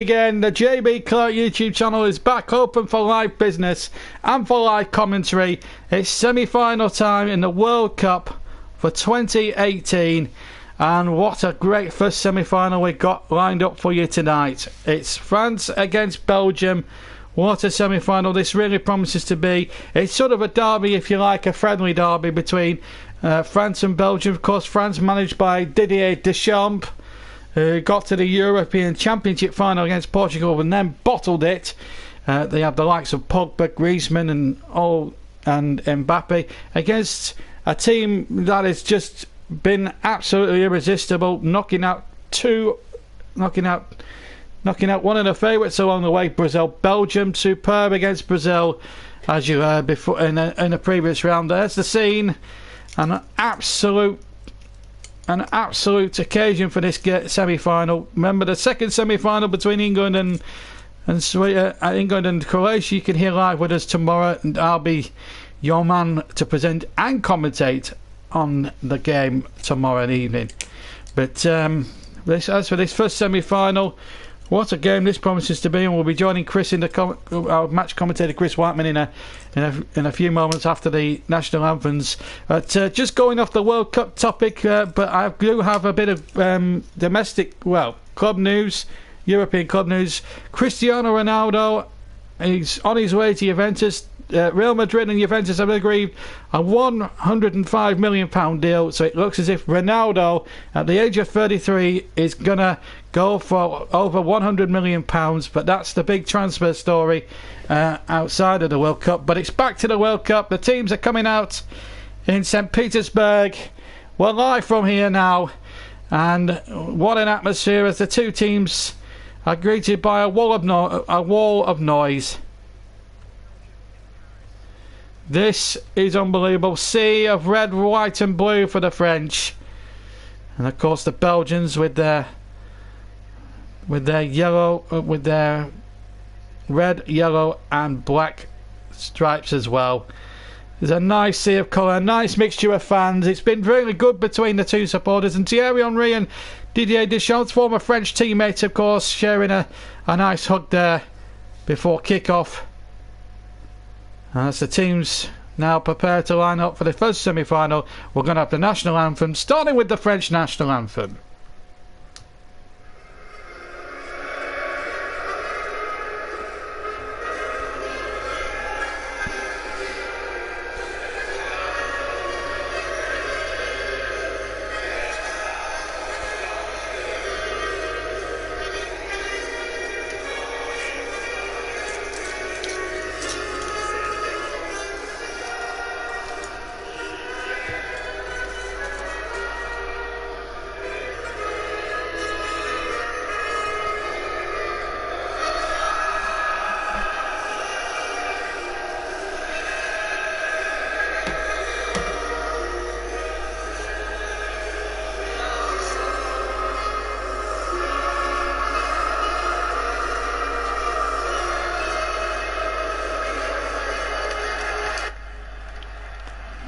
Again, the JB Clark YouTube channel is back open for live business and for live commentary. It's semi-final time in the World Cup for 2018, and what a great first semi-final we've got lined up for you tonight. It's France against Belgium. What a semi-final this really promises to be. It's sort of a derby, if you like, a friendly derby between France and Belgium. Of course, France managed by Didier Deschamps, who got to the European Championship final against Portugal and then bottled it. They have the likes of Pogba, Griezmann and Mbappe against a team that has just been absolutely irresistible, knocking out one of the favourites along the way, Brazil. Belgium superb against Brazil, as you heard before in a previous round. There's the scene, an absolute occasion for this semi-final. Remember the second semi-final between England and England and Croatia. You can hear live with us tomorrow, and I'll be your man to present and commentate on the game tomorrow evening. But as for this first semi-final, what a game this promises to be, and we'll be joining Chris in our match commentator Chris Whiteman in a few moments after the national anthems. But just going off the World Cup topic, but I do have a bit of domestic, club news, European club news. Cristiano Ronaldo is on his way to Juventus. Real Madrid and Juventus have agreed a £105 million deal, so it looks as if Ronaldo at the age of 33 is gonna go for over £100 million, but that's the big transfer story outside of the World Cup. But it's back to the World Cup. The teams are coming out in St. Petersburg. We're live from here now, and what an atmosphere as the two teams are greeted by a wall of noise. This is unbelievable. Sea of red, white and blue for the French, and of course the Belgians with their yellow, with their red, yellow and black stripes as well. There's a nice sea of colour, a nice mixture of fans. It's been really good between the two supporters, and Thierry Henry and Didier Deschamps, former French teammates, of course, sharing a nice hug there before kick-off. As the teams now prepare to line up for the first semi-final, we're going to have the national anthem, starting with the French national anthem.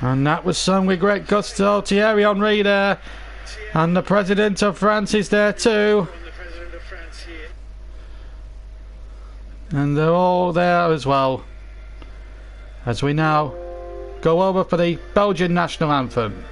And that was sung with great gusto. Thierry Henry there, and the President of France is there too. And they're all there as well, as we now go over for the Belgian national anthem.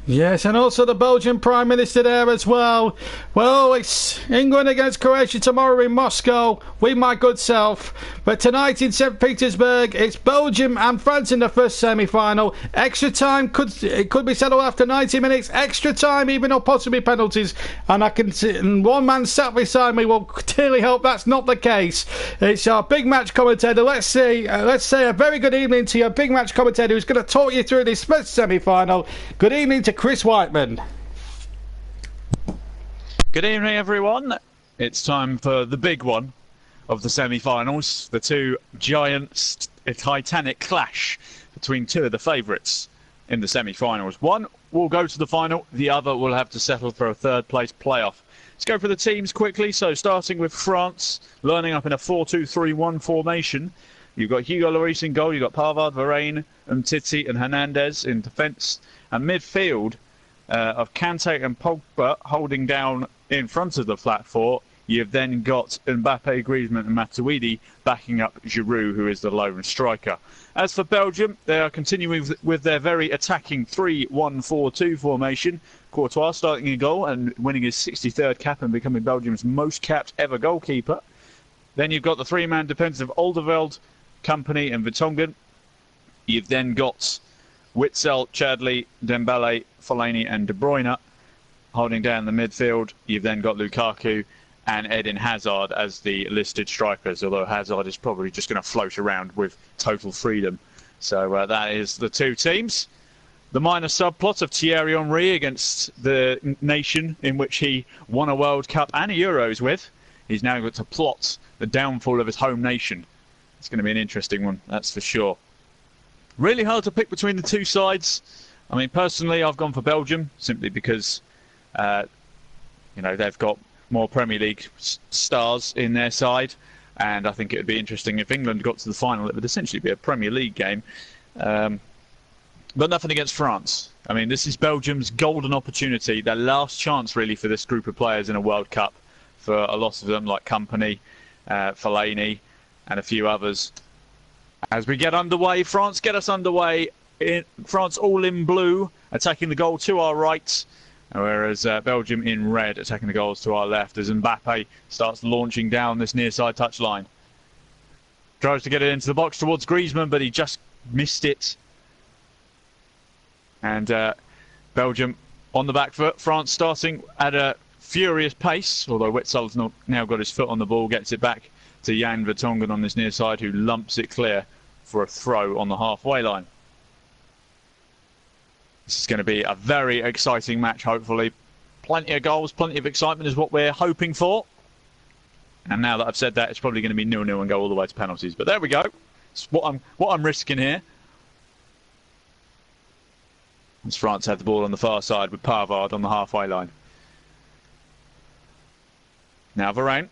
Yes, and also the Belgian Prime Minister there as well. Well, it's England against Croatia tomorrow in Moscow with my good self. But tonight in St. Petersburg, it's Belgium and France in the first semi-final. Extra time could be settled after 90 minutes. Extra time, even or possibly penalties. And I can see, and one man sat beside me will clearly hope that's not the case. It's our big match commentator. Let's say a very good evening to your big match commentator who's going to talk you through this first semi-final. Good evening to Chris Whiteman. Good evening, everyone. It's time for the big one of the semi-finals. The two giants, a titanic clash between two of the favourites in the semi-finals. One will go to the final, the other will have to settle for a third-place playoff. Let's go for the teams quickly. So starting with France, lining up in a 4-2-3-1 formation. You've got Hugo Lloris in goal, you've got Pavard, Varane, Umtiti and Hernandez in defence. And midfield of Kante and Pogba holding down in front of the flat four. You've then got Mbappe, Griezmann and Matuidi backing up Giroud, who is the lone striker. As for Belgium, they are continuing with their very attacking 3-1-4-2 formation. Courtois starting in goal and winning his 63rd cap and becoming Belgium's most capped ever goalkeeper. Then you've got the three-man defence of Alderweireld, Company and Vertonghen. You've then got Witsel, Chadli, Dembele, Fellaini and De Bruyne holding down the midfield. You've then got Lukaku and Eden Hazard as the listed strikers, although Hazard is probably just going to float around with total freedom. So that is the two teams. The minor subplot of Thierry Henry against the nation in which he won a World Cup and a Euros with. He's now got to plot the downfall of his home nation. It's going to be an interesting one, that's for sure. Really hard to pick between the two sides. I mean, personally, I've gone for Belgium simply because, they've got more Premier League stars in their side, and I think it would be interesting if England got to the final. It would essentially be a Premier League game, but nothing against France. I mean, this is Belgium's golden opportunity, their last chance really for this group of players in a World Cup. For a lot of them, like Company, Fellaini, and a few others. As we get underway, France get us underway. France all in blue, attacking the goal to our right, whereas Belgium in red, attacking the goals to our left, as Mbappe starts launching down this near side touchline. Tries to get it into the box towards Griezmann, but he just missed it. And Belgium on the back foot. France starting at a furious pace, although Witzel's now got his foot on the ball, gets it back to Jan Vertonghen on this near side, who lumps it clear for a throw on the halfway line. This is going to be a very exciting match, hopefully. Plenty of goals, plenty of excitement is what we're hoping for. And now that I've said that, it's probably going to be 0-0 and go all the way to penalties. But there we go. It's what I'm risking here. As France had the ball on the far side with Pavard on the halfway line. Now Varane,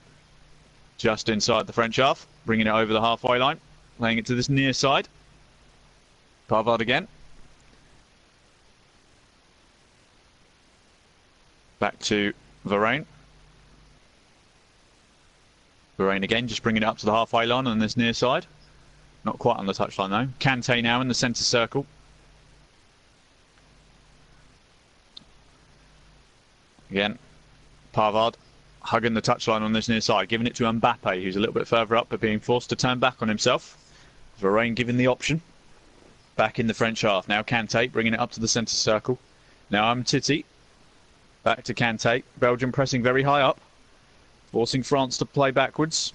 just inside the French half, bringing it over the halfway line, laying it to this near side. Pavard again. Back to Varane. Varane again, just bringing it up to the halfway line on this near side. Not quite on the touchline though. Kante now in the centre circle. Again, Pavard hugging the touchline on this near side, giving it to Mbappe, who's a little bit further up, but being forced to turn back on himself. Varane given the option. Back in the French half. Now Kante bringing it up to the centre circle. Now Umtiti. Back to Kante. Belgium pressing very high up, forcing France to play backwards.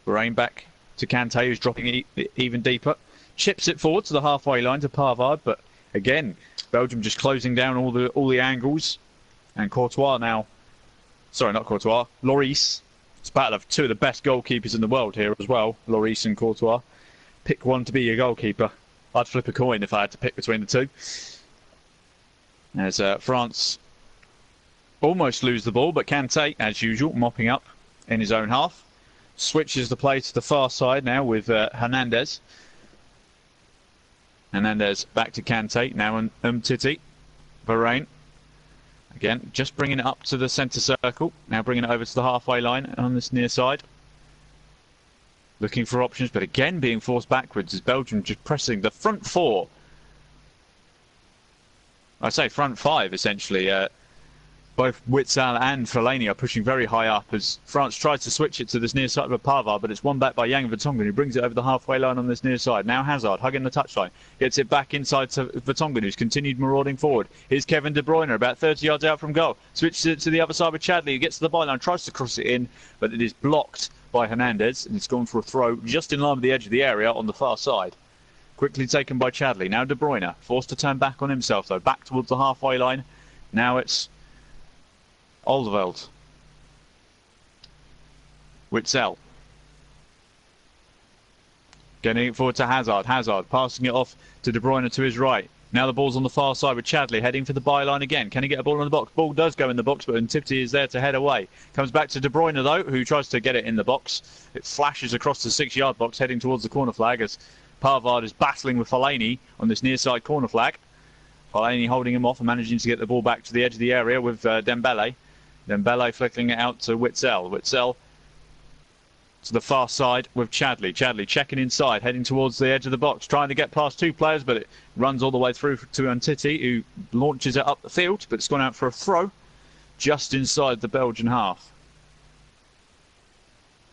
Varane back to Kante, who's dropping it even deeper. Chips it forward to the halfway line to Pavard, but again, Belgium just closing down all the angles. And Courtois now... Sorry, not Courtois. Lloris. It's a battle of two of the best goalkeepers in the world here as well. Lloris and Courtois. Pick one to be your goalkeeper. I'd flip a coin if I had to pick between the two. As France almost lose the ball, but Kante, as usual, mopping up in his own half. Switches the play to the far side now with Hernandez. Hernandez back to Kante, now Umtiti. Varane. Again, just bringing it up to the centre circle. Now bringing it over to the halfway line on this near side. Looking for options, but again being forced backwards as Belgium just pressing the front four. I say front five essentially. Both Witsel and Fellaini are pushing very high up as France tries to switch it to this near side of Pavard, but it's won back by Yang Vertonghen, who brings it over the halfway line on this near side. Now Hazard hugging the touchline, gets it back inside to Vertonghen, who's continued marauding forward. Here's Kevin De Bruyne, about 30 yards out from goal. Switches it to the other side with Chadli, who gets to the byline, tries to cross it in, but it is blocked by Hernandez, and it's gone for a throw just in line with the edge of the area on the far side. Quickly taken by Chadli. Now De Bruyne, forced to turn back on himself, though, back towards the halfway line. Now it's Alderweireld. Witsel. Getting it forward to Hazard. Hazard passing it off to De Bruyne to his right. Now the ball's on the far side with Chadli heading for the byline again. Can he get a ball in the box? Ball does go in the box, but Ntipti is there to head away. Comes back to De Bruyne, though, who tries to get it in the box. It flashes across the 6-yard box, heading towards the corner flag as Pavard is battling with Fellaini on this near side corner flag. Fellaini holding him off and managing to get the ball back to the edge of the area with Dembele. Dembele flicking it out to Witsel. Witsel to the far side with Chadli. Chadli checking inside, heading towards the edge of the box, trying to get past two players, but it runs all the way through to Ntipti, who launches it up the field, but it's gone out for a throw just inside the Belgian half.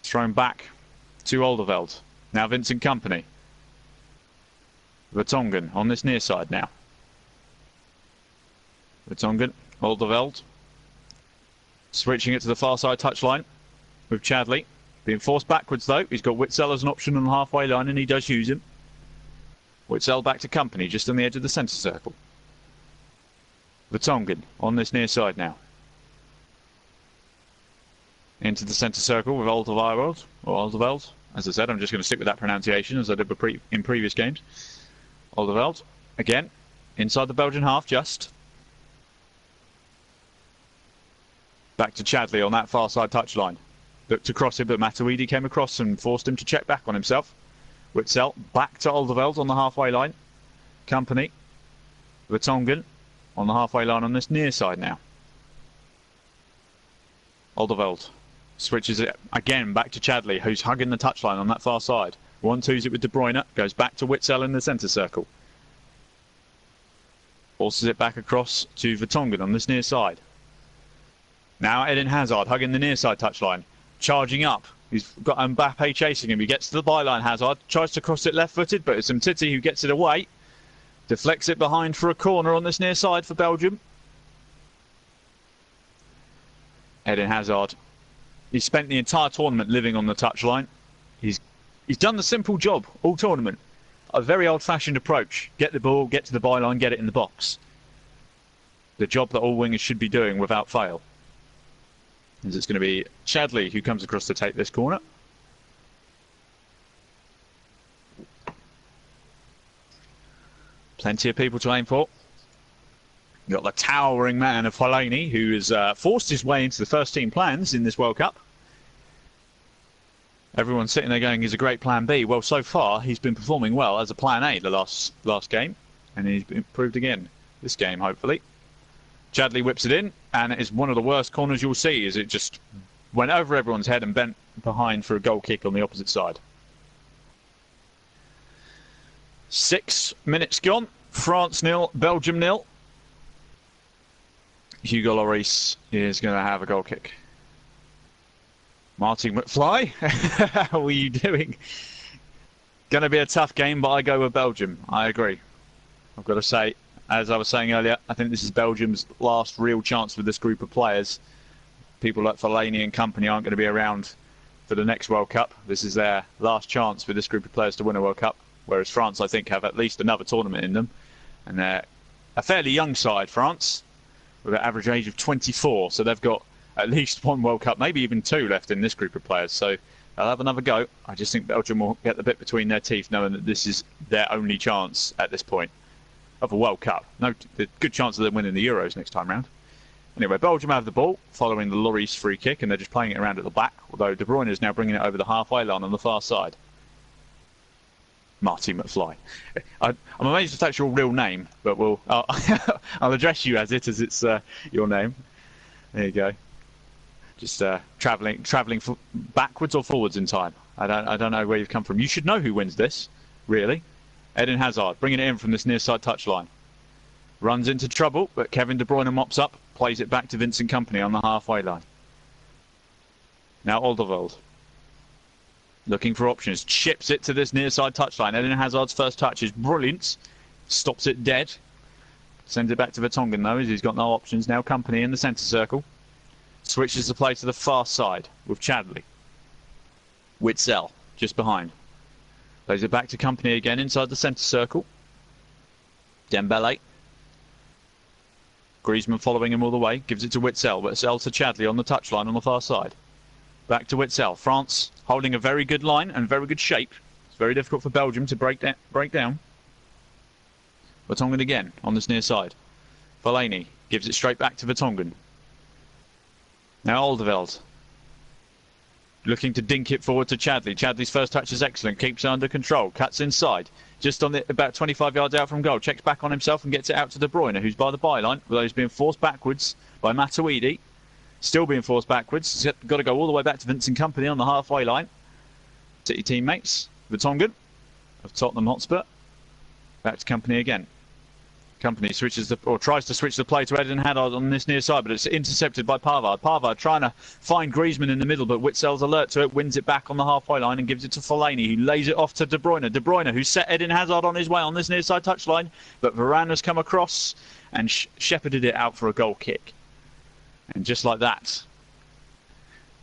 Thrown back to Alderweireld. Now Vincent Kompany. Vertonghen on this near side now. Vertonghen, Alderweireld. Switching it to the far side touchline with Chadli. Being forced backwards though. He's got Witsel as an option on the halfway line and he does use him. Witsel back to Kompany just on the edge of the centre circle. Vertonghen on this near side now. Into the centre circle with Alderweireld, or Alderweireld. As I said, I'm just going to stick with that pronunciation as I did in previous games. Alderweireld, again, inside the Belgian half just. Back to Chadli on that far side touchline. Looked to cross it, but Matuidi came across and forced him to check back on himself. Witsel back to Alderweireld on the halfway line. Kompany. Vertonghen on the halfway line on this near side now. Alderweireld switches it again back to Chadli, who's hugging the touchline on that far side. 1-2s it with De Bruyne, goes back to Witsel in the centre circle. Forces it back across to Vertonghen on this near side. Now Eden Hazard hugging the near side touchline, charging up. He's got Mbappe chasing him. He gets to the byline. Hazard tries to cross it left-footed, but it's Umtiti who gets it away. Deflects it behind for a corner on this near side for Belgium. Eden Hazard. He's spent the entire tournament living on the touchline. He's done the simple job all tournament. A very old-fashioned approach. Get the ball, get to the byline, get it in the box. The job that all wingers should be doing without fail. As it's going to be Chadli who comes across to take this corner. Plenty of people to aim for. You've got the towering man of Fellaini, who has forced his way into the first team plans in this World Cup. Everyone's sitting there going, he's a great plan B. Well, so far, he's been performing well as a plan A the last game. And he's improved again this game, hopefully. Chadli whips it in, and it is one of the worst corners you'll see, as it just went over everyone's head and bent behind for a goal kick on the opposite side. 6 minutes gone. France 0, Belgium 0. Hugo Lloris is going to have a goal kick. Martin McFly, how are you doing? Going to be a tough game, but I go with Belgium. I agree. I've got to say, as I was saying earlier, I think this is Belgium's last real chance with this group of players. People like Fellaini and Kompany aren't going to be around for the next World Cup. This is their last chance with this group of players to win a World Cup, whereas France, I think, have at least another tournament in them. And they're a fairly young side, France, with an average age of 24, so they've got at least one World Cup, maybe even two left in this group of players. So they'll have another go. I just think Belgium will get the bit between their teeth, knowing that this is their only chance at this point of a World Cup. No, good chance of them winning the Euros next time round. Anyway, Belgium have the ball following the Lloris free kick, and they're just playing it around at the back, although De Bruyne is now bringing it over the halfway line on the far side. Marty McFly. I'm amazed if that's your real name, but I'll address you as it's your name. There you go. Just travelling backwards or forwards in time. I don't know where you've come from. You should know who wins this, really. Eden Hazard bringing it in from this near side touchline. Runs into trouble, but Kevin De Bruyne mops up, plays it back to Vincent Kompany on the halfway line. Now Alderweireld. Looking for options. Chips it to this near side touchline. Eden Hazard's first touch is brilliant. Stops it dead. Sends it back to Vertonghen though, as he's got no options. Now Kompany in the centre circle. Switches the play to the far side with Chadley. Witsel just behind. Plays it back to Kompany again inside the centre circle. Dembele. Griezmann following him all the way. Gives it to Witsel. Witsel to Chadley on the touchline on the far side. Back to Witsel. France holding a very good line and very good shape. It's very difficult for Belgium to break down. Vertonghen again on this near side. Fellaini gives it straight back to Vertonghen. Now Alderweireld. Looking to dink it forward to Chadley. Chadley's first touch is excellent. Keeps it under control. Cuts inside. Just on the, about 25 yards out from goal. Checks back on himself and gets it out to De Bruyne, who's by the byline. Although he's being forced backwards by Matuidi. Still being forced backwards. He's got to go all the way back to Vincent Kompany on the halfway line. City teammates. Vertonghen of Tottenham Hotspur. Back to Kompany again. Kompany switches tries to switch the play to Eden Hazard on this near side, but it's intercepted by Pavard. Pavard trying to find Griezmann in the middle, but Witsel's alert to it, wins it back on the halfway line and gives it to Fellaini, who lays it off to De Bruyne. De Bruyne, who set Eden Hazard on his way on this near side touchline, but Varane has come across and shepherded it out for a goal kick. And just like that,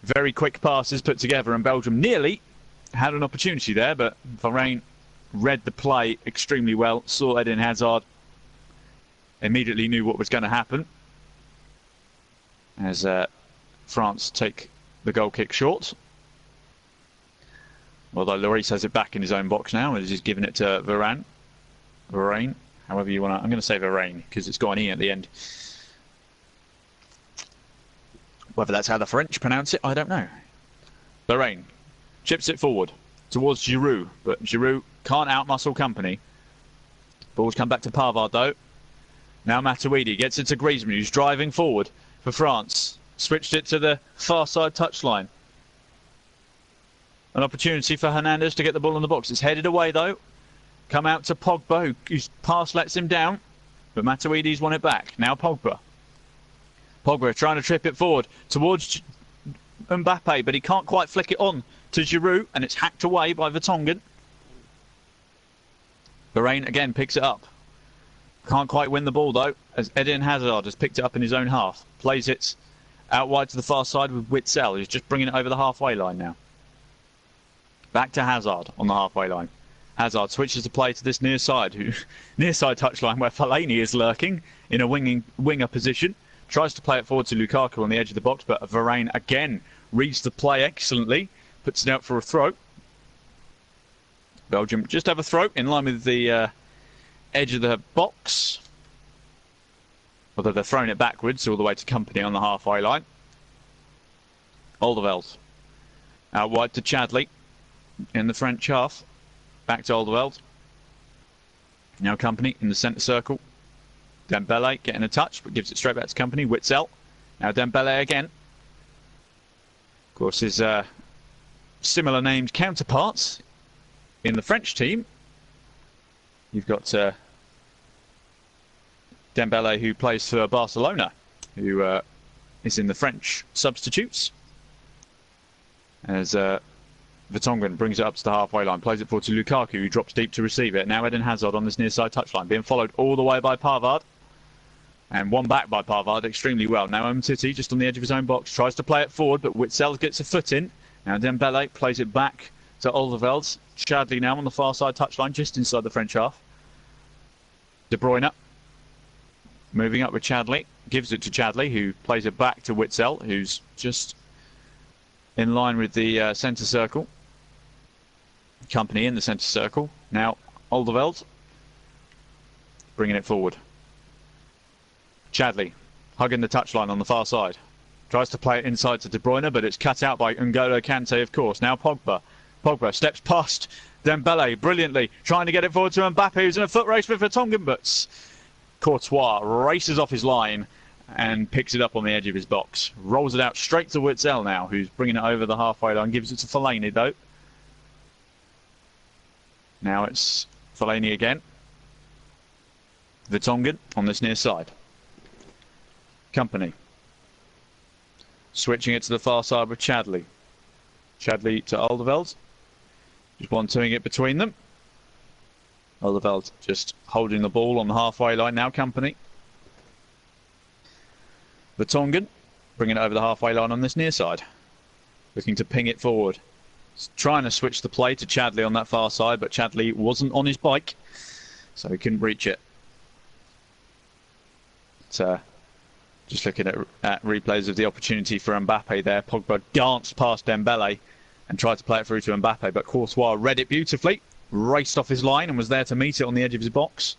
very quick passes put together, and Belgium nearly had an opportunity there, but Varane read the play extremely well, saw Eden Hazard, immediately knew what was going to happen as France take the goal kick short. Although Lloris has it back in his own box now as he's giving it to Varane. Varane, however you want to. I'm going to say Varane because it's got an E at the end. Whether that's how the French pronounce it, I don't know. Varane chips it forward towards Giroud, but Giroud can't outmuscle Kompany. Ball's come back to Pavard though. Now Matuidi gets it to Griezmann, who's driving forward for France. Switched it to the far side touchline. An opportunity for Hernandez to get the ball in the box. It's headed away though. Come out to Pogba, whose pass lets him down. But Matuidi's won it back. Now Pogba. Pogba trying to trip it forward towards Mbappe, but he can't quite flick it on to Giroud, and it's hacked away by Vertonghen. Varane again picks it up. Can't quite win the ball though, as Eden Hazard has picked it up in his own half. Plays it out wide to the far side with Witsel, who's just bringing it over the halfway line now. Back to Hazard on the halfway line. Hazard switches the play to this near side touchline where Fellaini is lurking in a winger position. Tries to play it forward to Lukaku on the edge of the box, but Varane again reads the play excellently. Puts it out for a throw. Belgium just have a throw in line with the edge of the box. Although they're throwing it backwards all the way to Kompany on the halfway line. Alderweireld. Out wide to Chadley in the French half. Back to Alderweireld. Now Kompany in the centre circle. Dembele getting a touch, but gives it straight back to Kompany. Witsel. Now Dembele again. Of course, his similar named counterparts in the French team. You've got Dembele, who plays for Barcelona, who is in the French substitutes. As Vertonghen brings it up to the halfway line, plays it forward to Lukaku, who drops deep to receive it. Now Eden Hazard on this near side touchline, being followed all the way by Pavard. And won back by Pavard extremely well. Now Umtiti just on the edge of his own box, tries to play it forward, but Witsel gets a foot in. Now Dembele plays it back to Alderweireld. Chadley now on the far side touchline, just inside the French half. De Bruyne moving up with Chadley, gives it to Chadley, who plays it back to Witsel, who's just in line with the centre circle. Kompany in the centre circle. Now Alderweireld bringing it forward. Chadley hugging the touchline on the far side. Tries to play it inside to De Bruyne, but it's cut out by N'Golo Kante, of course. Now Pogba. Pogba steps past Dembele brilliantly, trying to get it forward to Mbappe, who's in a foot race with Vertonghen, but Courtois races off his line and picks it up on the edge of his box. Rolls it out straight to Witsel now, who's bringing it over the halfway line. Gives it to Fellaini, though. Now it's Fellaini again. Vertonghen on this near side. Company. Switching it to the far side with Chadley. Chadley to Alderweireld. Just 1-2ing it between them. Alderweireld just holding the ball on the halfway line now, Company. Vertonghen bringing it over the halfway line on this near side. Looking to ping it forward. He's trying to switch the play to Chadley on that far side, but Chadley wasn't on his bike, so he couldn't reach it. Just looking at replays of the opportunity for Mbappe there. Pogba danced past Dembele and tried to play it through to Mbappe, but Courtois read it beautifully, raced off his line and was there to meet it on the edge of his box.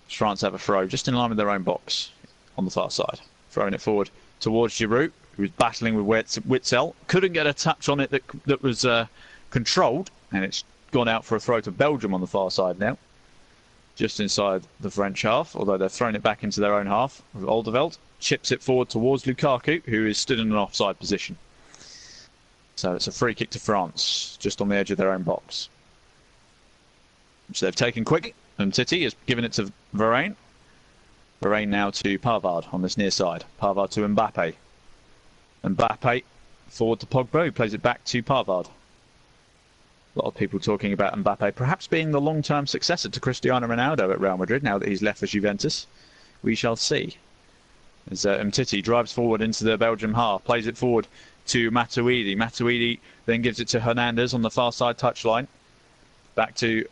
France have a throw just in line with their own box on the far side. Throwing it forward towards Giroud, who was battling with Witsel. Couldn't get a touch on it that was controlled, and it's gone out for a throw to Belgium on the far side now. Just inside the French half, although they're throwing it back into their own half. Alderweireld chips it forward towards Lukaku, who is stood in an offside position. So it's a free kick to France, just on the edge of their own box. Which they've taken quickly, and Titi has given it to Varane. Varane now to Pavard on this near side. Pavard to Mbappe. Mbappe forward to Pogba, who plays it back to Pavard. A lot of people talking about Mbappe perhaps being the long-term successor to Cristiano Ronaldo at Real Madrid now that he's left for Juventus. We shall see. As Mtiti drives forward into the Belgium half, plays it forward to Matuidi. Matuidi then gives it to Hernandez on the far side touchline. Back to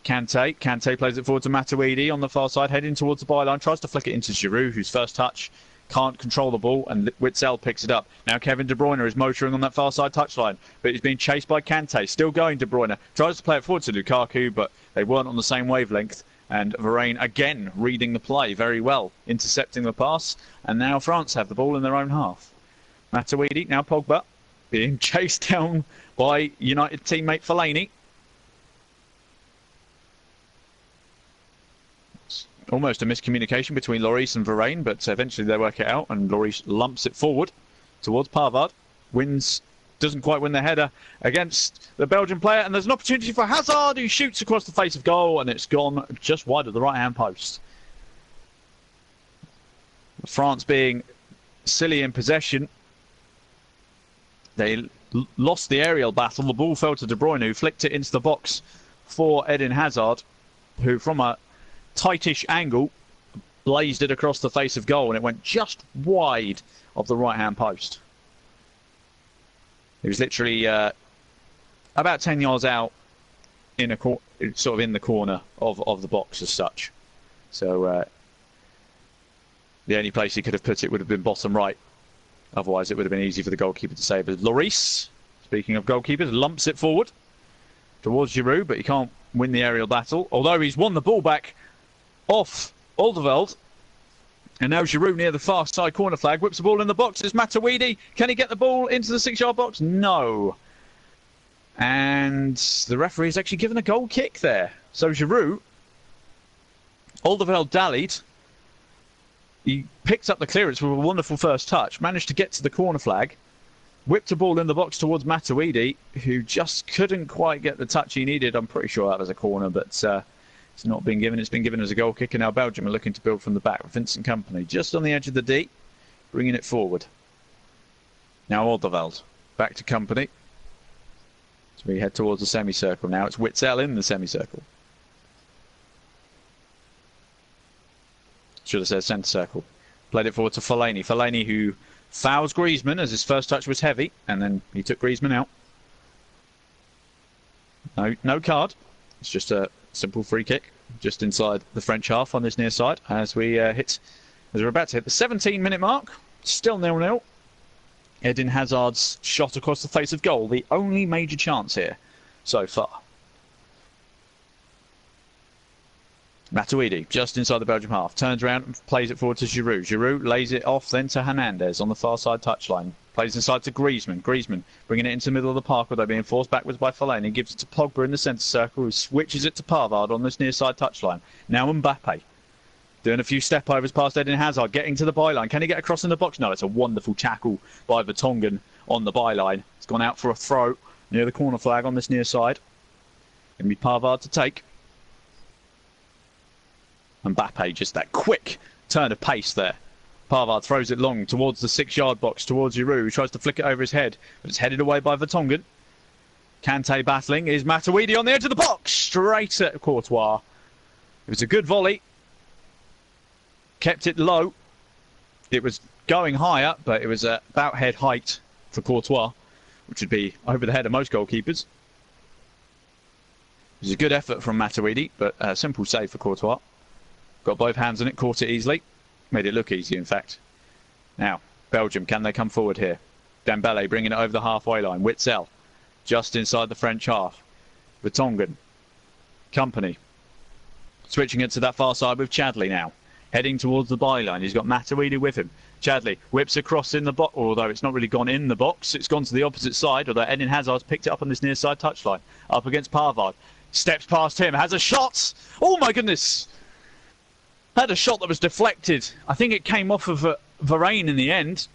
Kante. Kante plays it forward to Matuidi on the far side, heading towards the byline. Tries to flick it into Giroud, whose first touch can't control the ball, and Witsel picks it up. Now Kevin De Bruyne is motoring on that far side touchline, but he's being chased by Kante. Still going, De Bruyne. Tries to play it forward to Lukaku, but they weren't on the same wavelength. And Varane again reading the play very well, intercepting the pass. And now France have the ball in their own half. Matuidi, now Pogba, being chased down by United teammate Fellaini. Almost a miscommunication between Lloris and Varane, but eventually they work it out, and Lloris lumps it forward towards Pavard. Doesn't quite win the header against the Belgian player, and there's an opportunity for Hazard, who shoots across the face of goal, and it's gone just wide of the right-hand post. France being silly in possession. They lost the aerial battle. The ball fell to De Bruyne, who flicked it into the box for Eden Hazard, who from a tightish angle blazed it across the face of goal, and it went just wide of the right-hand post. It was literally about 10 yards out, sort of in the corner of the box as such. So the only place he could have put it would have been bottom right. Otherwise, it would have been easy for the goalkeeper to save. But Lloris, speaking of goalkeepers, lumps it forward towards Giroud, but he can't win the aerial battle. Although he's won the ball back off Alderweireld. And now Giroud near the far side corner flag, whips the ball in the box. It's Matuidi. Can he get the ball into the 6-yard box? No. And the referee has actually given a goal kick there. So Giroud, Alderweireld dallied. He picked up the clearance with a wonderful first touch, managed to get to the corner flag, whipped the ball in the box towards Matuidi, who just couldn't quite get the touch he needed. I'm pretty sure that was a corner, but it's not been given. It's been given as a goal kick, and now Belgium are looking to build from the back. Vincent Kompany just on the edge of the D, bringing it forward. Now Alderweireld, back to Kompany. So we head towards the semicircle now. It's Witsel in the semicircle. Should have said centre circle. Played it forward to Fellaini. Fellaini, who fouls Griezmann as his first touch was heavy, and then he took Griezmann out. No card. It's just a simple free kick just inside the French half on this near side as we're about to hit the 17-minute mark. Still 0-0. Eden Hazard's shot across the face of goal, the only major chance here so far. Matuidi, just inside the Belgium half, turns around and plays it forward to Giroud. Giroud lays it off then to Hernandez on the far side touchline. Plays inside to Griezmann. Griezmann bringing it into the middle of the park, although being forced backwards by Fellaini. Gives it to Pogba in the centre circle, who switches it to Pavard on this near side touchline. Now Mbappe doing a few step overs past Eden Hazard, getting to the byline. Can he get across in the box? No, it's a wonderful tackle by Vertonghen on the byline. It's gone out for a throw near the corner flag on this near side. Going to be Pavard to take. Mbappe, just that quick turn of pace there. Pavard throws it long towards the 6-yard box, towards Giroud, who tries to flick it over his head, but it's headed away by Vertonghen. Kante battling. Is Matuidi on the edge of the box? Straight at Courtois. It was a good volley. Kept it low. It was going higher, but it was about head height for Courtois, which would be over the head of most goalkeepers. It was a good effort from Matuidi, but a simple save for Courtois. Got both hands on it, caught it easily. Made it look easy, in fact. Now, Belgium, can they come forward here? Dembele bringing it over the halfway line. Witzel, just inside the French half. Vertonghen, Company, switching it to that far side with Chadli now. Heading towards the byline. He's got Matuidi with him. Chadli whips across in the box, although it's not really gone in the box. It's gone to the opposite side, although Eden Hazard's picked it up on this near side touchline. Up against Pavard. Steps past him, has a shot! Oh my goodness! Had a shot that was deflected. I think it came off of Varane in the end.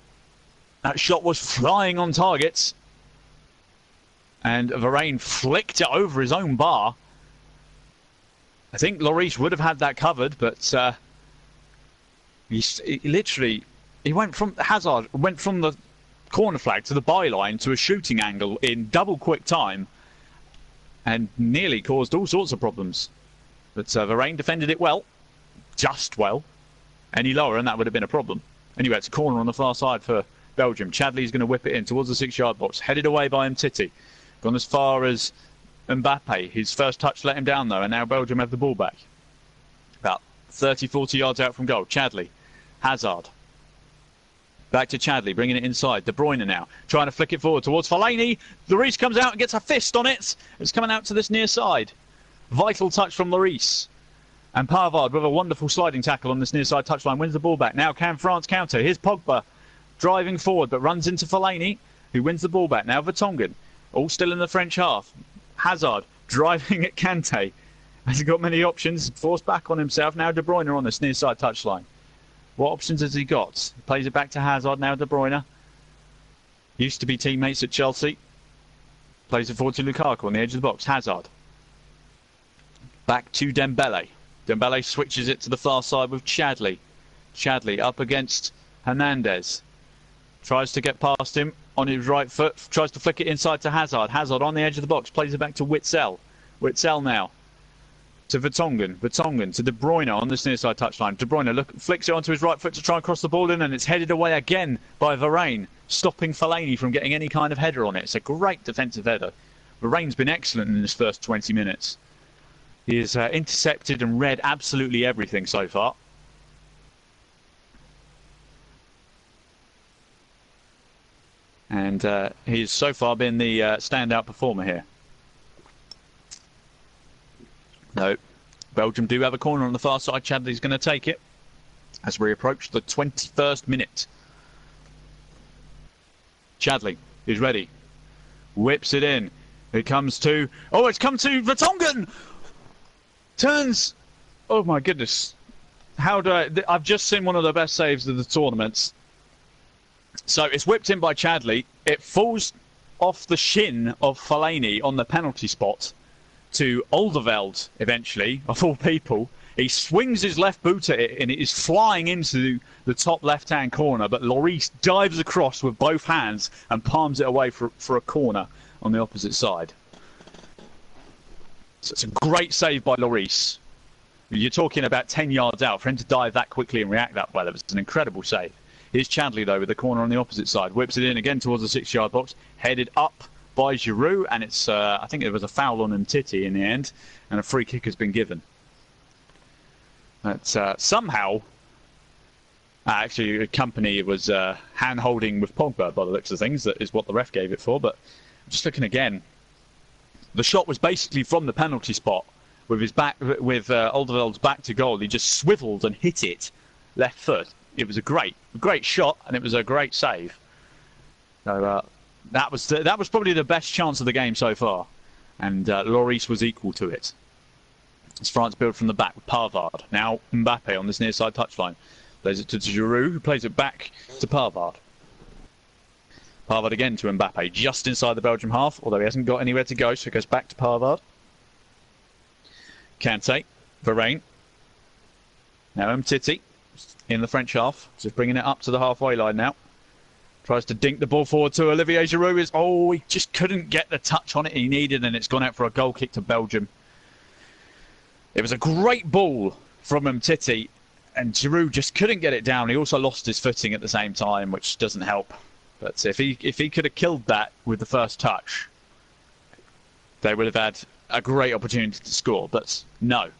That shot was flying on targets. And Varane flicked it over his own bar. I think Lloris would have had that covered, but he went from Hazard went from the corner flag to the byline to a shooting angle in double quick time, and nearly caused all sorts of problems. But Varane defended it well. Just well. Any lower and that would have been a problem. Anyway, it's a corner on the far side for Belgium. Chadli's going to whip it in towards the 6-yard box. Headed away by Umtiti. Gone as far as Mbappe. His first touch let him down though, and now Belgium have the ball back. About 30-40 yards out from goal. Chadli. Hazard. Back to Chadli, bringing it inside. De Bruyne now, trying to flick it forward towards Fellaini. Lloris comes out and gets a fist on it. It's coming out to this near side. Vital touch from Lloris. And Pavard with a wonderful sliding tackle on this near side touchline wins the ball back. Now can France counter? Here's Pogba driving forward but runs into Fellaini, who wins the ball back. Now Vertonghen, all still in the French half. Hazard driving at Kante. Hasn't got many options. Forced back on himself. Now De Bruyne on this near side touchline. What options has he got? Plays it back to Hazard. Now De Bruyne. Used to be teammates at Chelsea. Plays it forward to Lukaku on the edge of the box. Hazard. Back to Dembele. Dembele switches it to the far side with Chadli. Chadli up against Hernandez. Tries to get past him on his right foot. Tries to flick it inside to Hazard. Hazard on the edge of the box. Plays it back to Witzel. Witzel now to Vertonghen. Vertonghen to De Bruyne on this near side touchline. De Bruyne flicks it onto his right foot to try and cross the ball in, and it's headed away again by Varane, stopping Fellaini from getting any kind of header on it. It's a great defensive header. Varane's been excellent in his first 20 minutes. He has intercepted and read absolutely everything so far. And he's so far been the standout performer here. No, Belgium do have a corner on the far side. Chadli's going to take it as we approach the 21st minute. Chadli is ready. Whips it in. It comes to... Oh, it's come to Vertonghen! Turns... Oh my goodness. How do I've just seen one of the best saves of the tournament. So it's whipped in by Chadli. It falls off the shin of Fellaini on the penalty spot to Alderweireld eventually, of all people. He swings his left boot at it and it is flying into the top left-hand corner, but Lloris dives across with both hands and palms it away for a corner on the opposite side. So it's a great save by Lloris. You're talking about 10 yards out. For him to dive that quickly and react that well, it was an incredible save. Here's Chadli, though, with the corner on the opposite side. Whips it in again towards the 6-yard box. Headed up by Giroud, and it's I think it was a foul on Umtiti in the end, and a free kick has been given. But somehow, actually, Company was hand-holding with Pogba, by the looks of things. That is what the ref gave it for, but just looking again, the shot was basically from the penalty spot, with his back, with Alderweireld's back to goal. He just swiveled and hit it left foot. It was a great shot, and it was a great save. So that was probably the best chance of the game so far, and Lloris was equal to it. As France build from the back with Pavard. Now Mbappe on this near side touchline. Plays it to Giroud, who plays it back to Pavard. Pavard again to Mbappe, just inside the Belgium half, although he hasn't got anywhere to go, so it goes back to Pavard. Kante, Varane. Now Umtiti in the French half, just bringing it up to the halfway line now. Tries to dink the ball forward to Olivier Giroud. Oh, he just couldn't get the touch on it he needed, and it's gone out for a goal kick to Belgium. It was a great ball from Umtiti, and Giroud just couldn't get it down. He also lost his footing at the same time, which doesn't help. But if he could have killed that with the first touch, they would have had a great opportunity to score. But no.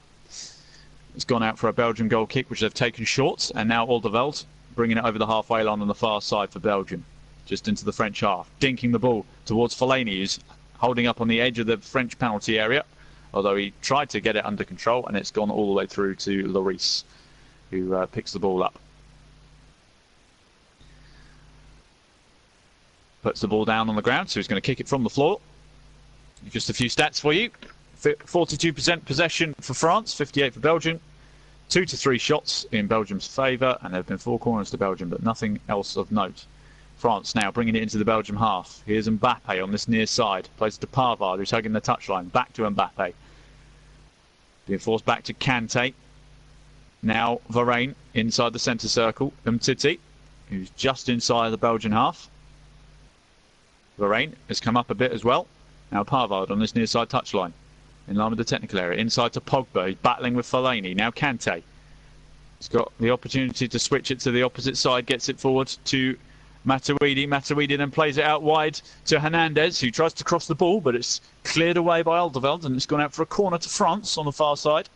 It's gone out for a Belgian goal kick, which they've taken short, and now Alderweireld bringing it over the halfway line on the far side for Belgium, just into the French half, dinking the ball towards Fellaini, who's holding up on the edge of the French penalty area, although he tried to get it under control, and it's gone all the way through to Lloris, who picks the ball up. Puts the ball down on the ground, so he's going to kick it from the floor. Just a few stats for you. 42% possession for France, 58% for Belgium. 2 to 3 shots in Belgium's favour, and there have been 4 corners to Belgium, but nothing else of note. France now bringing it into the Belgium half. Here's Mbappe on this near side. Plays to Pavard, who's hugging the touchline. Back to Mbappe. Being forced back to Kante. Now Varane inside the centre circle. Umtiti, who's just inside the Belgian half. Varane has come up a bit as well. Now Pavard on this near side touchline. In line with the technical area. Inside to Pogba. He's battling with Fellaini. Now Kante. He's got the opportunity to switch it to the opposite side. Gets it forward to Matuidi. Matuidi then plays it out wide to Hernandez, who tries to cross the ball, but it's cleared away by Alderweireld, and it's gone out for a corner to France on the far side.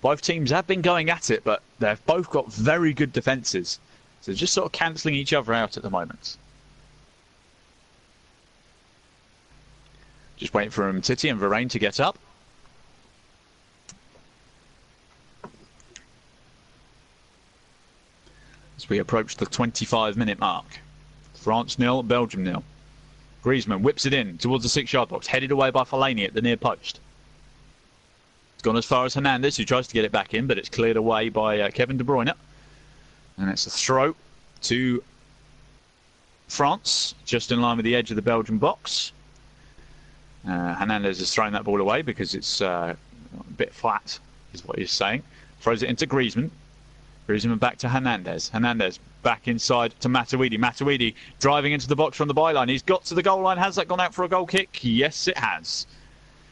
Both teams have been going at it, but they've both got very good defences. So just sort of cancelling each other out at the moment. Just waiting for Umtiti and Varane to get up. As we approach the 25-minute mark. France 0, Belgium 0. Griezmann whips it in towards the 6-yard box, headed away by Fellaini at the near post. It's gone as far as Hernandez, who tries to get it back in, but it's cleared away by Kevin De Bruyne. And it's a throw to France, just in line with the edge of the Belgian box. Hernandez has thrown that ball away because it's a bit flat, is what he's saying. Throws it into Griezmann. Griezmann back to Hernandez. Hernandez back inside to Matuidi. Matuidi driving into the box from the byline. He's got to the goal line. Has that gone out for a goal kick? Yes, it has.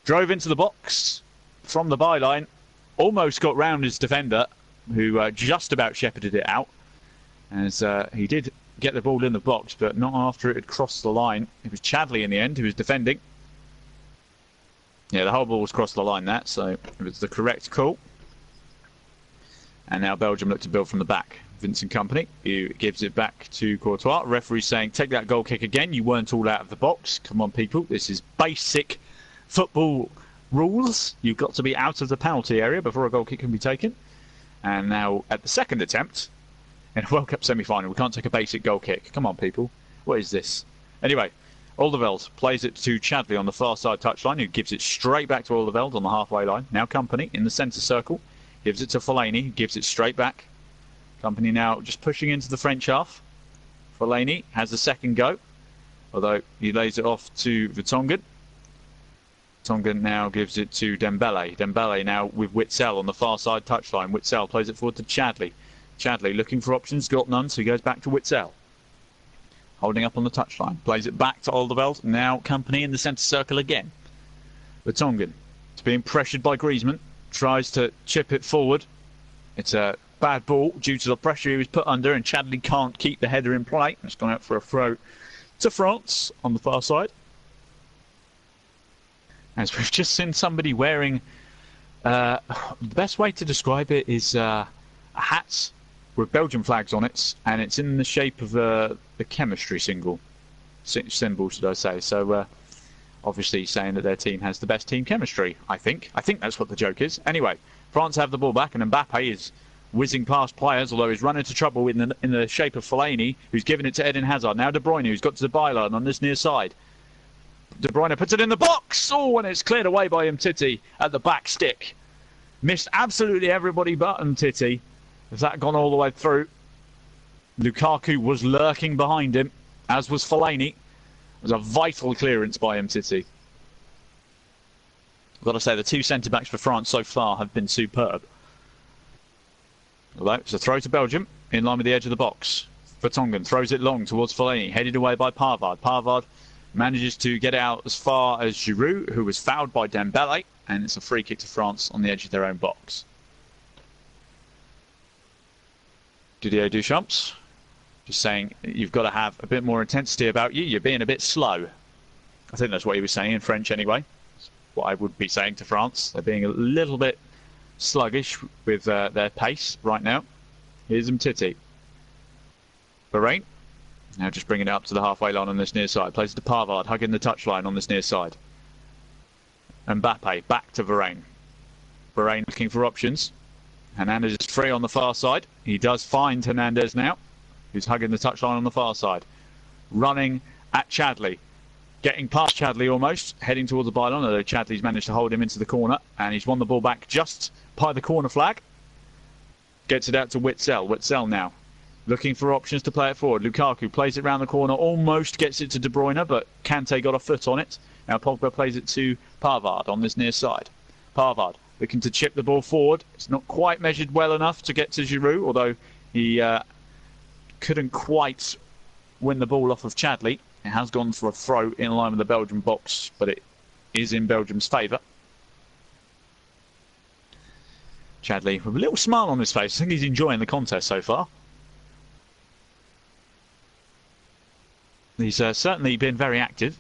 Drove into the box from the byline. Almost got round his defender, who just about shepherded it out. As he did get the ball in the box, but not after it had crossed the line. It was Chadley in the end who was defending. Yeah, the whole ball was crossed the line, that, so it was the correct call. And now Belgium look to build from the back. Vincent Kompany, who gives it back to Courtois. Referee saying, take that goal kick again. You weren't all out of the box. Come on, people. This is basic football rules. You've got to be out of the penalty area before a goal kick can be taken. And now, at the second attempt, in a World Cup semi-final, we can't take a basic goal kick. Come on, people. What is this? Anyway, Alderweireld plays it to Chadley on the far side touchline, who gives it straight back to Alderweireld on the halfway line. Now Kompany in the centre circle. Gives it to Fellaini, who gives it straight back. Kompany now just pushing into the French half. Fellaini has the second go, although he lays it off to Vertonghen. Vertonghen now gives it to Dembele. Dembele now with Witsel on the far side touchline. Witsel plays it forward to Chadley. Chadley looking for options, got none, so he goes back to Witsel. Holding up on the touchline. Plays it back to Alderweireld. Now Kompany in the centre circle again. Vertonghen. It's being pressured by Griezmann. Tries to chip it forward. It's a bad ball due to the pressure he was put under, and Chadley can't keep the header in play. It's gone out for a throw to France on the far side. As we've just seen somebody wearing... the best way to describe it is a hat with Belgian flags on it, and it's in the shape of the chemistry symbol, should I say. So obviously saying that their team has the best team chemistry, I think. I think that's what the joke is. Anyway, France have the ball back, and Mbappe is whizzing past players, although he's run into trouble in the shape of Fellaini, who's given it to Eden Hazard. Now De Bruyne, who's got to the byline on this near side. De Bruyne puts it in the box! Oh, and it's cleared away by Umtiti at the back stick. Missed absolutely everybody but Umtiti. Has that gone all the way through? Lukaku was lurking behind him, as was Fellaini. It was a vital clearance by Umtiti. I've got to say, the two centre-backs for France so far have been superb. Although it's a throw to Belgium, in line with the edge of the box. Vertonghen throws it long towards Fellaini, headed away by Pavard. Pavard manages to get out as far as Giroud, who was fouled by Dembele, and it's a free kick to France on the edge of their own box. Didier Deschamps just saying, you've got to have a bit more intensity about you. You're being a bit slow. I think that's what he was saying in French anyway. That's what I would be saying to France. They're being a little bit sluggish with their pace right now. Here's Mtiti. Bahrain. Now just bringing it up to the halfway line on this near side. Plays it to Pavard, hugging the touchline on this near side. Mbappe back to Bahrain. Bahrain looking for options. Hernandez is free on the far side. He does find Hernandez now, who's hugging the touchline on the far side. Running at Chadli. Getting past Chadli almost, heading towards the byline, although Chadli's managed to hold him into the corner, and he's won the ball back just by the corner flag. Gets it out to Witsel. Witsel now looking for options to play it forward. Lukaku plays it round the corner, almost gets it to De Bruyne, but Kante got a foot on it. Now Pogba plays it to Pavard on this near side. Pavard looking to chip the ball forward. It's not quite measured well enough to get to Giroud, although he couldn't quite win the ball off of Chadli. It has gone for a throw in line with the Belgian box, but it is in Belgium's favour. Chadli with a little smile on his face. I think he's enjoying the contest so far. He's certainly been very active.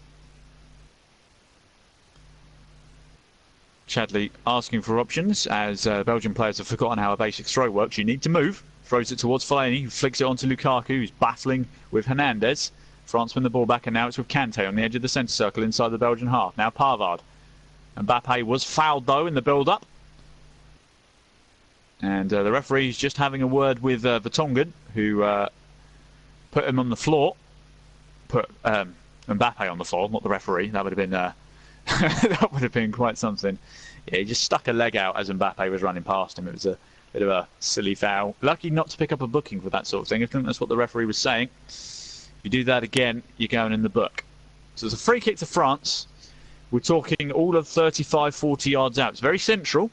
Chadli asking for options as Belgian players have forgotten how a basic throw works. You need to move. Throws it towards Fellaini, who flicks it onto Lukaku, who's battling with Hernandez. France win the ball back, and now it's with Kante on the edge of the centre circle inside the Belgian half. Now Pavard. Mbappe was fouled, though, in the build-up. And the referee's just having a word with Vertonghen, who put him on the floor. Put Mbappe on the floor, not the referee. That would have been that would have been quite something. Yeah, he just stuck a leg out as Mbappe was running past him. It was a bit of a silly foul. Lucky not to pick up a booking for that sort of thing. I think that's what the referee was saying. If you do that again, you're going in the book. So it's a free kick to France. We're talking all of 35, 40 yards out. It's very central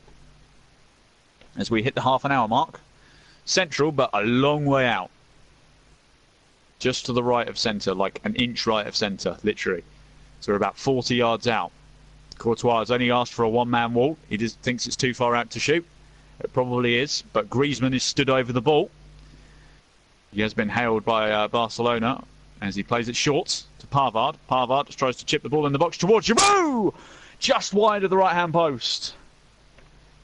as we hit the half an hour mark. Central, but a long way out. Just to the right of centre, like an inch right of centre, literally. So we're about 40 yards out. Courtois has only asked for a one-man wall. He just thinks it's too far out to shoot. It probably is, but Griezmann is stood over the ball. He has been hailed by Barcelona as he plays it short to Pavard. Pavard just tries to chip the ball in the box towards Giroud! Just wide of the right-hand post.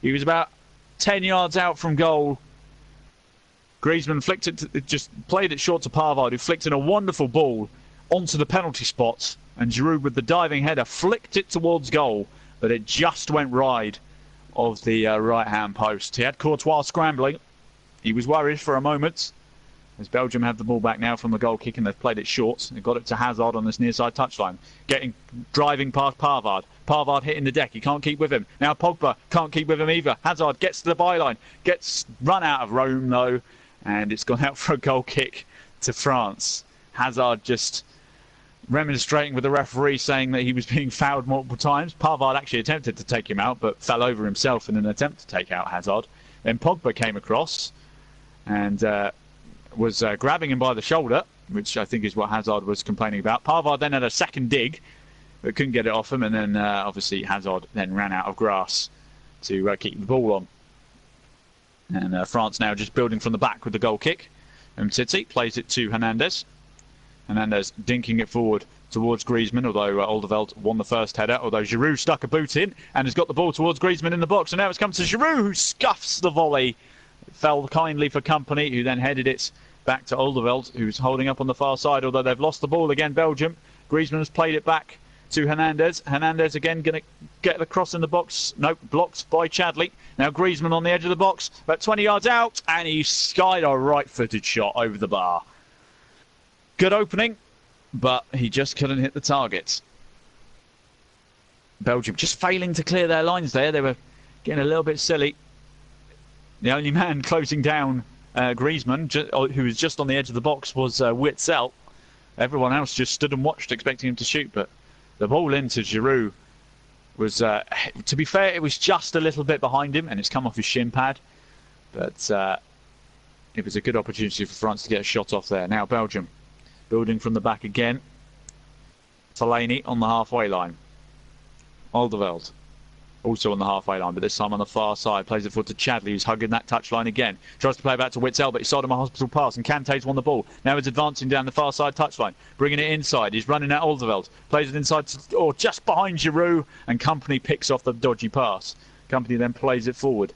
He was about 10 yards out from goal. Griezmann flicked it, just played it short to Pavard, who flicked in a wonderful ball onto the penalty spot. And Giroud, with the diving header, flicked it towards goal, but it just went wide of the right-hand post. He had Courtois scrambling. He was worried for a moment, as Belgium have the ball back now from the goal kick, and they've played it short. They've got it to Hazard on this near-side touchline. Driving past Pavard. Pavard hitting the deck. He can't keep with him. Now Pogba can't keep with him either. Hazard gets to the byline. Gets run out of room, though, and it's gone out for a goal kick to France. Hazard just remonstrating with the referee, saying that he was being fouled multiple times. Pavard actually attempted to take him out, but fell over himself in an attempt to take out Hazard. Then Pogba came across and was grabbing him by the shoulder, which I think is what Hazard was complaining about. Pavard then had a second dig, but couldn't get it off him, and then obviously Hazard then ran out of grass to keep the ball on. And France now just building from the back with the goal kick. Mtiti plays it to Hernandez. Hernandez dinking it forward towards Griezmann, although Alderweireld won the first header, although Giroud stuck a boot in and has got the ball towards Griezmann in the box. And now it's come to Giroud, who scuffs the volley. It fell kindly for Company, who then headed it back to Alderweireld, who's holding up on the far side, although they've lost the ball again, Belgium. Griezmann has played it back to Hernandez. Hernandez again going to get the cross in the box. Nope, blocked by Chadli. Now Griezmann on the edge of the box, about 20 yards out, and he skied a right-footed shot over the bar. Good opening, but he just couldn't hit the target. Belgium just failing to clear their lines there. They were getting a little bit silly. The only man closing down Griezmann, who was just on the edge of the box, was Witsel. Everyone else just stood and watched, expecting him to shoot, but the ball into Giroud was, to be fair, it was just a little bit behind him, and it's come off his shin pad. But if it's a good opportunity for France to get a shot off there. Now Belgium building from the back again. Fellaini on the halfway line. Alderweireld also on the halfway line, but this time on the far side. Plays it forward to Chadley, who's hugging that touchline again. Tries to play back to Witzel, but he sold him a hospital pass, and Kante's won the ball. Now he's advancing down the far side touchline, bringing it inside. He's running at Alderweireld. Plays it inside, or just behind Giroud, and Company picks off the dodgy pass. Company then plays it forward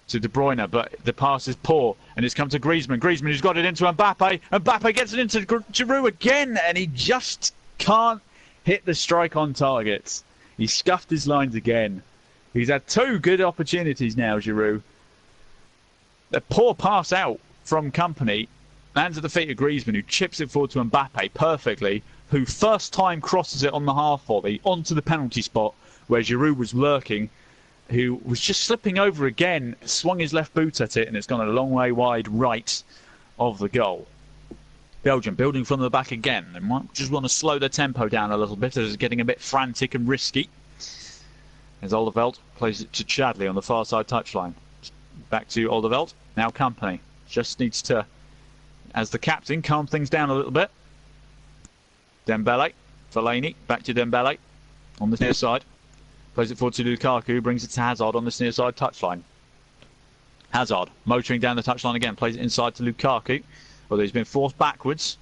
to De Bruyne, but the pass is poor, and it's come to Griezmann. Griezmann, who's got it into Mbappe. Mbappe gets it into Giroud again, and he just can't hit the strike on target. He scuffed his lines again. He's had two good opportunities now, Giroud. The poor pass out from Company lands at the feet of Griezmann, who chips it forward to Mbappe perfectly, who first time crosses it on the half volley onto the penalty spot where Giroud was lurking, who was just slipping over again, swung his left boot at it, and it's gone a long way wide right of the goal. Belgium building from the back again. They might just want to slow the tempo down a little bit as it's getting a bit frantic and risky. As Alderweireld plays it to Chadley on the far side touchline. Back to Alderweireld. Now Company just needs to, as the captain, calm things down a little bit. Dembele, Fellaini, back to Dembele on the near side. Plays it forward to Lukaku, brings it to Hazard on this near side touchline. Hazard motoring down the touchline again, plays it inside to Lukaku. Although he's been forced backwards.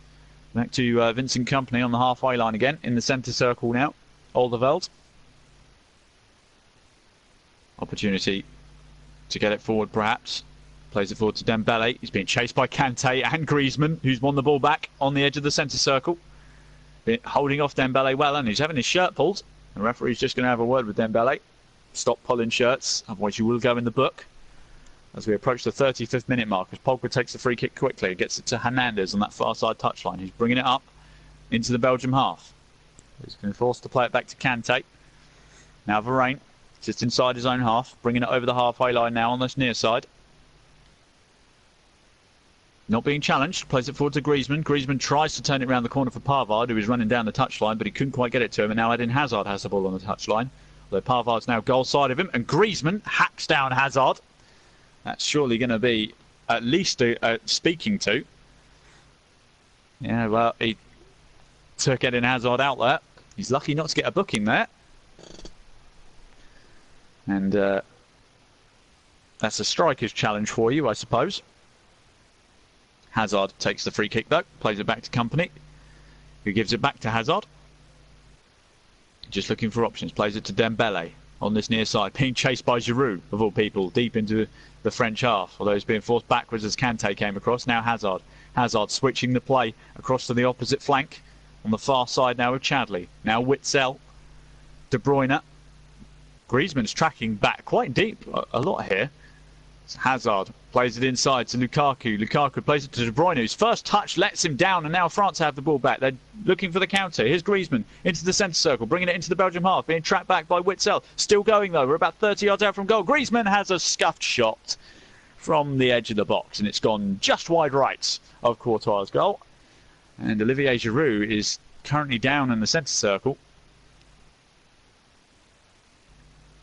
Back to Vincent Company on the halfway line again. In the centre circle now. Alderweireld. Opportunity to get it forward perhaps. Plays it forward to Dembele. He's being chased by Kante and Griezmann, who's won the ball back on the edge of the centre circle. Been holding off Dembele well, and he's having his shirt pulled. The referee's just going to have a word with Dembele. Stop pulling shirts, otherwise you will go in the book. As we approach the 35th minute mark, as Pogba takes the free kick quickly, gets it to Hernandez on that far side touchline. He's bringing it up into the Belgium half. He's been forced to play it back to Kante. Now Varane, just inside his own half, bringing it over the halfway line now on this near side. Not being challenged, plays it forward to Griezmann. Griezmann tries to turn it around the corner for Pavard, who is running down the touchline, but he couldn't quite get it to him. And now Eden Hazard has the ball on the touchline. Although Pavard's now goal side of him, and Griezmann hacks down Hazard. That's surely going to be at least a speaking to. Yeah, well, he took Eden Hazard out there. He's lucky not to get a booking there. And that's a striker's challenge for you, I suppose. Hazard takes the free kick though, plays it back to Company, who gives it back to Hazard. Just looking for options, plays it to Dembele on this near side, being chased by Giroud, of all people, deep into the French half, although he's being forced backwards as Kante came across. Now Hazard. Hazard switching the play across to the opposite flank on the far side now with Chadley. Now Witzel, De Bruyne. Griezmann's tracking back quite deep, a lot here. Hazard plays it inside to Lukaku. Lukaku plays it to De Bruyne, whose first touch lets him down, and now France have the ball back. They're looking for the counter. Here's Griezmann into the centre circle, bringing it into the Belgium half, being trapped back by Witzel. Still going though, we're about 30 yards out from goal. Griezmann has a scuffed shot from the edge of the box, and it's gone just wide right of Courtois' goal. And Olivier Giroud is currently down in the centre circle.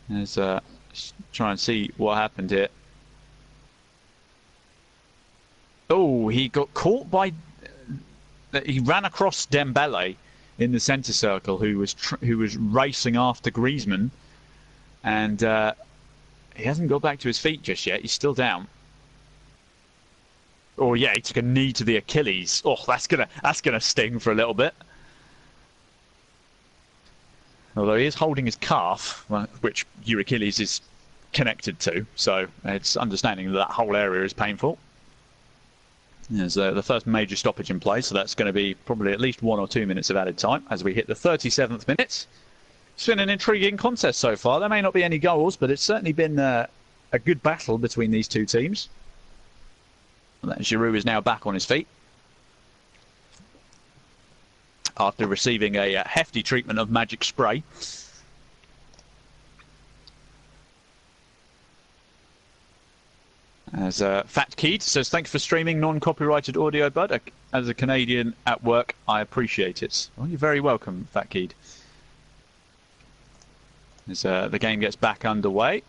Let's try and see what happened here. Oh, he got caught by... He ran across Dembele in the centre circle, who was racing after Griezmann, and he hasn't got back to his feet just yet. He's still down. Oh yeah, he took a knee to the Achilles. Oh, that's gonna sting for a little bit. Although he is holding his calf, which your Achilles is connected to, so it's understanding that whole area is painful. There's the first major stoppage in play, so that's going to be probably at least 1 or 2 minutes of added time as we hit the 37th minute. It's been an intriguing contest so far. There may not be any goals, but it's certainly been a good battle between these two teams. And Giroud is now back on his feet after receiving a hefty treatment of magic spray. As Fat Keed says, thank you for streaming non-copyrighted audio, bud. As a Canadian at work, I appreciate it. Well, you're very welcome, Fat Keed. As the game gets back underway,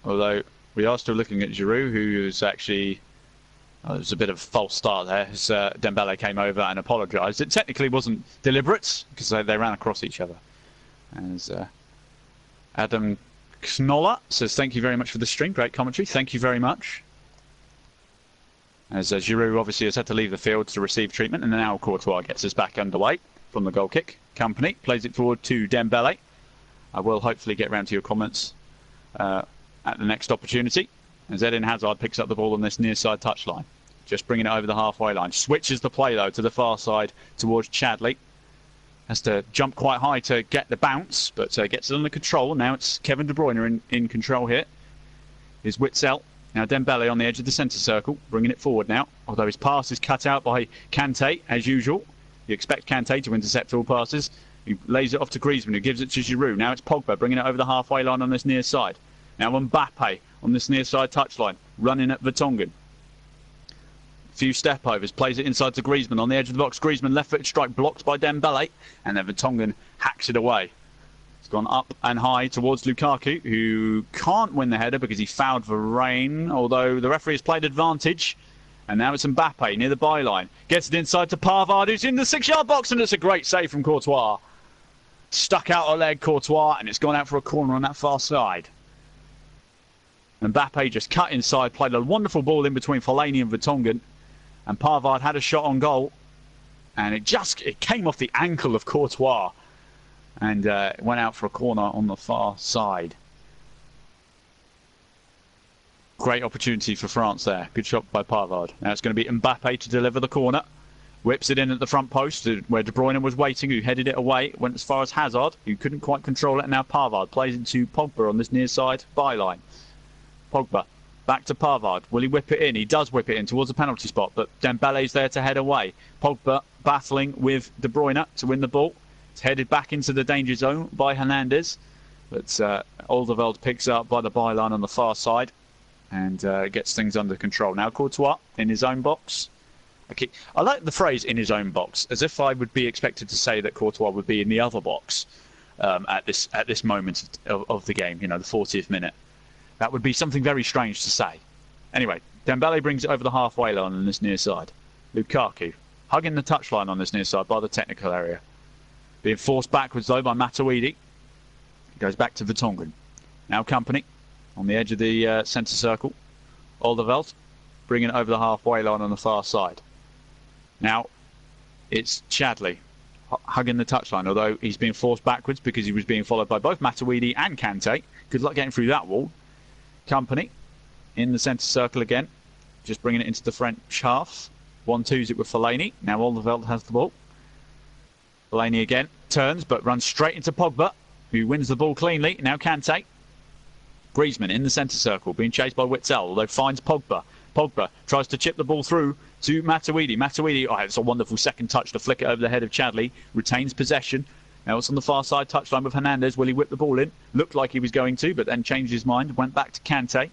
although we are still looking at Giroud, who is actually There was a bit of a false start there as Dembele came over and apologised. It technically wasn't deliberate because they ran across each other. As Adam Knoller says, thank you very much for the stream. Great commentary. Thank you very much. As Giroud obviously has had to leave the field to receive treatment, and now Courtois gets us back underway from the goal kick. Company plays it forward to Dembele. I will hopefully get round to your comments at the next opportunity. As Eden Hazard picks up the ball on this near side touchline. Just bringing it over the halfway line. Switches the play though to the far side towards Chadley. Has to jump quite high to get the bounce, but gets it under control. Now it's Kevin De Bruyne in control here. Here's Witsel. Now Dembele on the edge of the centre circle, bringing it forward now. Although his pass is cut out by Kante, as usual. You expect Kante to intercept all passes. He lays it off to Griezmann, who gives it to Giroud. Now it's Pogba bringing it over the halfway line on this near side. Now Mbappe on this near side touchline, running at Vertonghen. Few step overs, plays it inside to Griezmann on the edge of the box. Griezmann left-footed strike blocked by Dembele, and then Vertonghen hacks it away. It's gone up and high towards Lukaku, who can't win the header because he fouled Varane, although the referee has played advantage. And now it's Mbappe near the byline. Gets it inside to Pavard, who's in the 6-yard box, and it's a great save from Courtois. Stuck out a leg, Courtois, and it's gone out for a corner on that far side. Mbappe just cut inside, played a wonderful ball in between Fellaini and Vertonghen. And Pavard had a shot on goal, and it came off the ankle of Courtois, and went out for a corner on the far side. Great opportunity for France there. Good shot by Pavard. Now it's going to be Mbappe to deliver the corner. Whips it in at the front post where De Bruyne was waiting, who headed it away. Went as far as Hazard, who couldn't quite control it. And now Pavard plays into Pogba on this near side byline. Pogba. Back to Pavard. Will he whip it in? He does whip it in towards the penalty spot, but Dembele's there to head away. Pogba battling with De Bruyne to win the ball. It's headed back into the danger zone by Hernandez, but Alderweireld picks up by the byline on the far side and gets things under control. Now Courtois in his own box. Okay. I like the phrase "in his own box," as if I would be expected to say that Courtois would be in the other box at this moment of the game. You know, the 40th minute. That would be something very strange to say. Anyway, Dembele brings it over the halfway line on this near side. Lukaku hugging the touchline on this near side by the technical area. Being forced backwards though by Matuidi. He goes back to Vertonghen. Now Company on the edge of the centre circle. Alderweireld bringing it over the halfway line on the far side. Now it's Chadley hugging the touchline, although he's being forced backwards because he was being followed by both Matuidi and Kante. Good luck getting through that wall. Company in the centre circle again, just bringing it into the French half. 1-2's it with Fellaini. Now Alderweireld has the ball. Fellaini again turns but runs straight into Pogba, who wins the ball cleanly. Now Kante. Griezmann in the centre circle, being chased by Witsel, although finds Pogba. Pogba tries to chip the ball through to Matuidi. Matuidi, it's a wonderful second touch to flick it over the head of Chadley. Retains possession. Now it's on the far side touchline with Hernandez. Will he whip the ball in? Looked like he was going to, but then changed his mind. Went back to Kante.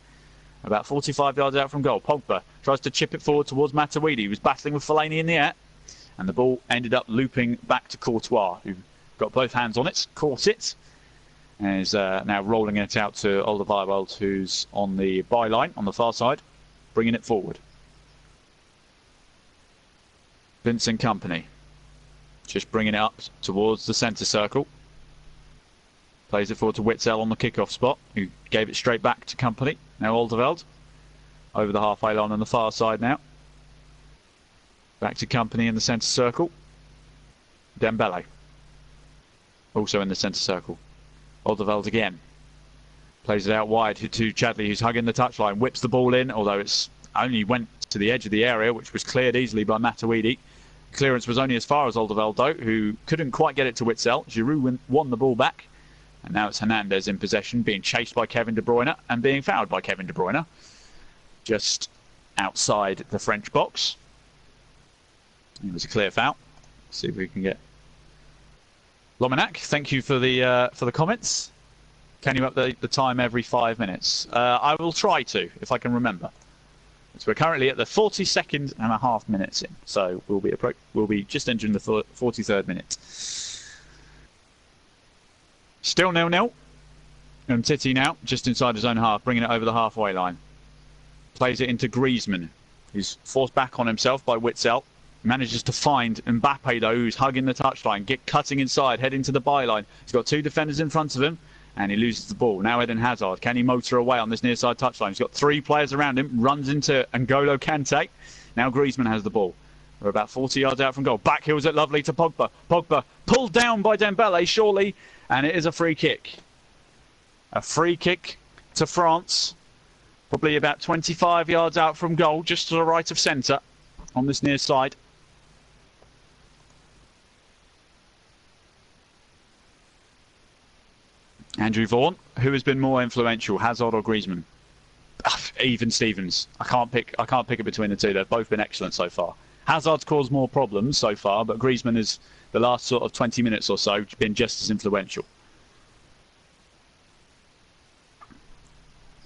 About 45 yards out from goal. Pogba tries to chip it forward towards Matuidi. He was battling with Fellaini in the air. And the ball ended up looping back to Courtois, who got both hands on it, caught it. And is now rolling it out to Alderweireld, who's on the byline on the far side, bringing it forward. Vincent Kompany. Just bringing it up towards the centre circle. Plays it forward to Witsel on the kick-off spot, who gave it straight back to Kompany. Now Alderweireld. Over the halfway line on the far side now. Back to Kompany in the centre circle. Dembele. Also in the centre circle. Alderweireld again. Plays it out wide to Chadley, who's hugging the touchline. Whips the ball in, although it's only went to the edge of the area, which was cleared easily by Matuidi. Clearance was only as far as Alderweireld, though, who couldn't quite get it to Witsel. Giroud won the ball back. And now it's Hernandez in possession, being chased by Kevin De Bruyne and being fouled by Kevin De Bruyne. Just outside the French box. It was a clear foul. Let's see if we can get... Lominac, thank you for the comments. Can you update the time every 5 minutes? I will try to, if I can remember. So we're currently at the 42nd and a half minutes in, so we'll be just entering the 43rd minute. Still 0-0. And Titi now, just inside his own half, bringing it over the halfway line. Plays it into Griezmann, who's forced back on himself by Witsel. Manages to find Mbappe, though, who's hugging the touchline, cutting inside, heading to the byline. He's got two defenders in front of him, and he loses the ball. Now Eden Hazard, can he motor away on this near side touchline? He's got three players around him, runs into N'Golo Kante. Now Griezmann has the ball. We're about 40 yards out from goal. Back heels it lovely to Pogba. Pogba pulled down by Dembele, surely, and it is a free kick. A free kick to France. Probably about 25 yards out from goal, just to the right of centre on this near side. Andrew Vaughan, who has been more influential, Hazard or Griezmann? Even Stevens. I can't pick it between the two. They've both been excellent so far. Hazard's caused more problems so far, but Griezmann has, the last sort of 20 minutes or so, been just as influential.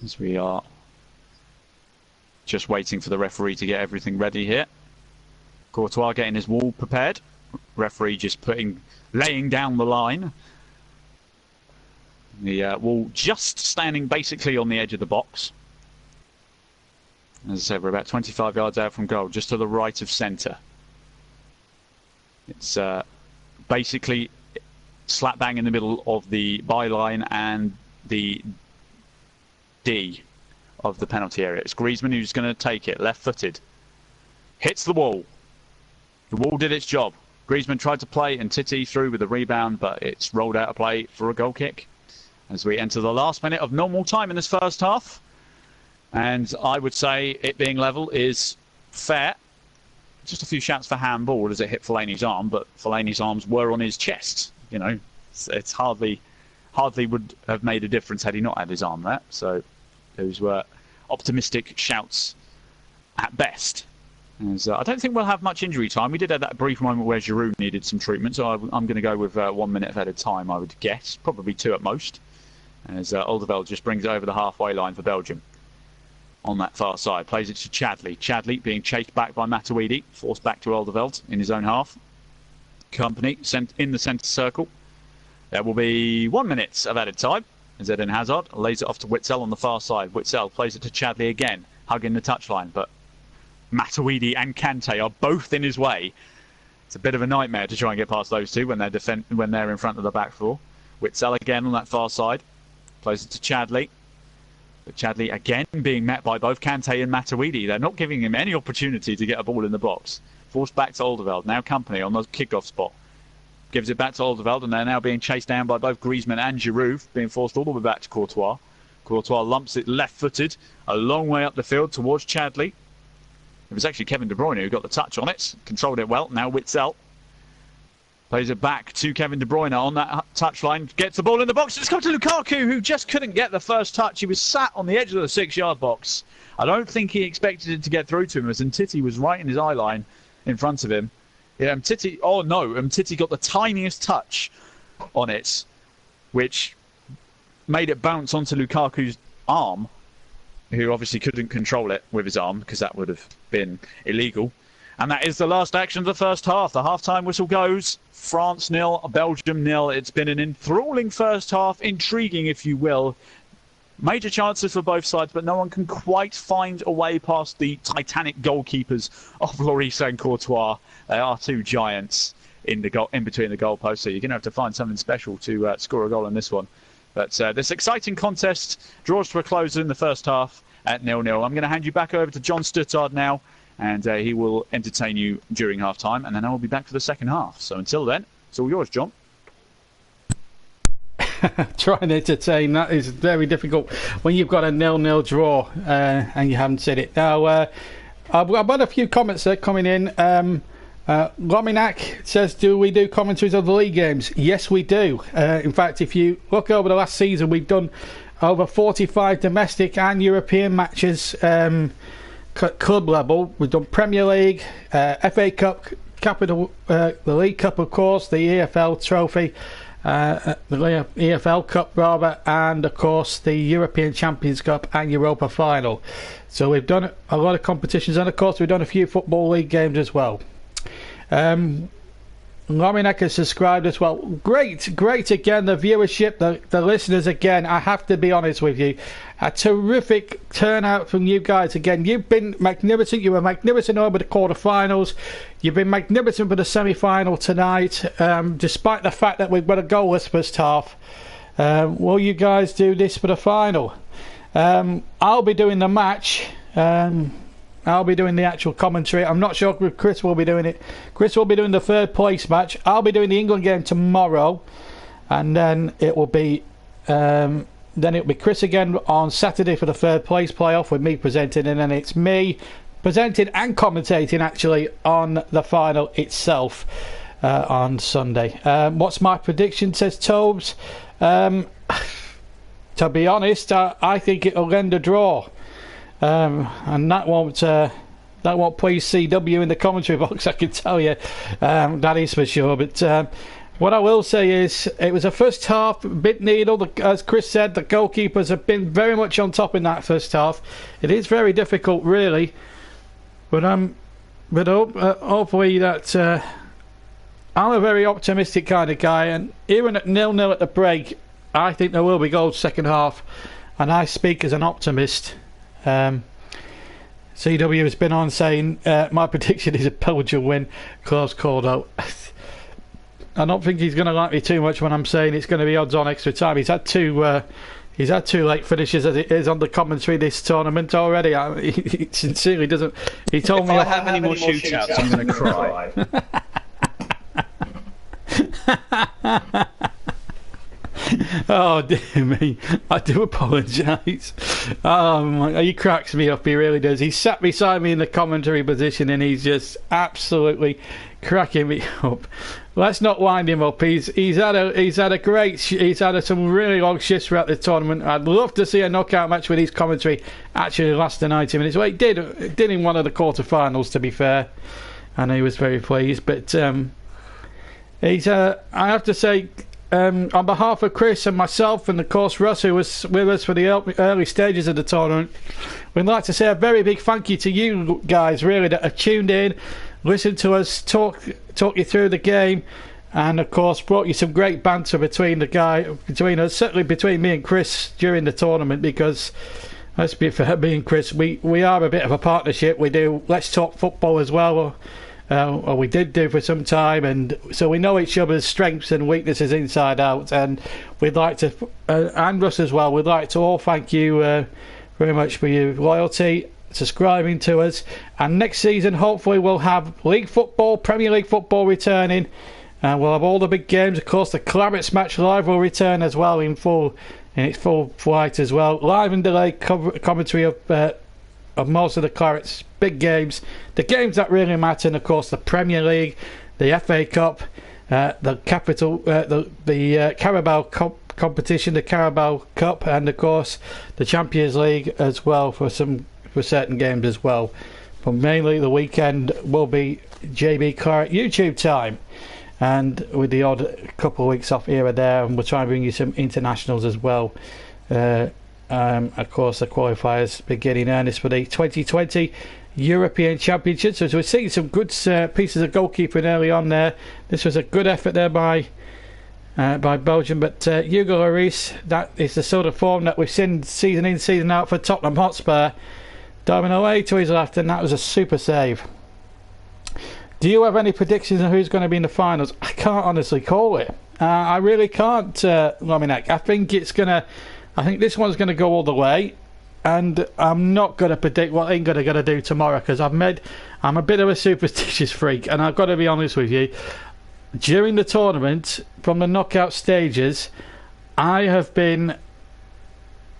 As we are just waiting for the referee to get everything ready here. Courtois getting his wall prepared. Referee just laying down the line. The wall just standing basically on the edge of the box. As I said, we're about 25 yards out from goal, just to the right of centre. It's basically slap bang in the middle of the byline and the D of the penalty area. It's Griezmann who's going to take it, left-footed. Hits the wall. The wall did its job. Griezmann tried to play and Titi through with a rebound, but it's rolled out of play for a goal kick. As we enter the last minute of normal time in this first half. And I would say it being level is fair. Just a few shouts for handball as it hit Fellaini's arm, but Fellaini's arms were on his chest. You know, it's hardly would have made a difference had he not had his arm there. So those were optimistic shouts at best. As, I don't think we'll have much injury time. We did have that brief moment where Giroud needed some treatment, so I'm going to go with 1 minute ahead of time, I would guess. Probably 2 at most. As Oldeveld just brings it over the halfway line for Belgium. On that far side, plays it to Chadli. Chadli being chased back by Matuidi, forced back to Oldeveld in his own half. Company sent in the centre circle. There will be 1 minute of added time. As Eden Hazard lays it off to Witsel on the far side. Witsel plays it to Chadli again, hugging the touchline, but Matuidi and Kante are both in his way. It's a bit of a nightmare to try and get past those two when they're in front of the back four. Witsel again on that far side, plays it to Chadli. But Chadli again being met by both Kante and Matuidi. They're not giving him any opportunity to get a ball in the box. Forced back to Oldeveld. Now Company on the kick-off spot. Gives it back to Oldeveld, and they're now being chased down by both Griezmann and Giroud, being forced all the way back to Courtois. Courtois lumps it left-footed, a long way up the field towards Chadli. It was actually Kevin De Bruyne who got the touch on it. Controlled it well. Now Witsel plays it back to Kevin De Bruyne on that touchline. Gets the ball in the box. It's got to Lukaku, who just couldn't get the first touch. He was sat on the edge of the 6-yard box. I don't think he expected it to get through to him, as Umtiti was right in his eye line in front of him. Yeah, Umtiti got the tiniest touch on it, which made it bounce onto Lukaku's arm, who obviously couldn't control it with his arm, because that would have been illegal. And that is the last action of the first half. The half-time whistle goes. France 0, Belgium 0. It's been an enthralling first half, intriguing if you will. Major chances for both sides, but no one can quite find a way past the titanic goalkeepers of Lloris and Courtois. They are two giants in between the goalposts, so you're going to have to find something special to score a goal in this one. But this exciting contest draws to a close in the first half at 0-0. I'm going to hand you back over to John Stuttard now, and he will entertain you during half-time, and then I will be back for the second half. So until then, it's all yours, John. Trying to entertain, that is very difficult when you've got a 0-0 draw and you haven't said it. Now, I've got a few comments coming in. Lominac says, do we do commentaries of the league games? Yes, we do. In fact, if you look over the last season, we've done over 45 domestic and European matches. Club level, we've done Premier League, FA Cup, the League Cup, of course, the EFL Trophy, the EFL Cup rather, and of course the European Champions Cup and Europa Final. So we've done a lot of competitions, and of course we've done a few Football League games as well. Lominek has subscribed as well. Great again, the viewership, the listeners again. I have to be honest with you. A terrific turnout from you guys again. You've been magnificent. You were magnificent over the quarterfinals. You've been magnificent for the semi-final tonight, despite the fact that we've got a goalless first half. Will you guys do this for the final? I'll be doing the match. I'll be doing the actual commentary. I'm not sure if Chris will be doing it. Chris will be doing the third place match. I'll be doing the England game tomorrow, and then it will be Chris again on Saturday for the third place playoff with me presenting, and then it's me presenting and commentating actually on the final itself on Sunday. What's my prediction? Says Tobes. To be honest, I think it'll end a draw. And that won't please CW in the commentary box, I can tell you. That is for sure. But what I will say is it was a first half bit needle. As Chris said, the goalkeepers have been very much on top in that first half. It is very difficult, really. But hopefully that I'm a very optimistic kind of guy, and even at 0-0 at the break, I think there will be goals second half, and I speak as an optimist. CW has been on saying my prediction is a Belgium win. Close call though. I don't think he's going to like me too much when I'm saying it's going to be odds on extra time. He's had two late finishes as it is on the commentary this tournament already. He sincerely doesn't. He told me if I have any more shootouts, I'm going to cry. Oh dear me, I do apologise. He cracks me up, he really does. He sat beside me in the commentary position and he's just absolutely cracking me up. Let's not wind him up. He's had some really long shifts throughout the tournament. I'd love to see a knockout match with his commentary actually last the 90 minutes. Well, it did in one of the quarterfinals, to be fair, and he was very pleased. But I have to say, on behalf of Chris and myself, and of course Russ, who was with us for the early stages of the tournament, we'd like to say a very big thank you to you guys, really, that have tuned in, listened to us talk you through the game, and of course brought you some great banter between us, certainly between me and Chris during the tournament, because let's be fair, me and Chris, we are a bit of a partnership. We do Let's Talk Football as well. Or we did do for some time, and so we know each other's strengths and weaknesses inside out, and we'd like to, and Russ as well, we'd like to all thank you very much for your loyalty, subscribing to us, and next season hopefully we'll have League Football, Premier League Football returning, and we'll have all the big games. Of course the Clarets Match Live will return as well in its full flight as well, live and delayed commentary of most of the Clarets' big games, the games that really matter, and of course the Premier League, the FA Cup, the Carabao Cup competition, the Carabao Cup, and of course the Champions League as well for certain games as well. But mainly the weekend will be JB Claret YouTube time, and with the odd couple of weeks off here or there, and we'll try and bring you some internationals as well. Of course, the qualifiers begin in earnest for the 2020 European Championships. So we're seeing some good pieces of goalkeeping early on there. This was a good effort there by Belgium, but Hugo Lloris, that is the sort of form that we've seen season in, season out for Tottenham Hotspur. Diving away to his left, and that was a super save. Do you have any predictions on who's going to be in the finals? I can't honestly call it. I really can't, Lominek. I think this one's going to go all the way, and I'm not going to predict what England are going to do tomorrow, because I'm a bit of a superstitious freak, and I've got to be honest with you. During the tournament, from the knockout stages, I have been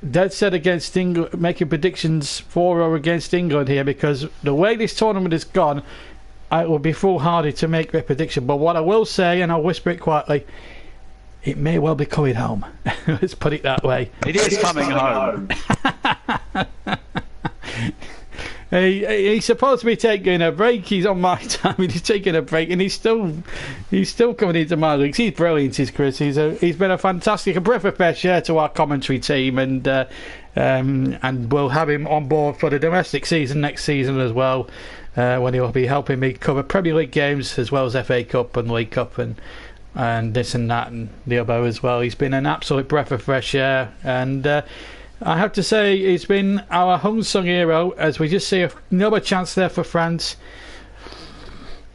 dead set against England, making predictions for or against England here, because the way this tournament has gone, it would be foolhardy to make a prediction. But what I will say, and I'll whisper it quietly, it may well be coming home. Let's put it that way. It is coming home. He's supposed to be taking a break. He's on my time, and he's taking a break, and he's still coming into my leagues. He's brilliant, is Chris. He's been a breath of fresh air to our commentary team, and we'll have him on board for the domestic season next season as well. when he'll be helping me cover Premier League games as well as FA Cup and League Cup and this and that and the other as well. He's been an absolute breath of fresh air, and I have to say he's been our unsung hero, as we just see another chance there for France.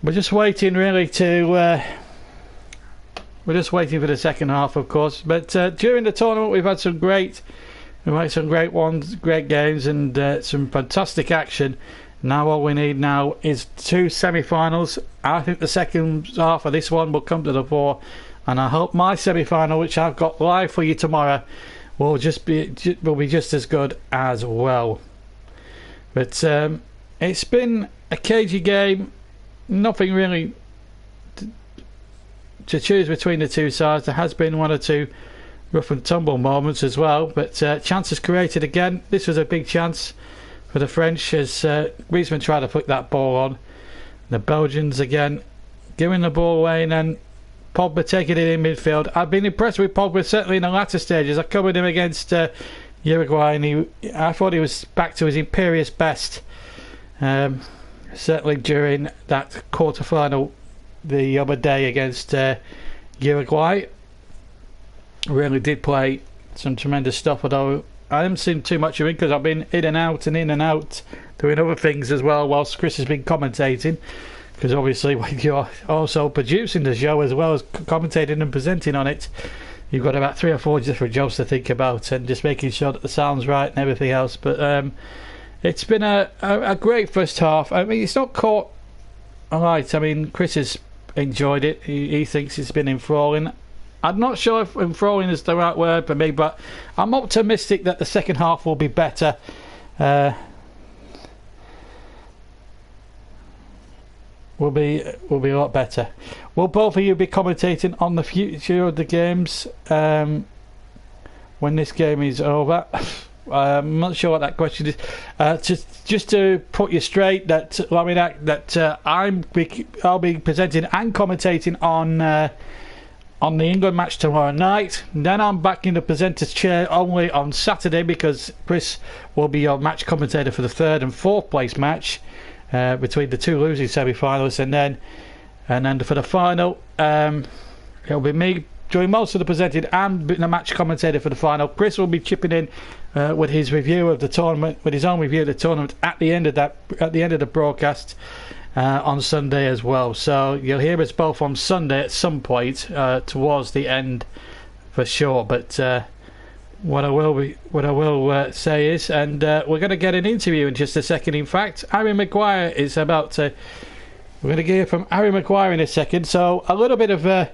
We're just waiting really to we're just waiting for the second half, of course, but during the tournament we've had some great games and some fantastic action. Now all we need now is 2 semi-finals. I think the second half of this one will come to the fore, and I hope my semi-final, which I've got live for you tomorrow, will be just as good as well. But it's been a cagey game. Nothing really to choose between the two sides. There has been one or two rough and tumble moments as well, but chances created again. This was a big chance for the French as Griezmann tried to put that ball on. The Belgians again giving the ball away, and then Pogba taking it in midfield. I've been impressed with Pogba, certainly in the latter stages. I covered him against Uruguay, and I thought he was back to his imperious best. Certainly during that quarter-final the other day against Uruguay. Really did play some tremendous stuff, although I haven't seen too much of it because I've been in and out doing other things as well whilst Chris has been commentating, because obviously when you're also producing the show as well as commentating and presenting on it, you've got about 3 or 4 different jobs to think about and just making sure that the sound's right and everything else. But it's been a great first half. I mean, it's not caught alight. I mean, Chris has enjoyed it. He thinks it's been enthralling. I'm not sure if enthralling is the right word for me, but I'm optimistic that the second half will be better. Will be a lot better. Will both of you be commentating on the future of the games when this game is over? I'm not sure what that question is. Just to put you straight, I'll be presenting and commentating on the England match tomorrow night. Then I'm back in the presenter's chair only on Saturday, because Chris will be your match commentator for the 3rd and 4th place match between the 2 losing semi-finalists, and then for the final it'll be me doing most of the presenting and the match commentator for the final. Chris will be chipping in with his review of the tournament, with his own review of the tournament at the end of the broadcast on Sunday as well. So you'll hear us both on Sunday at some point towards the end for sure. But what I will say is, and we're going to get an interview in just a second. In fact, Harry Maguire is about to. We're going to hear from Harry Maguire in a second. So a little bit of we're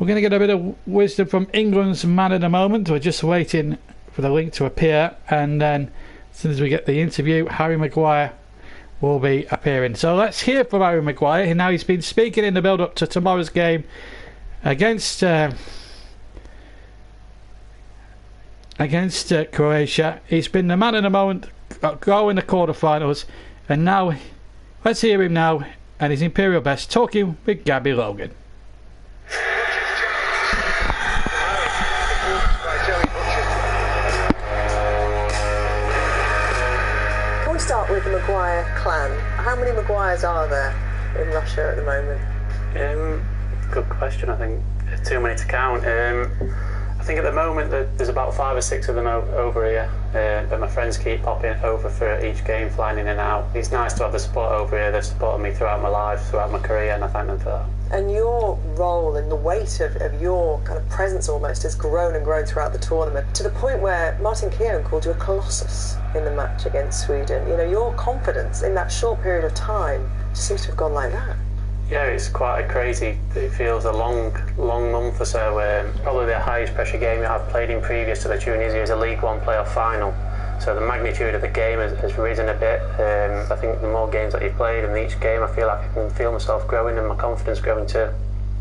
going to get a bit of wisdom from England's man of the moment. We're just waiting for the link to appear, and then as soon as we get the interview, Harry Maguire will be appearing. So let's hear from Harry Maguire. Now he's been speaking in the build-up to tomorrow's game against Croatia. He's been the man of the moment, goal in the quarter-finals, and now let's hear him now and his imperial best talking with Gabby Logan. Start with the Maguire clan. How many Maguires are there in Russia at the moment? Good question. I think too many to count. I think at the moment there's about 5 or 6 of them over here, but my friends keep popping over for each game, flying in and out. It's nice to have the support over here. They've supported me throughout my life, throughout my career, and I thank them for that. And your role and the weight of your kind of presence almost has grown and grown throughout the tournament, to the point where Martin Keown called you a colossus in the match against Sweden. You know, your confidence in that short period of time just seems to have gone like that. Yeah, it's quite crazy. It feels a long month or so. Probably the highest pressure game I've played in previous to the Tunisia is a League One playoff final. So the magnitude of the game has risen a bit. I think the more games that you've played, in each game I feel like I can feel myself growing and my confidence growing too.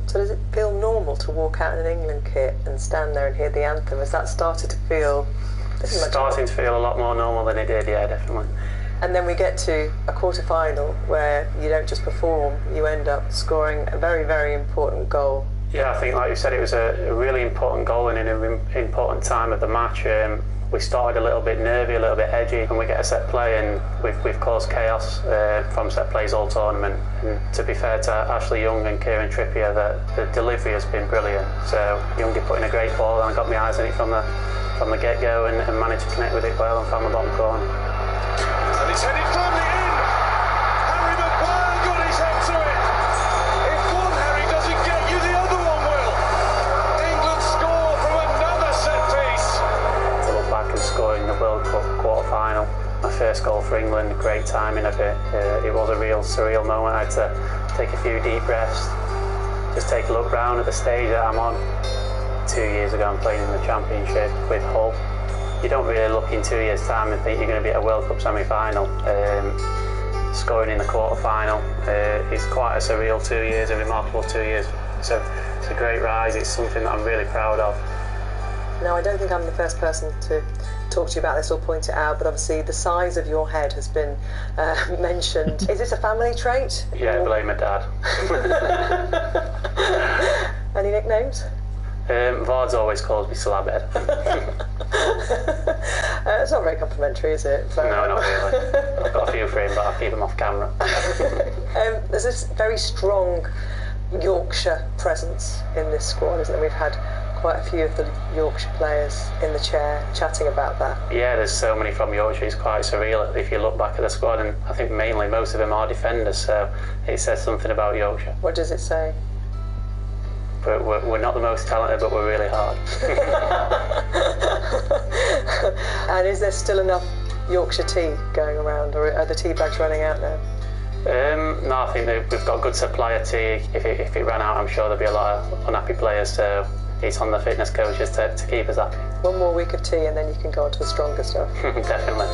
So does it feel normal to walk out in an England kit and stand there and hear the anthem? Has that started to feel... It's starting to feel a lot more normal than it did, yeah, definitely. And then we get to a quarter-final where you don't just perform, you end up scoring a very, very important goal Yeah, I think, like you said, it was a really important goal and in an important time of the match. We started a little bit nervy, a little bit edgy, and we get a set play, and we've caused chaos from set plays all tournament. And to be fair to Ashley Young and Kieran Trippier, the delivery has been brilliant. So Youngie put in a great ball, and I got my eyes on it from the get-go, and managed to connect with it well and found the bottom corner. And it's headed firmly in. Harry Maguire got his head to it. If one Harry doesn't get you, the other one will. England score from another set piece. To look back and score in the World Cup quarter-final, my first goal for England, great timing of it. It was a real surreal moment. I had to take a few deep breaths, just take a look round at the stage that I'm on. 2 years ago I'm playing in the Championship with Hull. You don't really look in 2 years' time and think you're going to be at a World Cup semi-final. Scoring in the quarter-final is quite a surreal 2 years, a remarkable 2 years. So it's a great rise, it's something that I'm really proud of. Now, I don't think I'm the first person to talk to you about this or point it out, but obviously the size of your head has been mentioned. Is this a family trait? Yeah, blame my dad. Any nicknames? Vard's always calls me Slabhead. It's not very complimentary, is it? No, not really. I've got a few for him, but I'll keep them off camera. There's this very strong Yorkshire presence in this squad, isn't there? We've had quite a few of the Yorkshire players in the chair chatting about that. Yeah, there's so many from Yorkshire, it's quite surreal if you look back at the squad, and I think mainly most of them are defenders, so it says something about Yorkshire. What does it say? We're not the most talented, but we're really hard. And is there still enough Yorkshire tea going around, or are the tea bags running out now? No, I think we've got good supply of tea. If it ran out, I'm sure there'll be a lot of unhappy players, so it's on the fitness coaches to keep us happy. One more week of tea and then you can go on to the stronger stuff. Definitely.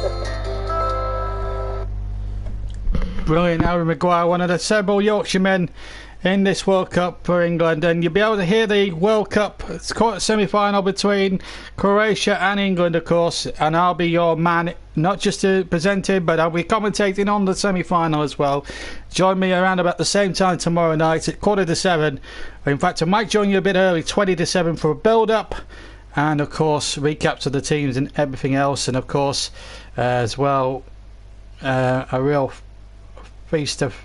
Brilliant, Harry Maguire, one of the several Yorkshiremen in this World Cup for England, and you'll be able to hear the World Cup semi-final between Croatia and England, of course, and I'll be your man, not just to present it, but I'll be commentating on the semi-final as well. Join me around about the same time tomorrow night at 7:15. In fact, I might join you a bit early, 20-7, for a build-up, and of course recaps of the teams and everything else, and of course as well a real feast of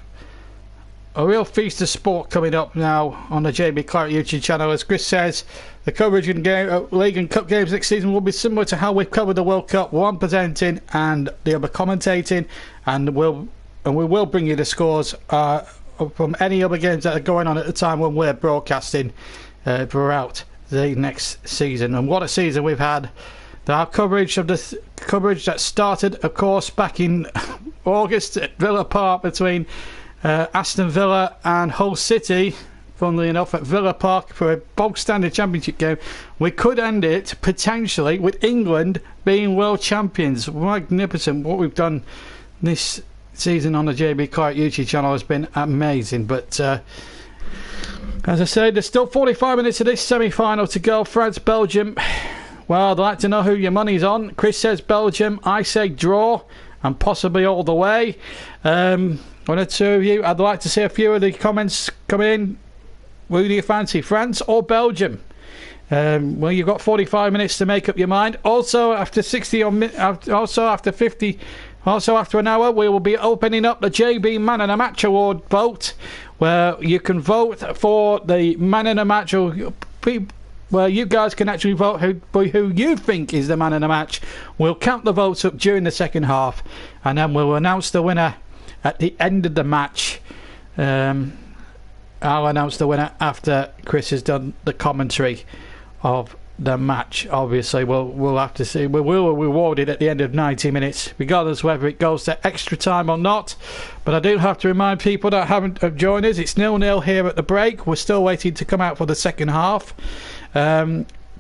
sport coming up now on the JB Clark YouTube channel. As Chris says, the coverage in League and Cup games next season will be similar to how we've covered the World Cup, one presenting and the other commentating, and we will bring you the scores from any other games that are going on at the time when we're broadcasting throughout the next season. And what a season we've had. Our coverage of the coverage that started, of course, back in August at Villa Park between Aston Villa and Hull City, funnily enough, at Villa Park for a bog standard championship game. We could end it potentially with England being world champions. Magnificent. What we've done this season on the JB Clark YouTube channel has been amazing. But as I said, there's still 45 minutes of this semi-final to go. France, Belgium. Well, I'd like to know who your money's on. Chris says Belgium. I say draw, and possibly all the way. One or two of you, I'd like to see a few of the comments come in. Who do you fancy, France or Belgium? Well, you've got 45 minutes to make up your mind. Also, after 60 or also after 50, also after an hour, we will be opening up the JB Man of the Match Award vote, where you can vote for the Man of the Match, where you guys can actually vote who you think is the man of the match. We'll count the votes up during the second half, and then we'll announce the winner at the end of the match. I'll announce the winner after Chris has done the commentary of the match. Obviously, we'll have to see. We will reward it at the end of 90 minutes, regardless whether it goes to extra time or not. But I do have to remind people that haven't joined us, it's 0-0 here at the break. We're still waiting to come out for the second half.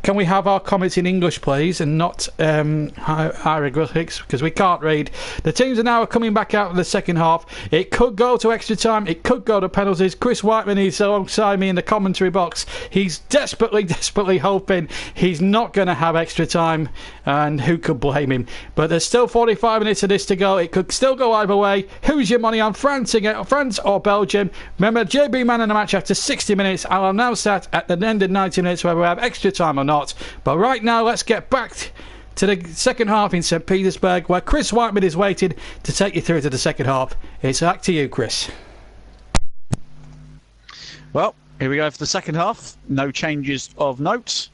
can we have our comments in English, please, and not hieroglyphics, because we can't read. The teams are now coming back out of the second half. It could go to extra time. It could go to penalties. Chris Whiteman is alongside me in the commentary box. He's desperately hoping he's not going to have extra time, and who could blame him? But there's still 45 minutes of this to go. It could still go either way. Who's your money on, France or Belgium? Remember, JB man in the match after 60 minutes. I'll announce that at the end of 90 minutes whether we have extra time or not. But right now, let's get back to the second half in St. Petersburg, where Chris Whiteman is waiting to take you through to the second half. It's back to you, Chris. Well, here we go for the second half. No changes of note.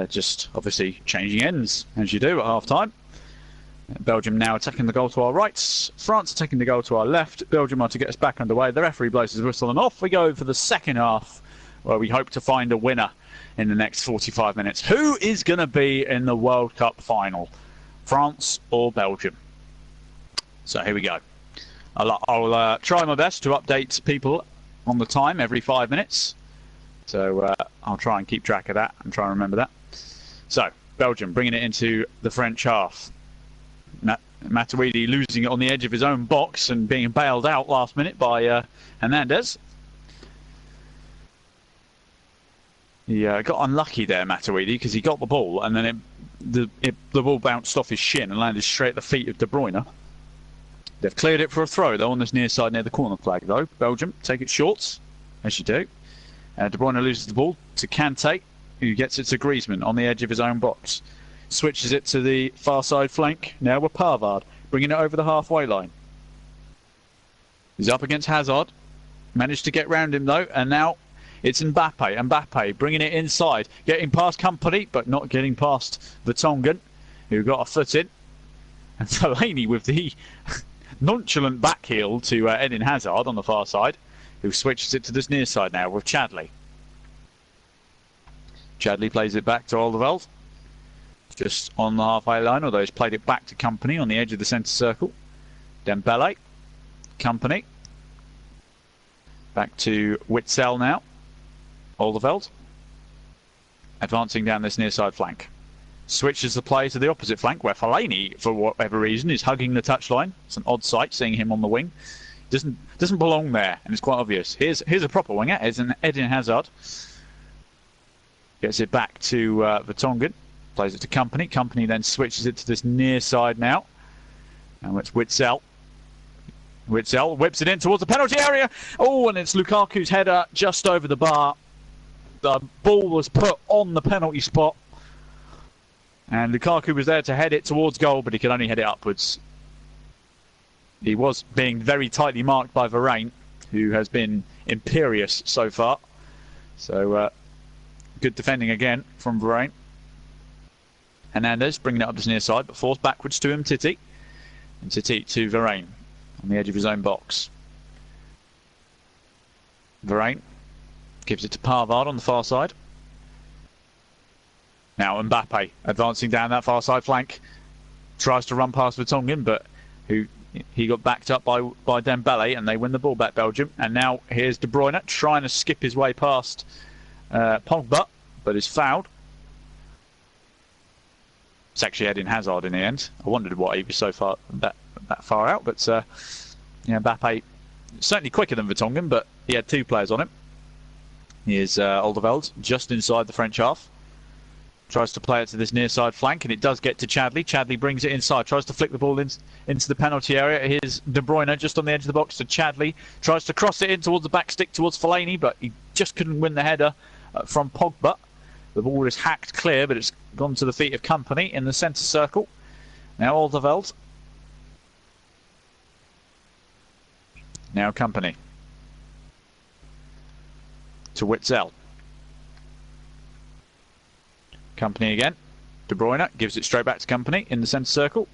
Just obviously changing ends, as you do at half-time. Belgium now attacking the goal to our right. France attacking the goal to our left. Belgium are to get us back underway. The referee blows his whistle and off we go for the second half, where we hope to find a winner in the next 45 minutes. Who is going to be in the World Cup final? France or Belgium? So here we go. I'll try my best to update people on the time every 5 minutes. So I'll try and keep track of that and try and remember that. So, Belgium bringing it into the French half. Matuidi losing it on the edge of his own box and being bailed out last minute by Hernandez. He got unlucky there, Matuidi, because he got the ball and then the ball bounced off his shin and landed straight at the feet of De Bruyne. They've cleared it for a throw, though, on this near side near the corner flag, though. Belgium take it short, as you do. De Bruyne loses the ball to Kante, who gets it to Griezmann on the edge of his own box. Switches it to the far side flank, now with Pavard, bringing it over the halfway line. He's up against Hazard, managed to get round him though, and now it's Mbappe bringing it inside, getting past Company, but not getting past Vertonghen, who got a foot in. And Fellaini with the nonchalant back heel to Eden Hazard on the far side, who switches it to this near side now with Chadli. Chadli plays it back to Alderweireld, just on the halfway line, although he's played it back to Company on the edge of the centre circle. Dembele, Company, back to Witsel now. Alderweireld, advancing down this near side flank. Switches the play to the opposite flank, where Fellaini, for whatever reason, is hugging the touchline. It's an odd sight seeing him on the wing. Doesn't belong there, and it's quite obvious. Here's a proper winger. It's an Eden Hazard. Gets it back to Vertonghen. Plays it to Company. Company then switches it to this near side now. And it's Witsel. Witsel whips it in towards the penalty area. Oh, and it's Lukaku's header just over the bar. The ball was put on the penalty spot. And Lukaku was there to head it towards goal, but he could only head it upwards. He was being very tightly marked by Varane, who has been imperious so far. So, good defending again from Varane. Hernandez bringing it up to the near side, but forced backwards to Titi. And Titi to Varane on the edge of his own box. Varane gives it to Pavard on the far side. Now Mbappe advancing down that far side flank. Tries to run past Vertonghen, but he got backed up by Dembele, and they win the ball back, Belgium. And now here's De Bruyne trying to skip his way past Pogba, but is fouled. It's actually Eden Hazard in the end. I wondered why he was so far that far out, but yeah, Mbappe certainly quicker than Vertonghen, but he had two players on him. Here's Alderweireld just inside the French half. Tries to play it to this near side flank, and it does get to Chadli. Chadli brings it inside, tries to flick the ball into the penalty area. Here's De Bruyne just on the edge of the box to Chadli. Tries to cross it in towards the back stick towards Fellaini, but he just couldn't win the header from Pogba. The ball is hacked clear, but it's gone to the feet of Company in the centre circle. Now Alderweireld. Now Company. To Witsel. Company again. De Bruyne gives it straight back to Company in the centre circle.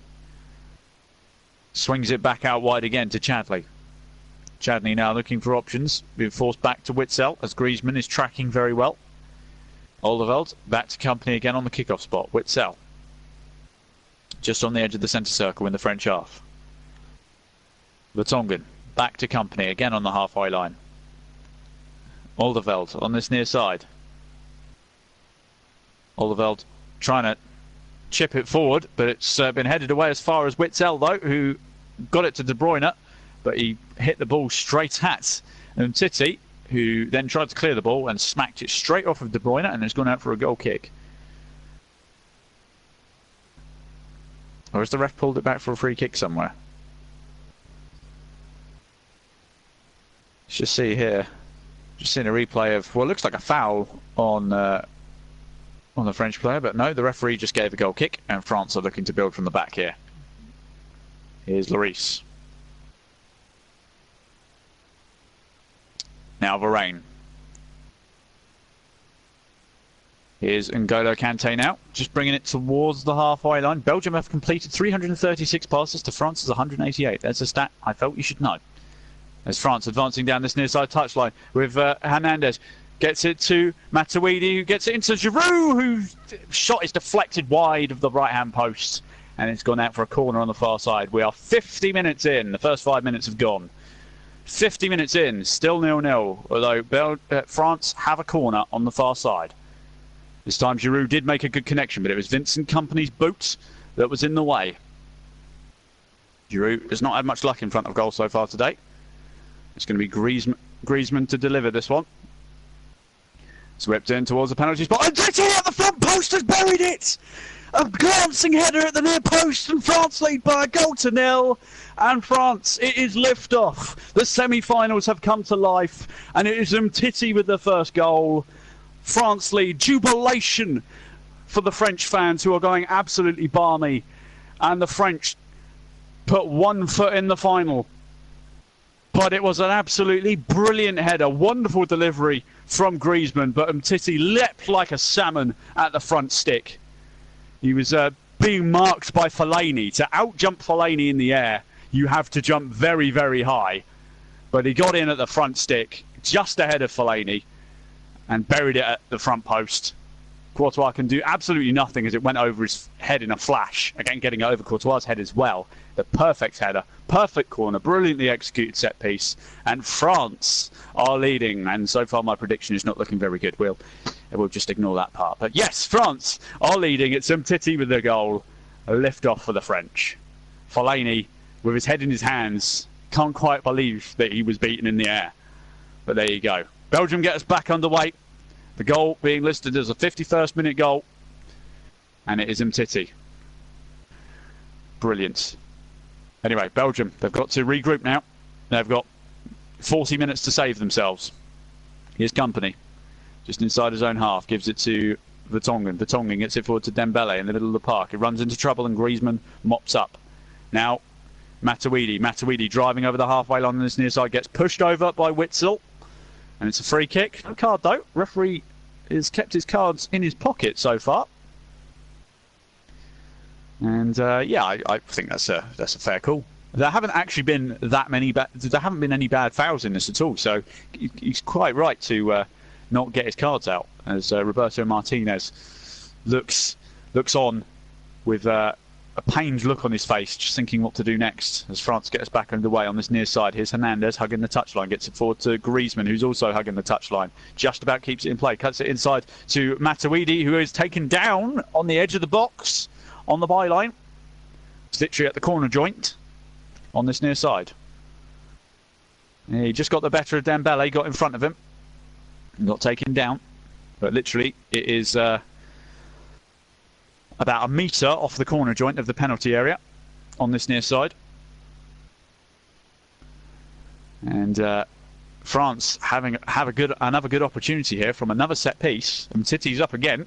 Swings it back out wide again to Chadli. Chadli now looking for options. Being forced back to Witsel as Griezmann is tracking very well. Alderweireld back to Company again on the kick-off spot. Witsel. Just on the edge of the centre circle in the French half. Vertonghen back to Company again on the halfway line. Alderweireld on this near side. Alderweireld trying to chip it forward, but it's been headed away as far as Witzel, though, who got it to De Bruyne, but he hit the ball straight at Titi, who then tried to clear the ball and smacked it straight off of De Bruyne and has gone out for a goal kick. Or has the ref pulled it back for a free kick somewhere? Let's just see here. Just seeing a replay of, well, it looks like a foul on the French player, but no, the referee just gave a goal kick, and France are looking to build from the back here. Here's Lloris. Now Varane. Here's N'Golo Kante now, just bringing it towards the halfway line. Belgium have completed 336 passes to France's 188. That's a stat I felt you should know. As France advancing down this near side touchline with Hernandez. Gets it to Matuidi, who gets it into Giroud, whose shot is deflected wide of the right-hand post. And it's gone out for a corner on the far side. We are 50 minutes in. The first 5 minutes have gone. 50 minutes in, still 0-0. Although France have a corner on the far side. This time Giroud did make a good connection, but it was Vincent Kompany's boot that was in the way. Giroud has not had much luck in front of goal so far today. It's going to be Griezmann to deliver this one. Swept in towards the penalty spot. And Titi at the front post has buried it! A glancing header at the near post, and France lead by a goal to 0. And France, it is lift-off. The semi-finals have come to life, and it is Titi with the first goal. France lead. Jubilation for the French fans, who are going absolutely balmy. And the French put 1 foot in the final. But it was an absolutely brilliant header. Wonderful delivery from Griezmann, but Titi leapt like a salmon at the front stick. He was being marked by Fellaini. To out-jump Fellaini in the air, you have to jump very, very high. But he got in at the front stick, just ahead of Fellaini, and buried it at the front post. Courtois can do absolutely nothing as it went over his head in a flash. Again, getting over Courtois' head as well. The perfect header, perfect corner, brilliantly executed set piece. And France are leading. And so far my prediction is not looking very good. We'll just ignore that part. But yes, France are leading. It's Titi with the goal. A lift off for the French. Fellaini, with his head in his hands, can't quite believe that he was beaten in the air. But there you go. Belgium get us back underway. The goal being listed as a 51st minute goal. And it is Titi. Brilliant. Anyway, Belgium, they've got to regroup now. They've got 40 minutes to save themselves. Here's Kompany. Just inside his own half. Gives it to Vertonghen. Vertonghen gets it forward to Dembele in the middle of the park. It runs into trouble and Griezmann mops up. Now, Matuidi. Matuidi driving over the halfway line on this near side. Gets pushed over by Witzel. And it's a free kick. No card though. Referee has kept his cards in his pocket so far. And yeah, I think that's a fair call. There haven't actually been that many. There haven't been any bad fouls in this at all. So he's quite right to not get his cards out. As Roberto Martinez looks on with a pained look on his face, just thinking what to do next. As France gets back underway on this near side. Here's Hernandez hugging the touchline, gets it forward to Griezmann, who's also hugging the touchline. Just about keeps it in play, cuts it inside to Matuidi, who is taken down on the edge of the box. On the byline. It's literally at the corner joint on this near side. He just got the better of Dembele, got in front of him and got taken down. But literally it is about a metre off the corner joint of the penalty area on this near side. And France have another good opportunity here from another set piece. And Titi's up again.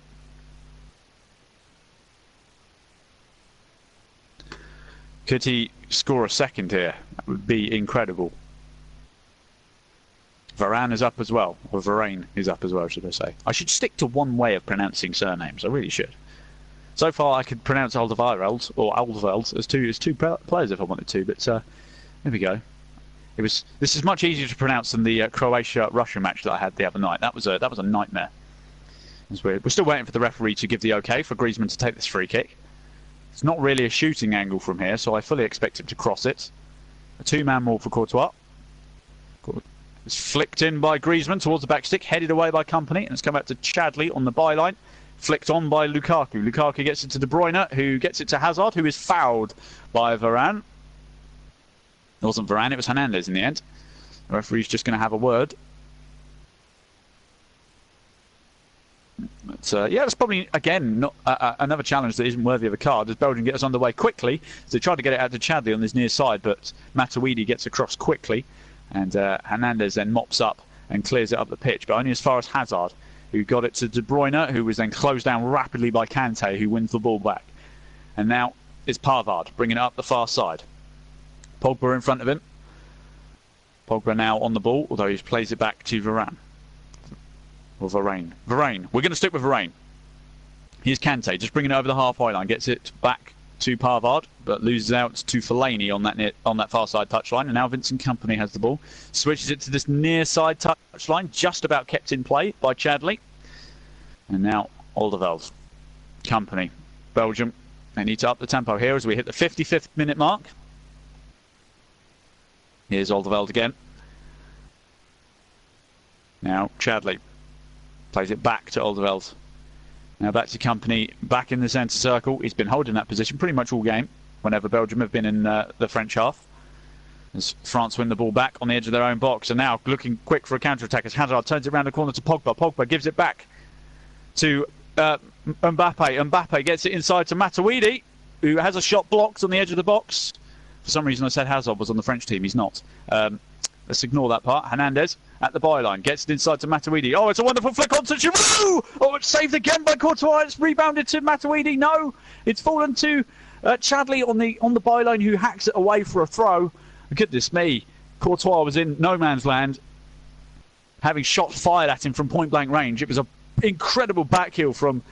Could he score a second here? That would be incredible. Varane is up as well. Or Varane is up as well, should I say. I should stick to one way of pronouncing surnames. I really should. So far I could pronounce Alderweireld or Alderweireld as two players if I wanted to, but there we go. This is much easier to pronounce than the Croatia-Russia match that I had the other night. That was a nightmare. It's weird. We're still waiting for the referee to give the okay for Griezmann to take this free kick. It's not really a shooting angle from here, so I fully expect him to cross it. A two-man maul for Courtois. It's flicked in by Griezmann towards the back stick, headed away by Kompany, and it's come out to Chadley on the byline. Flicked on by Lukaku. Lukaku gets it to De Bruyne, who gets it to Hazard, who is fouled by Varane. It wasn't Varane, it was Hernandez in the end. The referee's just going to have a word. But yeah, it's probably, again, not another challenge that isn't worthy of a card, as Belgium gets underway quickly. So they tried to get it out to Chadley on this near side, but Matuidi gets across quickly, and Hernandez then mops up and clears it up the pitch, but only as far as Hazard, who got it to De Bruyne, who was then closed down rapidly by Kante, who wins the ball back. And now it's Pavard bringing it up the far side. Pogba in front of him. Pogba now on the ball, although he plays it back to Varane. Or Varane. Varane. We're going to stick with Varane. Here's Kante, just bringing it over the halfway line. Gets it back to Pavard, but loses out to Fellaini on that far side touchline. And now Vincent Kompany has the ball. Switches it to this near side touchline, just about kept in play by Chadley. And now Alderweireld. Kompany. Belgium. They need to up the tempo here as we hit the 55th minute mark. Here's Alderweireld again. Now Chadley plays it back to Alderweireld. Now back to Kompany, back in the centre circle. He's been holding that position pretty much all game, whenever Belgium have been in the French half. As France win the ball back on the edge of their own box. And now looking quick for a counter-attack as Hazard turns it around the corner to Pogba. Pogba gives it back to Mbappe. Mbappe gets it inside to Matuidi, who has a shot blocked on the edge of the box. For some reason I said Hazard was on the French team. He's not. Let's ignore that part. Hernandez at the byline. Gets it inside to Matuidi. Oh, it's a wonderful flick on to Giroud! Oh, it's saved again by Courtois. It's rebounded to Matuidi. No! It's fallen to Chadley on the byline, who hacks it away for a throw. Goodness me. Courtois was in no man's land, having shots fired at him from point-blank range. It was an incredible backheel from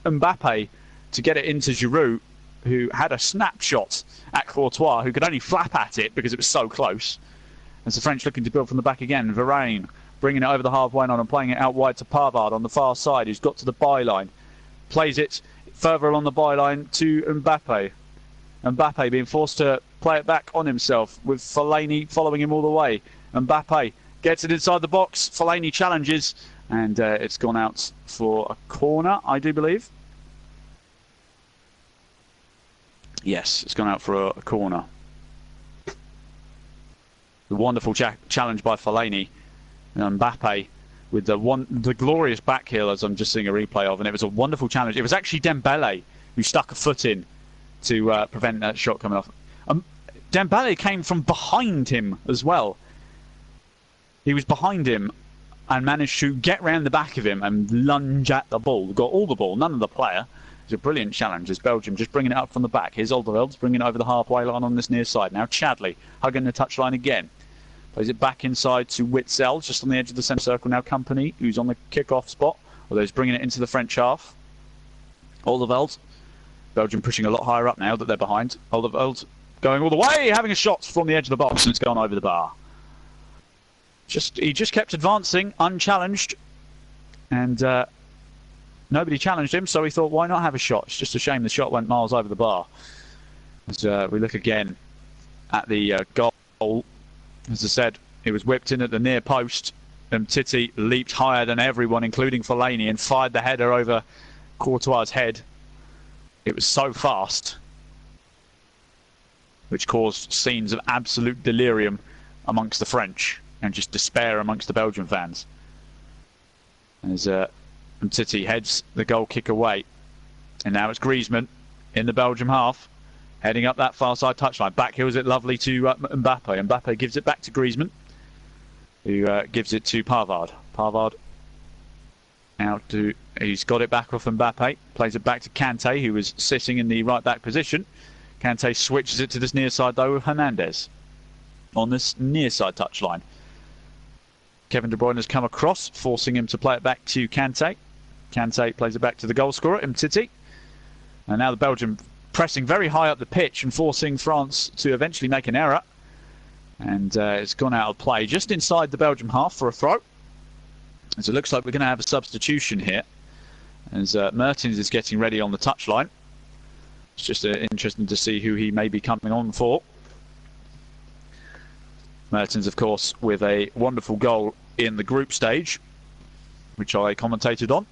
Mbappe to get it into Giroud, who had a snapshot at Courtois, who could only flap at it because it was so close. As the French looking to build from the back again. Varane bringing it over the halfway line and playing it out wide to Pavard on the far side, who's got to the byline. Plays it further along the byline to Mbappe. Mbappe being forced to play it back on himself, with Fellaini following him all the way. Mbappe gets it inside the box. Fellaini challenges, and it's gone out for a corner, I do believe. Yes, it's gone out for a corner. The wonderful challenge by Fellaini. And Mbappe with the glorious back heel, as I'm just seeing a replay of, and it was a wonderful challenge. It was actually Dembele who stuck a foot in to prevent that shot coming off. Dembele came from behind him as well. He was behind him and managed to get round the back of him and lunge at the ball. Got all the ball, none of the player. It was a brilliant challenge as Belgium just bringing it up from the back. Here's Alderweireld bringing it over the halfway line on this near side. Now Chadley hugging the touchline again. Plays it back inside to Witzel, just on the edge of the centre circle. Now Kompany, who's on the kick-off spot, although he's bringing it into the French half. Alderweireld. Belgium pushing a lot higher up now that they're behind. Alderweireld going all the way, having a shot from the edge of the box, and it's gone over the bar. He just kept advancing, unchallenged, and nobody challenged him, so he thought, why not have a shot? It's just a shame the shot went miles over the bar. As we look again at the goal, as I said, it was whipped in at the near post, and Titi leaped higher than everyone, including Fellaini, and fired the header over Courtois' head. It was so fast, which caused scenes of absolute delirium amongst the French and just despair amongst the Belgian fans. As Titi heads the goal kick away, and now it's Griezmann in the Belgium half, heading up that far side touchline. Back heels it lovely to Mbappe. Mbappe gives it back to Griezmann, who gives it to Pavard. Pavard he's got it back off Mbappe, plays it back to Kante, who was sitting in the right back position. Kante switches it to this near side though with Hernandez on this near side touchline. Kevin De Bruyne has come across, forcing him to play it back to Kante. Kante plays it back to the goal scorer, Mtiti. And now the Belgium pressing very high up the pitch and forcing France to eventually make an error. And it's gone out of play just inside the Belgium half for a throw. As it looks like we're going to have a substitution here, as Mertens is getting ready on the touchline. It's just interesting to see who he may be coming on for. Mertens, of course, with a wonderful goal in the group stage, which I commentated on.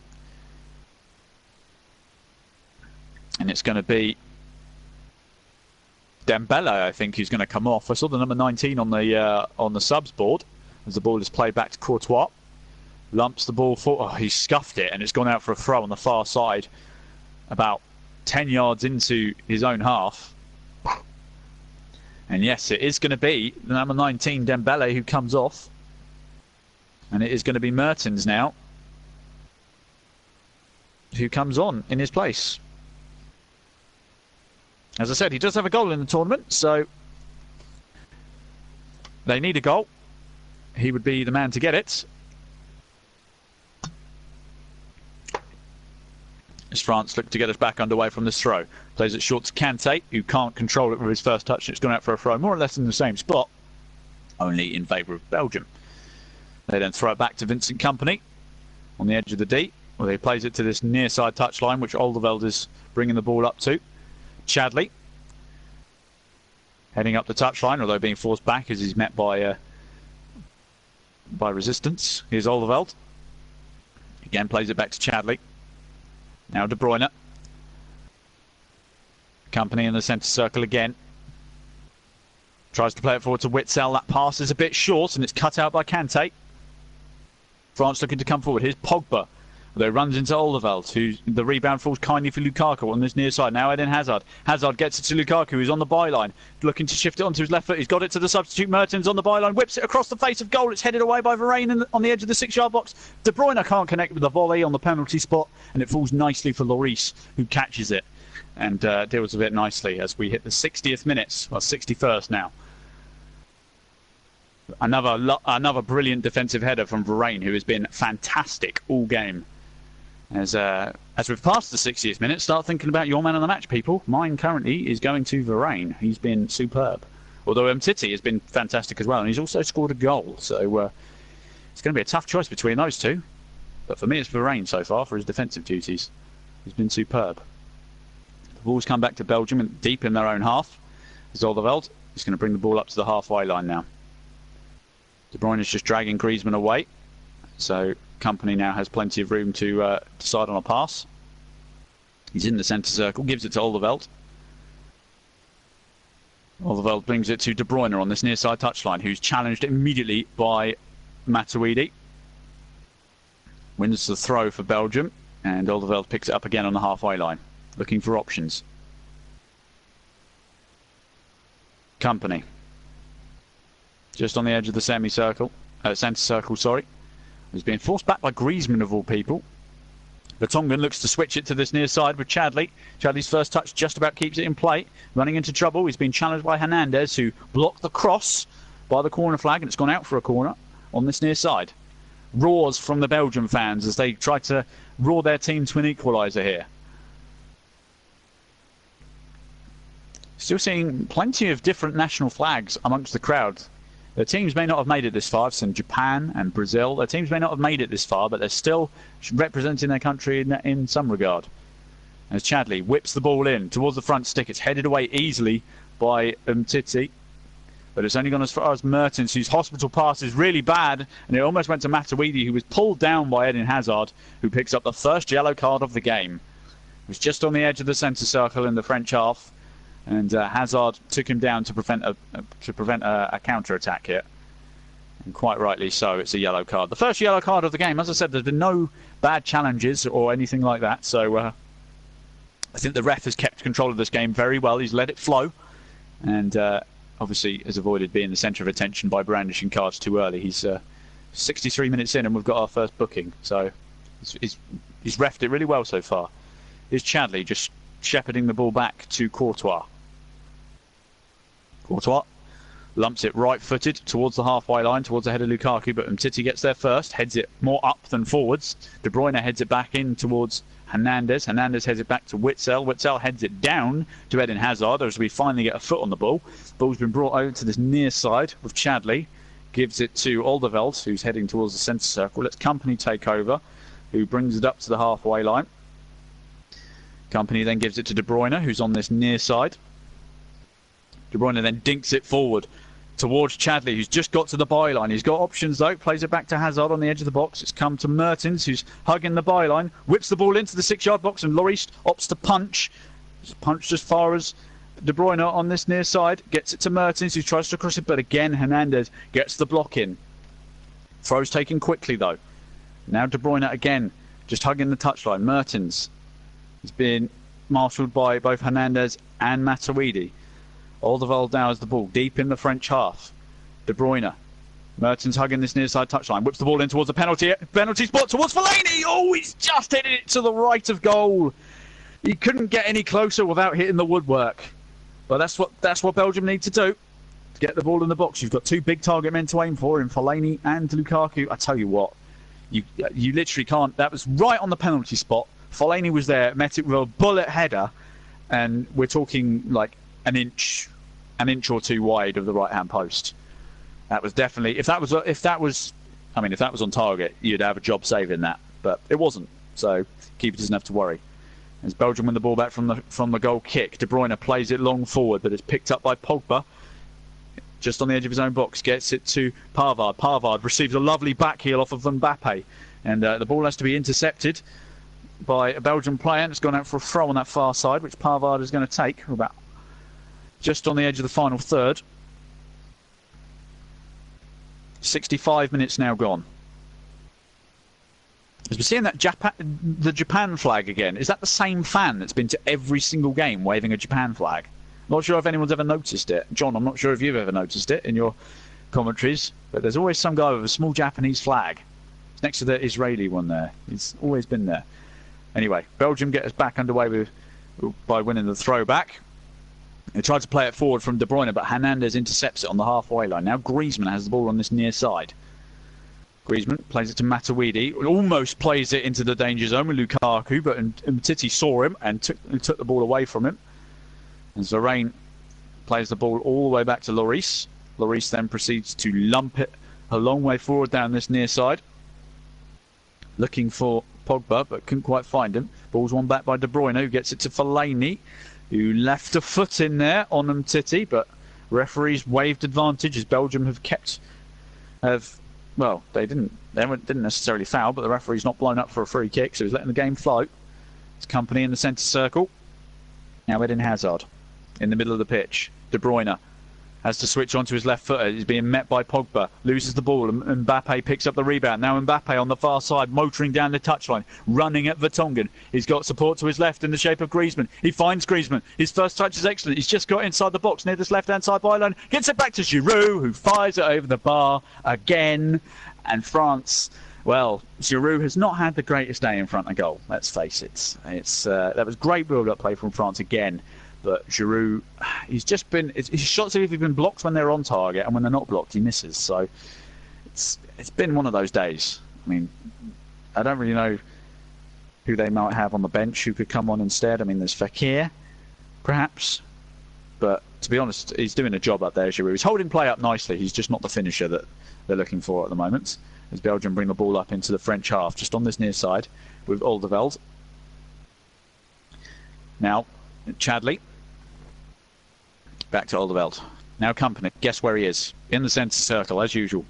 And it's going to be Dembele, I think, who's going to come off. I saw the number 19 on the subs board as the ball is played back to Courtois. Lumps the ball for... Oh, he scuffed it, and it's gone out for a throw on the far side, about 10 yards into his own half. And yes, it is going to be the number 19, Dembele, who comes off. And it is going to be Mertens now, who comes on in his place. As I said, he does have a goal in the tournament, so they need a goal. He would be the man to get it. As France look to get us back underway from this throw. Plays it short to Kante, who can't control it with his first touch. It's gone out for a throw, more or less in the same spot, only in favour of Belgium. They then throw it back to Vincent Kompany on the edge of the D, where he plays it to this near side touchline, which Alderweireld is bringing the ball up to. Chadli heading up the touchline, although being forced back as he's met by resistance. Here's Alderweireld. Again plays it back to Chadli. Now De Bruyne. Kompany in the centre circle again. Tries to play it forward to Witsel. That pass is a bit short and it's cut out by Kante. France looking to come forward. Here's Pogba. Although runs into Alderweireld, who the rebound falls kindly for Lukaku on this near side. Now Eden Hazard. Hazard gets it to Lukaku, who's on the byline, looking to shift it onto his left foot. He's got it to the substitute Mertens on the byline, whips it across the face of goal. It's headed away by Varane on the edge of the 6-yard box. De Bruyne can't connect with the volley on the penalty spot, and it falls nicely for Lloris, who catches it and deals with it nicely as we hit the 60th minute, well 61st now. Another brilliant defensive header from Varane, who has been fantastic all game. As we've passed the 60th minute, start thinking about your man of the match, people. Mine currently is going to Varane. He's been superb. Although Titi has been fantastic as well, and he's also scored a goal. So it's going to be a tough choice between those two. But for me, it's Varane so far for his defensive duties. He's been superb. The ball's come back to Belgium and deep in their own half. Alderweireld is going to bring the ball up to the halfway line now. De Bruyne is just dragging Griezmann away. So Kompany now has plenty of room to decide on a pass. He's in the centre circle, gives it to Alderweireld. Alderweireld brings it to De Bruyne on this near side touchline, who's challenged immediately by Matuidi. Wins the throw for Belgium, and Alderweireld picks it up again on the halfway line, looking for options. Kompany. Just on the edge of the centre circle, sorry. He's being forced back by Griezmann of all people. Vertonghen looks to switch it to this near side with Chadli. Chadli's first touch just about keeps it in play. Running into trouble. He's been challenged by Hernandez, who blocked the cross by the corner flag, and it's gone out for a corner on this near side. Roars from the Belgian fans as they try to roar their team to an equaliser here. Still seeing plenty of different national flags amongst the crowd. Their teams may not have made it this far. Some Japan and Brazil. Their teams may not have made it this far, but they're still representing their country in some regard. As Chadli whips the ball in towards the front stick, it's headed away easily by Titi. But it's only gone as far as Mertens, whose hospital pass is really bad, and it almost went to Matuidi, who was pulled down by Eden Hazard, who picks up the first yellow card of the game. He was just on the edge of the centre circle in the French half. And Hazard took him down to prevent a counter-attack here. And quite rightly so, it's a yellow card. The first yellow card of the game. As I said, there's been no bad challenges or anything like that. So I think the ref has kept control of this game very well. He's let it flow. And obviously has avoided being the centre of attention by brandishing cards too early. He's 63 minutes in and we've got our first booking. So he's refed it really well so far. Here's Chadli just shepherding the ball back to Courtois. Courtois lumps it right-footed towards the halfway line, towards the head of Lukaku, but Titi gets there first, heads it more up than forwards. De Bruyne heads it back in towards Hernandez. Hernandez heads it back to Witsel. Witsel heads it down to Eden Hazard as we finally get a foot on the ball. Ball's been brought over to this near side with Chadli. Gives it to Alderweireld, who's heading towards the centre circle. Lets Kompany take over, who brings it up to the halfway line. Kompany then gives it to De Bruyne, who's on this near side. De Bruyne then dinks it forward towards Chadli, who's just got to the byline. He's got options though, plays it back to Hazard on the edge of the box. It's come to Mertens, who's hugging the byline, whips the ball into the 6-yard box, and Lloris opts to punch. punched as far as De Bruyne on this near side. Gets it to Mertens, who tries to cross it, but again Hernandez gets the block in. Throws taken quickly though. Now De Bruyne again, just hugging the touchline. Mertens has been marshalled by both Hernandez and Matuidi. Alderweireld now has the ball deep in the French half. De Bruyne. Mertens hugging this near side touchline. Whips the ball in towards the penalty spot towards Fellaini. Oh, he's just hitting it to the right of goal. He couldn't get any closer without hitting the woodwork. But that's what Belgium need to do to get the ball in the box. You've got two big target men to aim for in Fellaini and Lukaku. I tell you what, you literally can't. That was right on the penalty spot. Fellaini was there, met it with a bullet header, and we're talking like an inch or two wide of the right-hand post. That was definitely, if that was on target, you'd have a job saving that, but it wasn't. So keeper doesn't have to worry. As Belgium win the ball back from the goal kick, De Bruyne plays it long forward, but it's picked up by Pogba, just on the edge of his own box. Gets it to Pavard. Pavard receives a lovely back heel off of Mbappe, and the ball has to be intercepted by a Belgian player, and it's gone out for a throw on that far side, which Pavard is going to take about just on the edge of the final third. 65 minutes now gone. As we're seeing that the Japan flag again, is that the same fan that's been to every single game waving a Japan flag? Not sure if anyone's ever noticed it. John, I'm not sure if you've ever noticed it in your commentaries, but there's always some guy with a small Japanese flag. It's next to the Israeli one there. It's always been there. Anyway, Belgium get us back underway by winning the throwback. They tried to play it forward from De Bruyne, but Hernandez intercepts it on the halfway line. Now Griezmann has the ball on this near side. Griezmann plays it to Matuidi, almost plays it into the danger zone with Lukaku, but Umtiti saw him and took the ball away from him. And Zerain plays the ball all the way back to Lloris. Lloris then proceeds to lump it a long way forward down this near side, looking for Pogba, but couldn't quite find him. Ball's won back by De Bruyne, who gets it to Fellaini, who left a foot in there on Umtiti, but referees waved advantage as Belgium they didn't necessarily foul, but the referee's not blown up for a free kick, so he's letting the game flow. It's Company in the centre circle. Now Eden Hazard in the middle of the pitch. De Bruyne has to switch onto his left footer. He's being met by Pogba. Loses the ball. And Mbappe picks up the rebound. Now Mbappe on the far side, motoring down the touchline, running at Vertonghen. He's got support to his left in the shape of Griezmann. He finds Griezmann. His first touch is excellent. He's just got inside the box near this left-hand side byline. Gets it back to Giroud, who fires it over the bar again. And France, well, Giroud has not had the greatest day in front of goal. Let's face it. That was great build-up play from France again. But Giroud, his shots have even been blocked when they're on target, and when they're not blocked, he misses. So it's been one of those days. I mean, I don't really know who they might have on the bench who could come on instead. I mean, there's Fekir, perhaps. But to be honest, he's doing a job up there, Giroud. He's holding play up nicely. He's just not the finisher that they're looking for at the moment. As Belgium bring the ball up into the French half, just on this near side with Alderweireld. Now, Chadley. Back to Alderweireld. Now Company. Guess where he is? In the centre circle, as usual.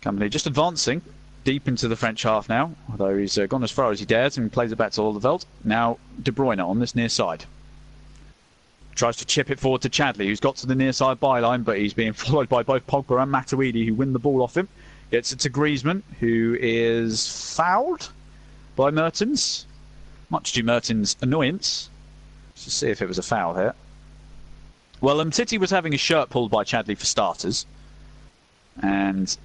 Company just advancing deep into the French half now, although he's gone as far as he dares and plays it back to Alderweireld. Now De Bruyne on this near side. Tries to chip it forward to Chadley, who's got to the near side byline, but he's being followed by both Pogba and Matuidi, who win the ball off him. Gets it to Griezmann, who is fouled by Mertens. Much to Mertens' annoyance. Let's see if it was a foul here. Well, Umtiti was having his shirt pulled by Chadley for starters. And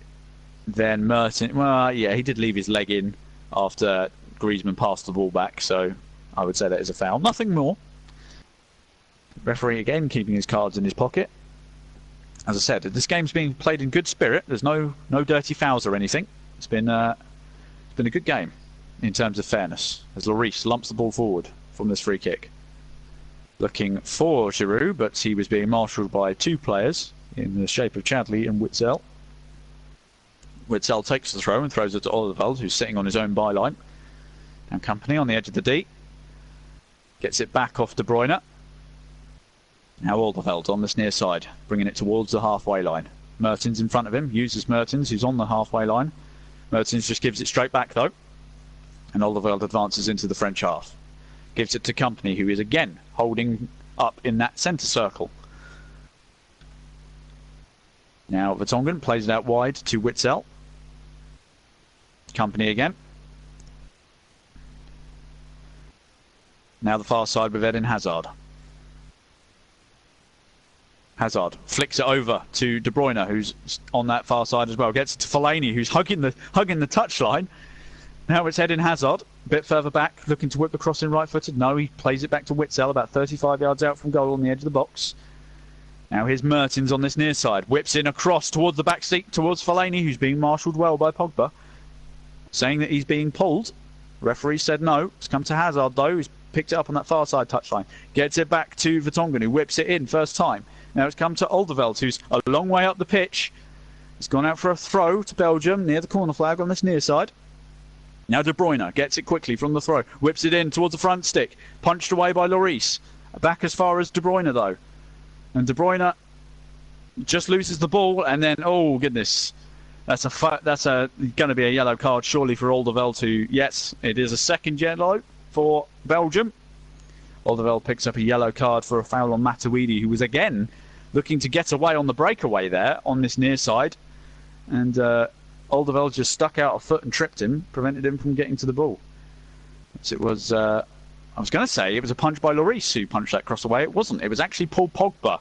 then Mertens, well, yeah, he did leave his leg in after Griezmann passed the ball back, so I would say that is a foul. Nothing more. Referee again keeping his cards in his pocket. As I said, this game's being played in good spirit. There's no dirty fouls or anything. It's been a good game in terms of fairness, as Lloris lumps the ball forward from this free kick. Looking for Giroud, but he was being marshalled by two players in the shape of Chadley and Witzel. Witzel takes the throw and throws it to Alderweireld, who's sitting on his own byline. And Company on the edge of the D. Gets it back off De Bruyne. Now Alderweireld on this near side, bringing it towards the halfway line. Mertens in front of him, uses Mertens, who's on the halfway line. Mertens just gives it straight back though. And Alderweireld advances into the French half. gives it to Company, who is again holding up in that centre circle. Now Vertonghen plays it out wide to Witsel. Company again. Now the far side with Eden Hazard. Hazard flicks it over to De Bruyne, who's on that far side as well. Gets it to Fellaini, who's hugging the touchline. Now it's Eden Hazard, a bit further back, looking to whip the cross in right-footed. No, he plays it back to Witsel, about 35 yards out from goal on the edge of the box. Now here's Mertens on this near side. Whips in across towards the back seat, towards Fellaini, who's being marshalled well by Pogba. Saying that he's being pulled. Referee said no. It's come to Hazard, though. He's picked it up on that far side touchline. Gets it back to Vertonghen, who whips it in first time. Now it's come to Alderweireld, who's a long way up the pitch. He's gone out for a throw to Belgium near the corner flag on this near side. Now De Bruyne gets it quickly from the throw. Whips it in towards the front stick. Punched away by Lloris. Back as far as De Bruyne, though. And De Bruyne just loses the ball, and then, oh goodness, that's going to be a yellow card surely for Alderweireld. Who, yes, it is a second yellow for Belgium. Alderweireld picks up a yellow card for a foul on Matuidi, who was again looking to get away on the breakaway there on this near side, and Alderweireld just stuck out a foot and tripped him, prevented him from getting to the ball. So it was. I was going to say it was a punch by Lloris who punched that cross away. It wasn't. It was actually Paul Pogba,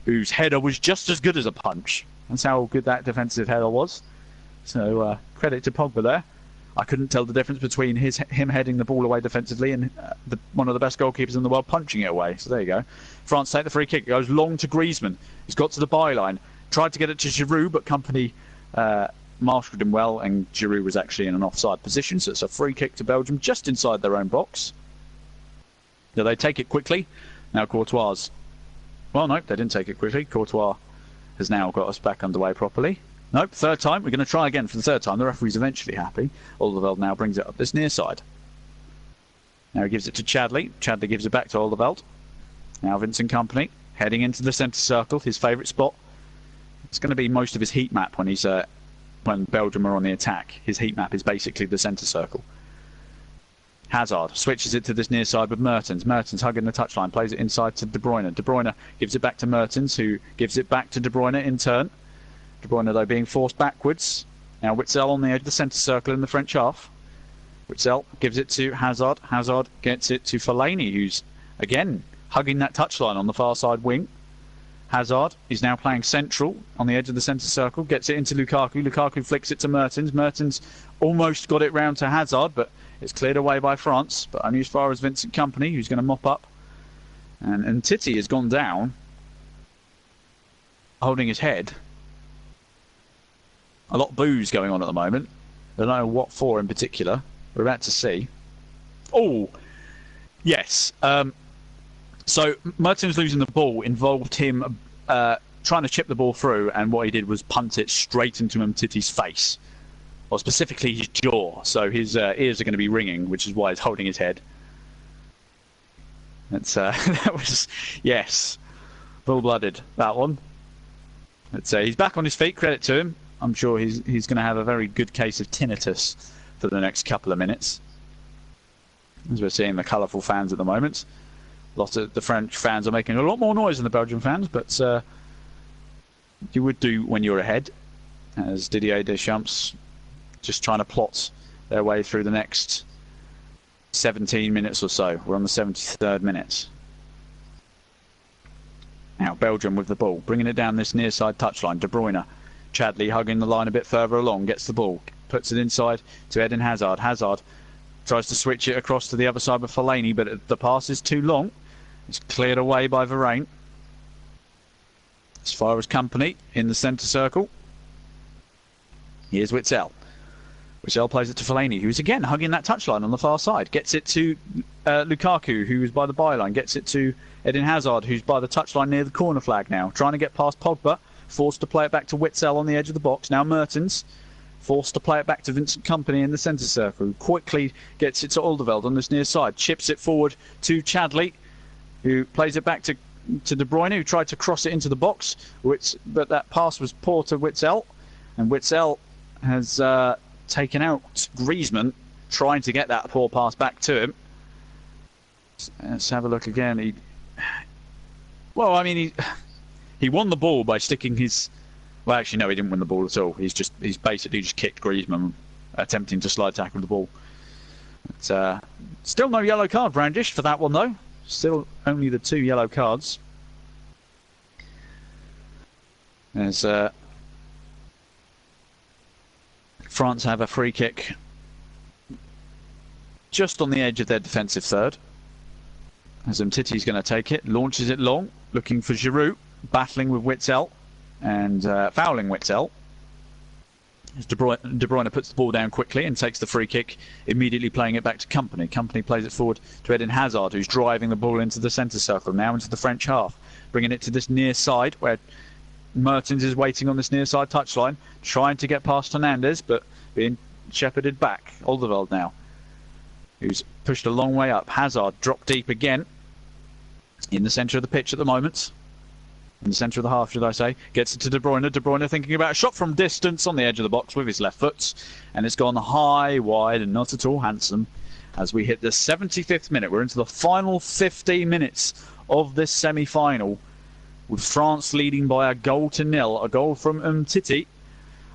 whose header was just as good as a punch. That's how good that defensive header was. So credit to Pogba there. I couldn't tell the difference between him heading the ball away defensively and one of the best goalkeepers in the world punching it away. So there you go. France take the free kick. It goes long to Griezmann. He's got to the byline. Tried to get it to Giroud, but Company marshalled him well, and Giroud was actually in an offside position. So it's a free kick to Belgium just inside their own box. Do they take it quickly? Now Courtois. Well, no, they didn't take it quickly. Courtois has now got us back underway properly. Nope, third time. We're going to try again for the third time. The referee's eventually happy. Alderweireld now brings it up this near side. Now he gives it to Chadli. Chadli gives it back to Alderweireld. Now Vincent Kompany heading into the centre circle, his favourite spot. It's going to be most of his heat map when Belgium are on the attack. His heat map is basically the centre circle. Hazard switches it to this near side with Mertens. Mertens hugging the touchline, plays it inside to De Bruyne. De Bruyne gives it back to Mertens, who gives it back to De Bruyne in turn. De Bruyne, though, being forced backwards. Now Witsel on the edge of the centre circle in the French half. Witsel gives it to Hazard. Hazard gets it to Fellaini, who's, again, hugging that touchline on the far side wing. Hazard is now playing central on the edge of the centre circle. Gets it into Lukaku. Lukaku flicks it to Mertens. Mertens almost got it round to Hazard, but it's cleared away by France, but only as far as Vincent Kompany, who's going to mop up. And Titi has gone down, holding his head. A lot of boos going on at the moment. I don't know what for in particular. We're about to see. Oh, yes. So Mertens losing the ball involved him trying to chip the ball through, and what he did was punt it straight into Titi's face. Or specifically his jaw, so his ears are going to be ringing, which is why he's holding his head. That's that was, yes, full-blooded, that one. Let's say he's back on his feet, credit to him. I'm sure he's going to have a very good case of tinnitus for the next couple of minutes. As we're seeing the colourful fans at the moment. Lots of the French fans are making a lot more noise than the Belgian fans, but you would do when you're ahead, as Didier Deschamps just trying to plot their way through the next 17 minutes or so. We're on the 73rd minute. Now Belgium with the ball, bringing it down this near side touchline. De Bruyne, Chadli hugging the line a bit further along, gets the ball, puts it inside to Eden Hazard. Hazard tries to switch it across to the other side with Fellaini, but the pass is too long. It's cleared away by Varane. As far as Kompany in the centre circle. Here's Witsel. Witsel plays it to Fellaini, who's again hugging that touchline on the far side. Gets it to Lukaku, who's by the byline. Gets it to Eden Hazard, who's by the touchline near the corner flag now. Trying to get past Pogba. Forced to play it back to Witsel on the edge of the box. Now Mertens. Forced to play it back to Vincent Kompany in the centre circle. Quickly gets it to Alderweireld on this near side. Chips it forward to Chadli, who plays it back to De Bruyne, who tried to cross it into the box. But that pass was poor to Witsel. And Witsel has taken out Griezmann, trying to get that poor pass back to him. Let's have a look again. Well, I mean, he won the ball by sticking his... Well, actually, no, he didn't win the ball at all. He's basically just kicked Griezmann, attempting to slide tackle the ball. But, still no yellow card brandished for that one, though. Still only the 2 yellow cards. As France have a free kick just on the edge of their defensive third. As Umtiti's going to take it, launches it long, looking for Giroud, battling with Witzel and fouling Witzel. As De Bruyne puts the ball down quickly and takes the free kick, immediately playing it back to Company. Company plays it forward to Eden Hazard, who's driving the ball into the centre circle, now into the French half, bringing it to this near side where Mertens is waiting on this near side touchline, trying to get past Hernandez, but being shepherded back. Alderweireld now, who's pushed a long way up. Hazard dropped deep again in the centre of the pitch at the moment. In the centre of the half, should I say. Gets it to De Bruyne. De Bruyne thinking about a shot from distance on the edge of the box with his left foot. And it's gone high, wide, and not at all handsome as we hit the 75th minute. We're into the final 15 minutes of this semi-final, with France leading by a goal to nil. A goal from Umtiti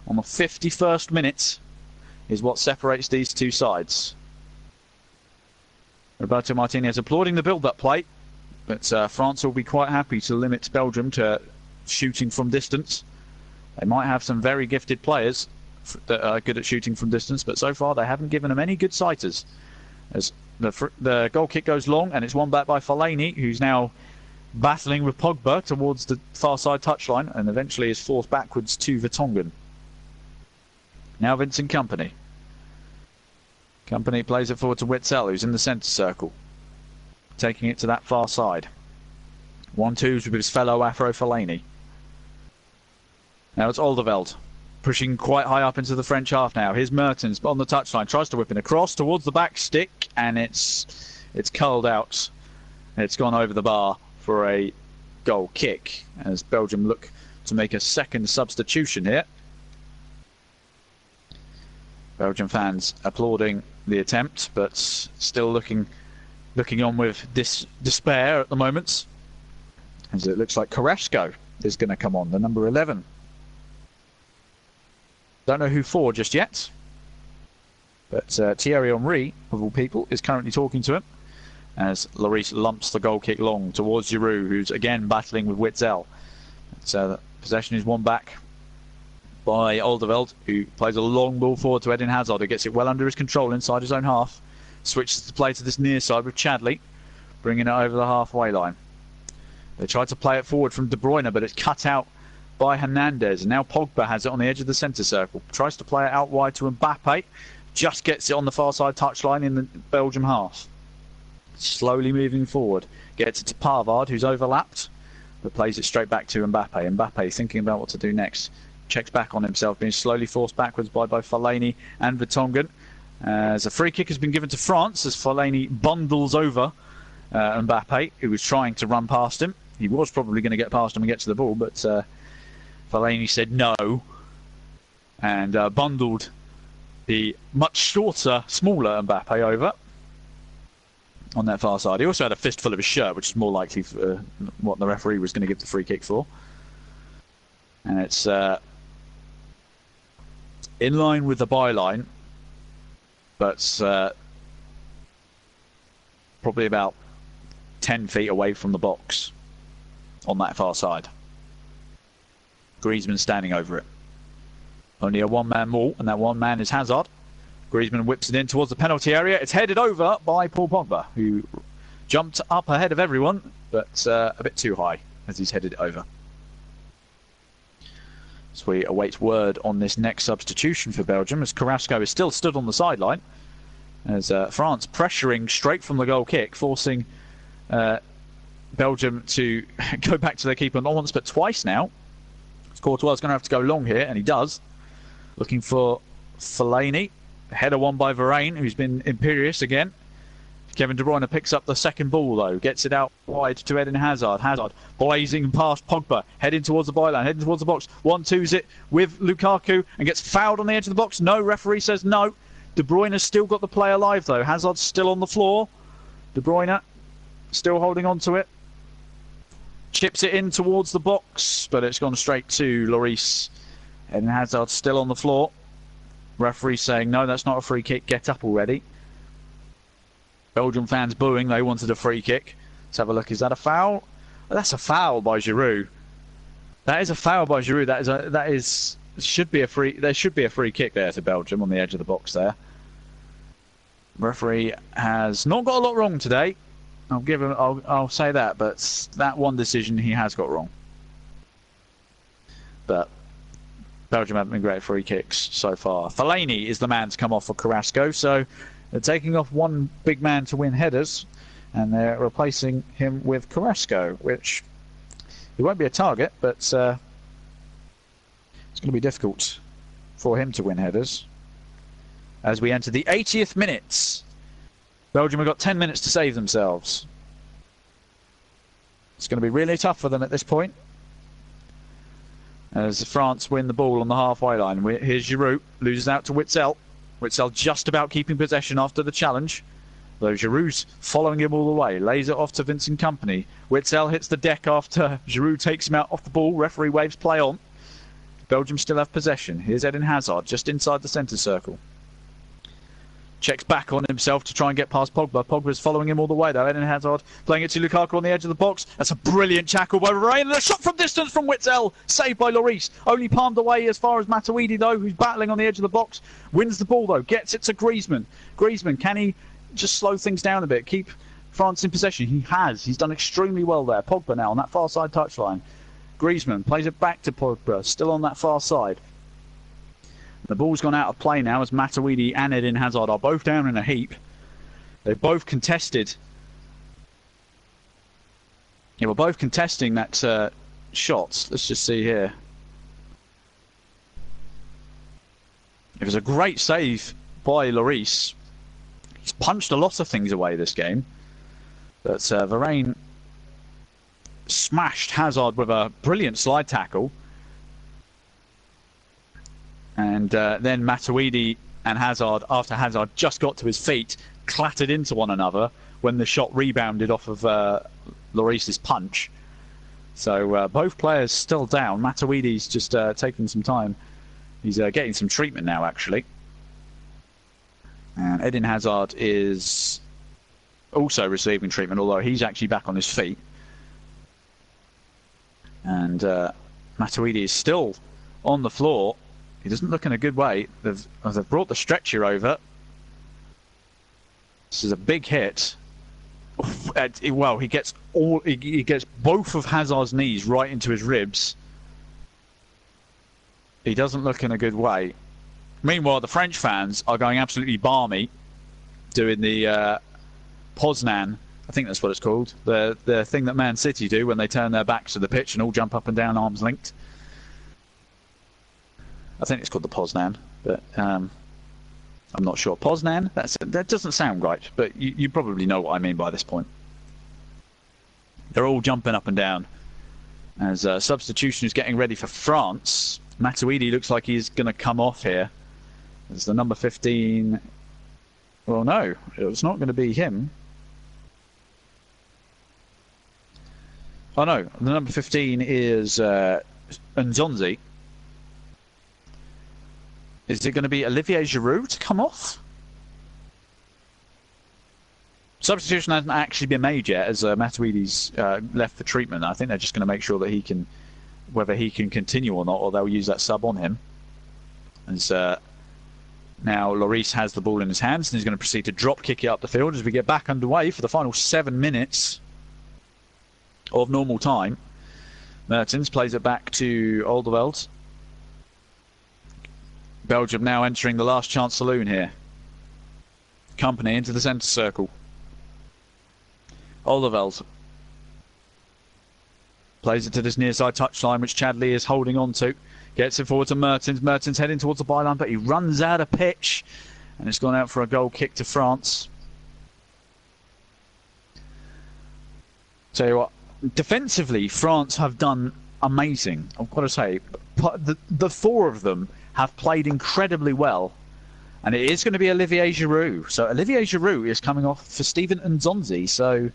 on the 51st minute is what separates these two sides. Roberto Martinez applauding the build-up play. But France will be quite happy to limit Belgium to shooting from distance. They might have some very gifted players that are good at shooting from distance, but so far they haven't given them any good sighters. As the goal kick goes long, and it's won back by Fellaini, who's now battling with Pogba towards the far side touchline, and eventually is forced backwards to Vertonghen. Now Vincent Kompany. Kompany plays it forward to Witzel, who's in the centre circle, taking it to that far side. 1-2s with his fellow Afro Fellaini. Now it's Alderweireld, pushing quite high up into the French half now. Here's Mertens on the touchline, tries to whip it across towards the back stick, and it's curled out. It's gone over the bar for a goal kick, as Belgium look to make a second substitution here. Belgian fans applauding the attempt, but still looking on with despair at the moment, as it looks like Carrasco is going to come on, the number 11. Don't know who for just yet, but Thierry Henry, of all people, is currently talking to him, as Lloris lumps the goal kick long towards Giroud, who's again battling with Witzel. So possession is won back by Alderweireld, who plays a long ball forward to Eden Hazard, who gets it well under his control inside his own half. Switches the play to this near side with Chadley, bringing it over the halfway line. They tried to play it forward from De Bruyne, but it's cut out by Hernandez. And now Pogba has it on the edge of the centre circle. Tries to play it out wide to Mbappe. Just gets it on the far side touchline in the Belgium half. Slowly moving forward. Gets it to Pavard, who's overlapped, but plays it straight back to Mbappe. Mbappe thinking about what to do next. Checks back on himself, being slowly forced backwards by Fellaini and Vertonghen. As a free kick has been given to France, as Fellaini bundles over Mbappe, who was trying to run past him. He was probably going to get past him and get to the ball, but Fellaini said no, and bundled the much shorter, smaller Mbappe over on that far side. He also had a fistful of his shirt, which is more likely for what the referee was going to give the free kick for. And it's in line with the byline, but probably about 10 feet away from the box on that far side. Griezmann standing over it. Only a one-man wall, and that one man is Hazard. Griezmann whips it in towards the penalty area. It's headed over by Paul Pogba, who jumped up ahead of everyone, but a bit too high as he's headed over. So we await word on this next substitution for Belgium, as Carrasco is still stood on the sideline, as France pressuring straight from the goal kick, forcing Belgium to go back to their keeper not once but twice now. Courtois is going to have to go long here, and he does. Looking for Fellaini. Header won by Varane, who's been imperious again. Kevin De Bruyne picks up the second ball, though. Gets it out wide to Eden Hazard. Hazard blazing past Pogba, heading towards the byline, heading towards the box. 1-2's it with Lukaku, and gets fouled on the edge of the box. No, referee says no. De Bruyne has still got the play alive, though. Hazard's still on the floor. De Bruyne still holding on to it. Chips it in towards the box, but it's gone straight to Lloris. And Hazard still on the floor. Referee saying, no, that's not a free kick, get up already. Belgium fans booing, they wanted a free kick. Let's have a look, is that a foul? That's a foul by Giroud. That is a foul by Giroud. There should be a free kick there to Belgium on the edge of the box there. Referee has not got a lot wrong today. I'll say that, but that one decision he has got wrong. But Belgium haven't been great at free kicks so far. Fellaini is the man to come off for Carrasco, so they're taking off one big man to win headers, and they're replacing him with Carrasco, which he won't be a target, but it's going to be difficult for him to win headers. As we enter the 80th minute, Belgium have got 10 minutes to save themselves. It's going to be really tough for them at this point, as France win the ball on the halfway line. Here's Giroud, loses out to Witzel. Witzel just about keeping possession after the challenge, though Giroud's following him all the way. Lays it off to Vincent Kompany. Witzel hits the deck after Giroud takes him out off the ball. Referee waves play on. Belgium still have possession. Here's Eden Hazard just inside the centre circle. Checks back on himself to try and get past Pogba. Pogba's following him all the way though. Eden Hazard playing it to Lukaku on the edge of the box. That's a brilliant tackle by Varane. And a shot from distance from Witzel. Saved by Lloris. Only palmed away as far as Matuidi though, who's battling on the edge of the box. Wins the ball though. Gets it to Griezmann. Griezmann, can he just slow things down a bit? Keep France in possession? He has. He's done extremely well there. Pogba now on that far side touchline. Griezmann plays it back to Pogba. Still on that far side. The ball's gone out of play now as Matuidi and Eden Hazard are both down in a heap. They've both contested. Yeah, we're both contesting that shot. Let's just see here. It was a great save by Lloris. He's punched a lot of things away this game. But Varane smashed Hazard with a brilliant slide tackle. And then Matuidi and Hazard, after Hazard just got to his feet, clattered into one another when the shot rebounded off of Lloris's punch. So both players still down. Matuidi's just taking some time. He's getting some treatment now, actually. And Eden Hazard is also receiving treatment, although he's actually back on his feet. And Matuidi is still on the floor. He doesn't look in a good way. They've brought the stretcher over. This is a big hit. Well, he gets both of Hazard's knees right into his ribs. He doesn't look in a good way. Meanwhile, the French fans are going absolutely balmy, doing the Poznan. I think that's what it's called. The thing that Man City do when they turn their backs to the pitch and all jump up and down arms linked. I think it's called the Poznan, but I'm not sure. Poznan? That doesn't sound right, but you probably know what I mean by this point. They're all jumping up and down as substitution is getting ready for France. Matuidi looks like he's going to come off here. As the number 15... Well, no, it's not going to be him. Oh, no, the number 15 is Nzonzi. Is it going to be Olivier Giroud to come off? Substitution hasn't actually been made yet, as Matuidi's left for treatment. I think they're just going to make sure that whether he can continue or not, or they'll use that sub on him. As now Lloris has the ball in his hands, and he's going to proceed to drop kick it up the field as we get back underway for the final 7 minutes of normal time. Mertens plays it back to Alderweireld. Belgium now entering the last chance saloon here. Kompany into the centre circle. Alderweireld plays it to this near side touchline, which Chadli is holding on to. Gets it forward to Mertens. Mertens heading towards the byline, but he runs out of pitch. And it's gone out for a goal kick to France. Tell you what, defensively, France have done amazing. I've got to say, the four of them have played incredibly well. And it is going to be Olivier Giroud. So Olivier Giroud is coming off for Steven Nzonzi. So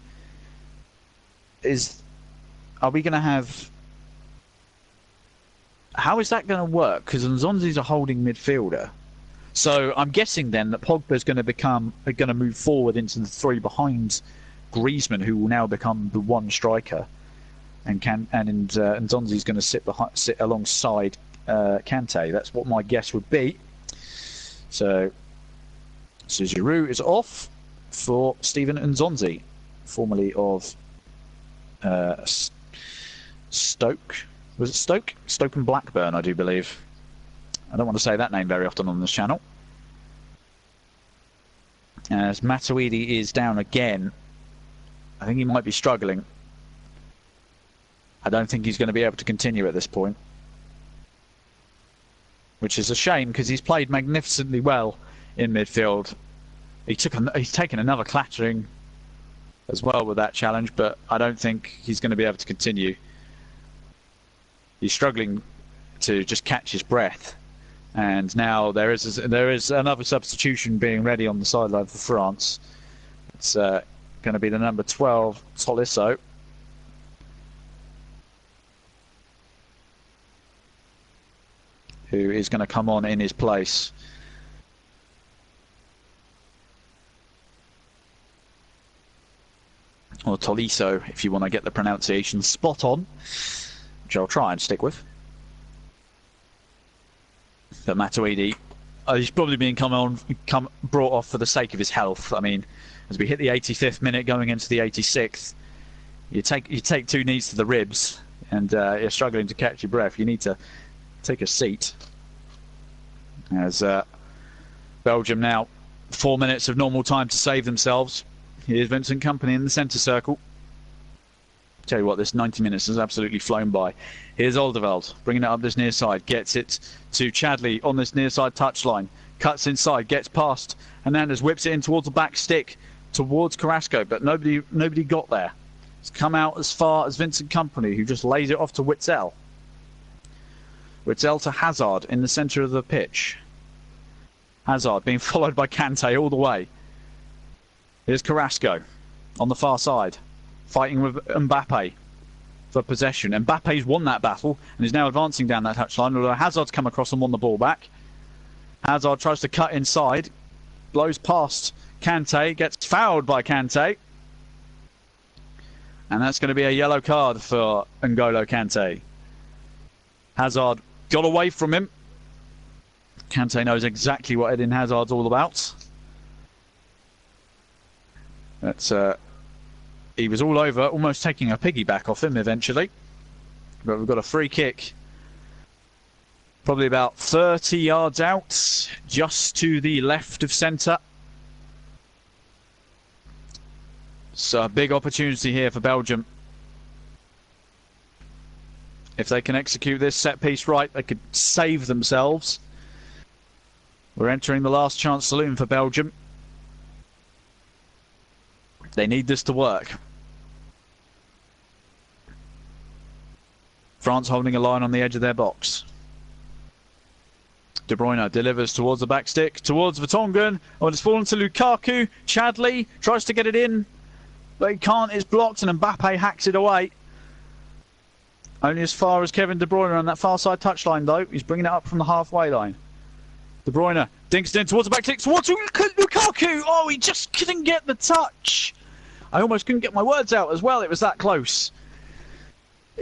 are we going to have... How is that going to work? Because Nzonzi's a holding midfielder. So I'm guessing then that Pogba's going to move forward into the three behind Griezmann, who will now become the one striker, and Nzonzi's going to sit alongside Kante. That's what my guess would be. So Giroud is off for Steven Nzonzi, formerly of Stoke. Was it Stoke? Stoke and Blackburn, I do believe. I don't want to say that name very often on this channel. As Matuidi is down again. I think he might be struggling. I don't think he's going to be able to continue at this point. Which is a shame, because he's played magnificently well in midfield. He's taken another clattering as well with that challenge, but I don't think he's going to be able to continue. He's struggling to just catch his breath, and now there is another substitution being ready on the sideline for France. It's going to be the number 12, Tolisso. Who is going to come on in his place. Or Tolisso, if you want to get the pronunciation spot on, which I'll try and stick with. But Matuidi, he's probably being brought off for the sake of his health. I mean, as we hit the 85th minute, going into the 86th, you take two knees to the ribs, and you're struggling to catch your breath. You need to take a seat. As Belgium now 4 minutes of normal time to save themselves. Here's Vincent Kompany in the centre circle. Tell you what, this 90 minutes has absolutely flown by. Here's Oldeveld bringing it up this near side, gets it to Chadley on this near side touchline, cuts inside, gets past Hernandez, whips it in towards the back stick towards Carrasco, but nobody got there. It's come out as far as Vincent Kompany, who just lays it off to Witzel. Witzel to Hazard in the centre of the pitch. Hazard being followed by Kante all the way. Here's Carrasco on the far side, fighting with Mbappe for possession. Mbappe's won that battle and is now advancing down that touchline, although Hazard's come across and won the ball back. Hazard tries to cut inside, blows past Kante, gets fouled by Kante. And that's going to be a yellow card for N'Golo Kante. Hazard got away from him. Kante knows exactly what Eden Hazard's all about. He was all over, almost taking a piggyback off him eventually. But we've got a free kick. Probably about 30 yards out, just to the left of centre. So a big opportunity here for Belgium. If they can execute this set piece right, they could save themselves. We're entering the last chance saloon for Belgium. They need this to work. France holding a line on the edge of their box. De Bruyne delivers towards the back stick, towards Vertonghen. Oh, it's fallen to Lukaku. Chadley tries to get it in, but he can't. It's blocked, and Mbappe hacks it away. Only as far as Kevin De Bruyne on that far side touchline, though. He's bringing it up from the halfway line. De Bruyne dinks it in towards the back stick, towards Lukaku. Oh, he just couldn't get the touch. I almost couldn't get my words out as well. It was that close.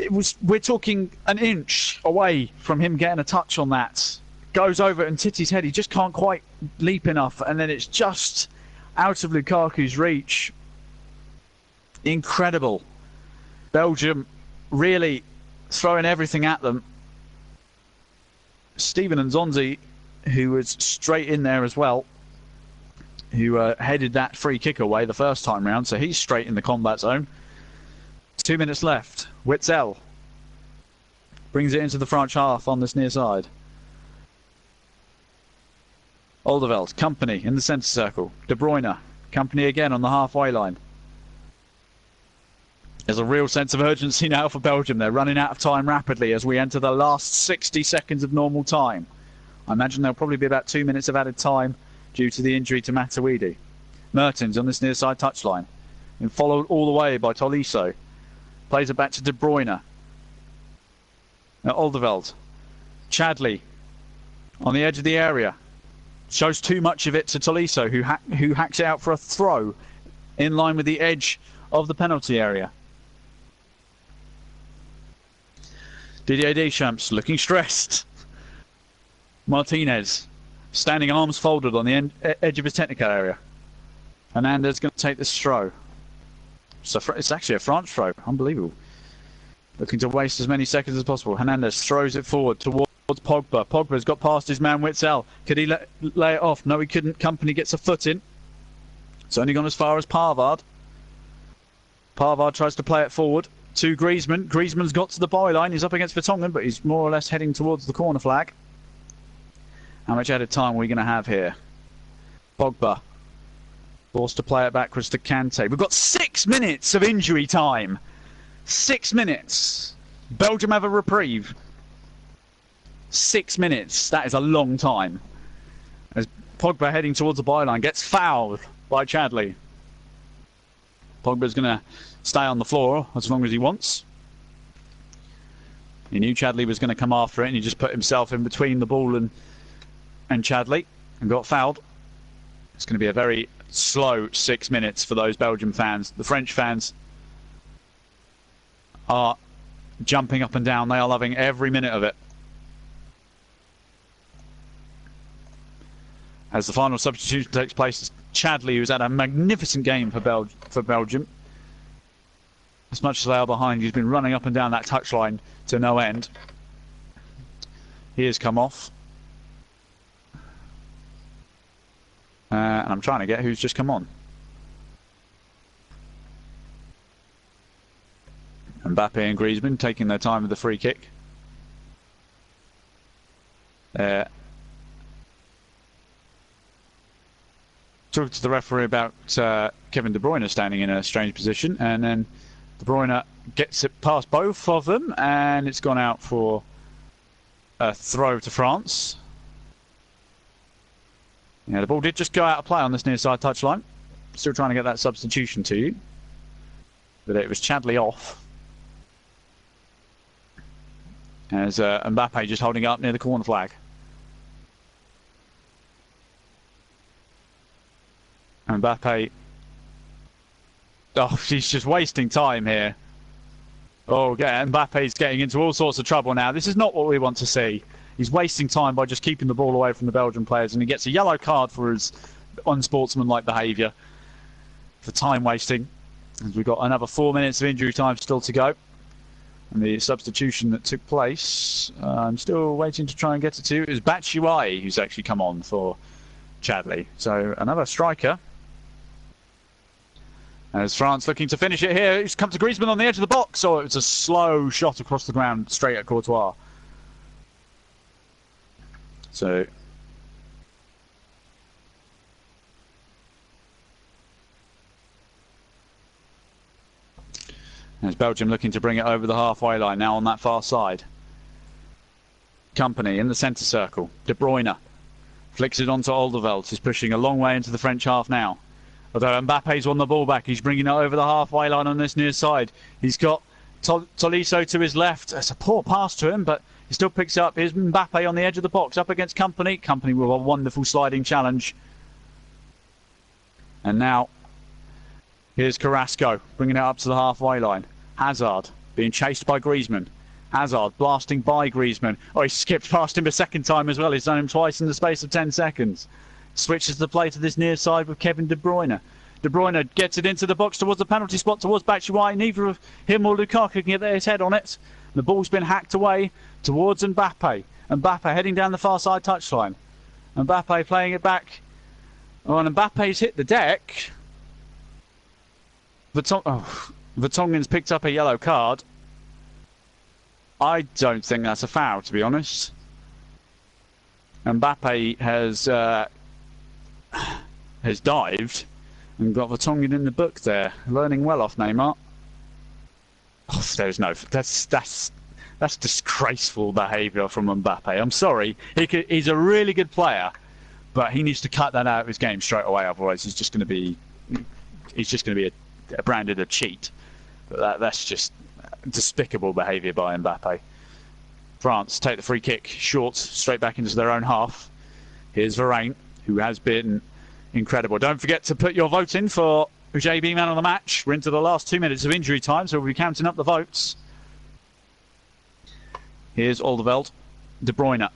We're talking an inch away from him getting a touch on that. Goes over and Titi's head. He just can't quite leap enough, and then it's just out of Lukaku's reach. Incredible. Belgium really throwing everything at them. Steven Nzonzi, who was straight in there as well, who headed that free kick away the first time round, so he's straight in the combat zone. 2 minutes left. Witzel brings it into the French half on this near side. Oldeveld, Kompany in the centre circle. De Bruyne, Kompany again on the halfway line. There's a real sense of urgency now for Belgium. They're running out of time rapidly as we enter the last 60 seconds of normal time. I imagine there'll probably be about 2 minutes of added time due to the injury to Matuidi. Mertens on this near side touchline, and followed all the way by Tolisso. Plays it back to De Bruyne. Now Alderweireld. Chadley on the edge of the area. Shows too much of it to Tolisso, who hacks it out for a throw in line with the edge of the penalty area. Didier Deschamps looking stressed. Martinez standing arms folded on the edge of his technical area. Hernandez going to take this throw. So it's actually a France throw. Unbelievable. Looking to waste as many seconds as possible. Hernandez throws it forward towards Pogba. Pogba's got past his man Witsel. Could he lay it off? No, he couldn't. Company gets a foot in. It's only gone as far as Pavard. Pavard tries to play it forward to Griezmann. Griezmann's got to the byline. He's up against Vertonghen, but he's more or less heading towards the corner flag. How much added time are we going to have here? Pogba forced to play it backwards to Kante. We've got 6 minutes of injury time. 6 minutes. Belgium have a reprieve. 6 minutes. That is a long time. As Pogba heading towards the byline gets fouled by Chadley. Pogba's going to stay on the floor as long as he wants. He knew Chadley was going to come after it, and he just put himself in between the ball and Chadley and got fouled. It's going to be a very slow 6 minutes for those Belgian fans. The French fans are jumping up and down. They are loving every minute of it. As the final substitution takes place, it's Chadley, who's had a magnificent game for Belgium. As much as they are behind, he's been running up and down that touchline to no end. He has come off. And I'm trying to get who's just come on. Mbappe and Griezmann taking their time with the free kick. Talked to the referee about Kevin De Bruyne standing in a strange position, and then De Bruyne gets it past both of them, and it's gone out for a throw to France. Yeah, the ball did just go out of play on this near side touchline. Still trying to get that substitution to you, but it was Chadley off. As Mbappe just holding up near the corner flag. Mbappe. Oh, he's just wasting time here. Oh, yeah, Mbappe's getting into all sorts of trouble now. This is not what we want to see. He's wasting time by just keeping the ball away from the Belgian players, and he gets a yellow card for his unsportsmanlike behaviour, for time wasting. As we've got another 4 minutes of injury time still to go. And the substitution that took place, I'm still waiting to try and get it to, is Batshuayi, who's actually come on for Chadley. So another striker. As France looking to finish it here, it's come to Griezmann on the edge of the box. Oh, it's a slow shot across the ground, straight at Courtois. So there's Belgium looking to bring it over the halfway line, now on that far side. Company in the centre circle. De Bruyne flicks it onto Alderweireld. He's pushing a long way into the French half now. Although Mbappe's won the ball back, he's bringing it over the halfway line on this near side. He's got Tolisso to his left. It's a poor pass to him, but he still picks it up. Here's Mbappe on the edge of the box, up against Company. Company with a wonderful sliding challenge. And now, here's Carrasco, bringing it up to the halfway line. Hazard being chased by Griezmann. Hazard blasting by Griezmann. Oh, he skipped past him a second time as well. He's done him twice in the space of 10 seconds. Switches the play to this near side with Kevin De Bruyne. De Bruyne gets it into the box towards the penalty spot, towards Batshuayi. Neither of him or Lukaku can get his head on it. The ball's been hacked away towards Mbappe. Mbappe heading down the far side touchline. Mbappe playing it back. Oh, and Mbappe's hit the deck. Vertonghen's picked up a yellow card. I don't think that's a foul, to be honest. Mbappe has dived and got Vertonghen in the book there, learning well off Neymar. Oh, there's no. That's disgraceful behaviour from Mbappe. I'm sorry. He's a really good player, but he needs to cut that out of his game straight away. Otherwise, he's just going to be branded a cheat. But that's just despicable behaviour by Mbappe. France take the free kick short, straight back into their own half. Here's Varane, who has been incredible. Don't forget to put your vote in for JB Man of the Match. We're into the last 2 minutes of injury time, so we'll be counting up the votes. Here's Alderweireld. De Bruyne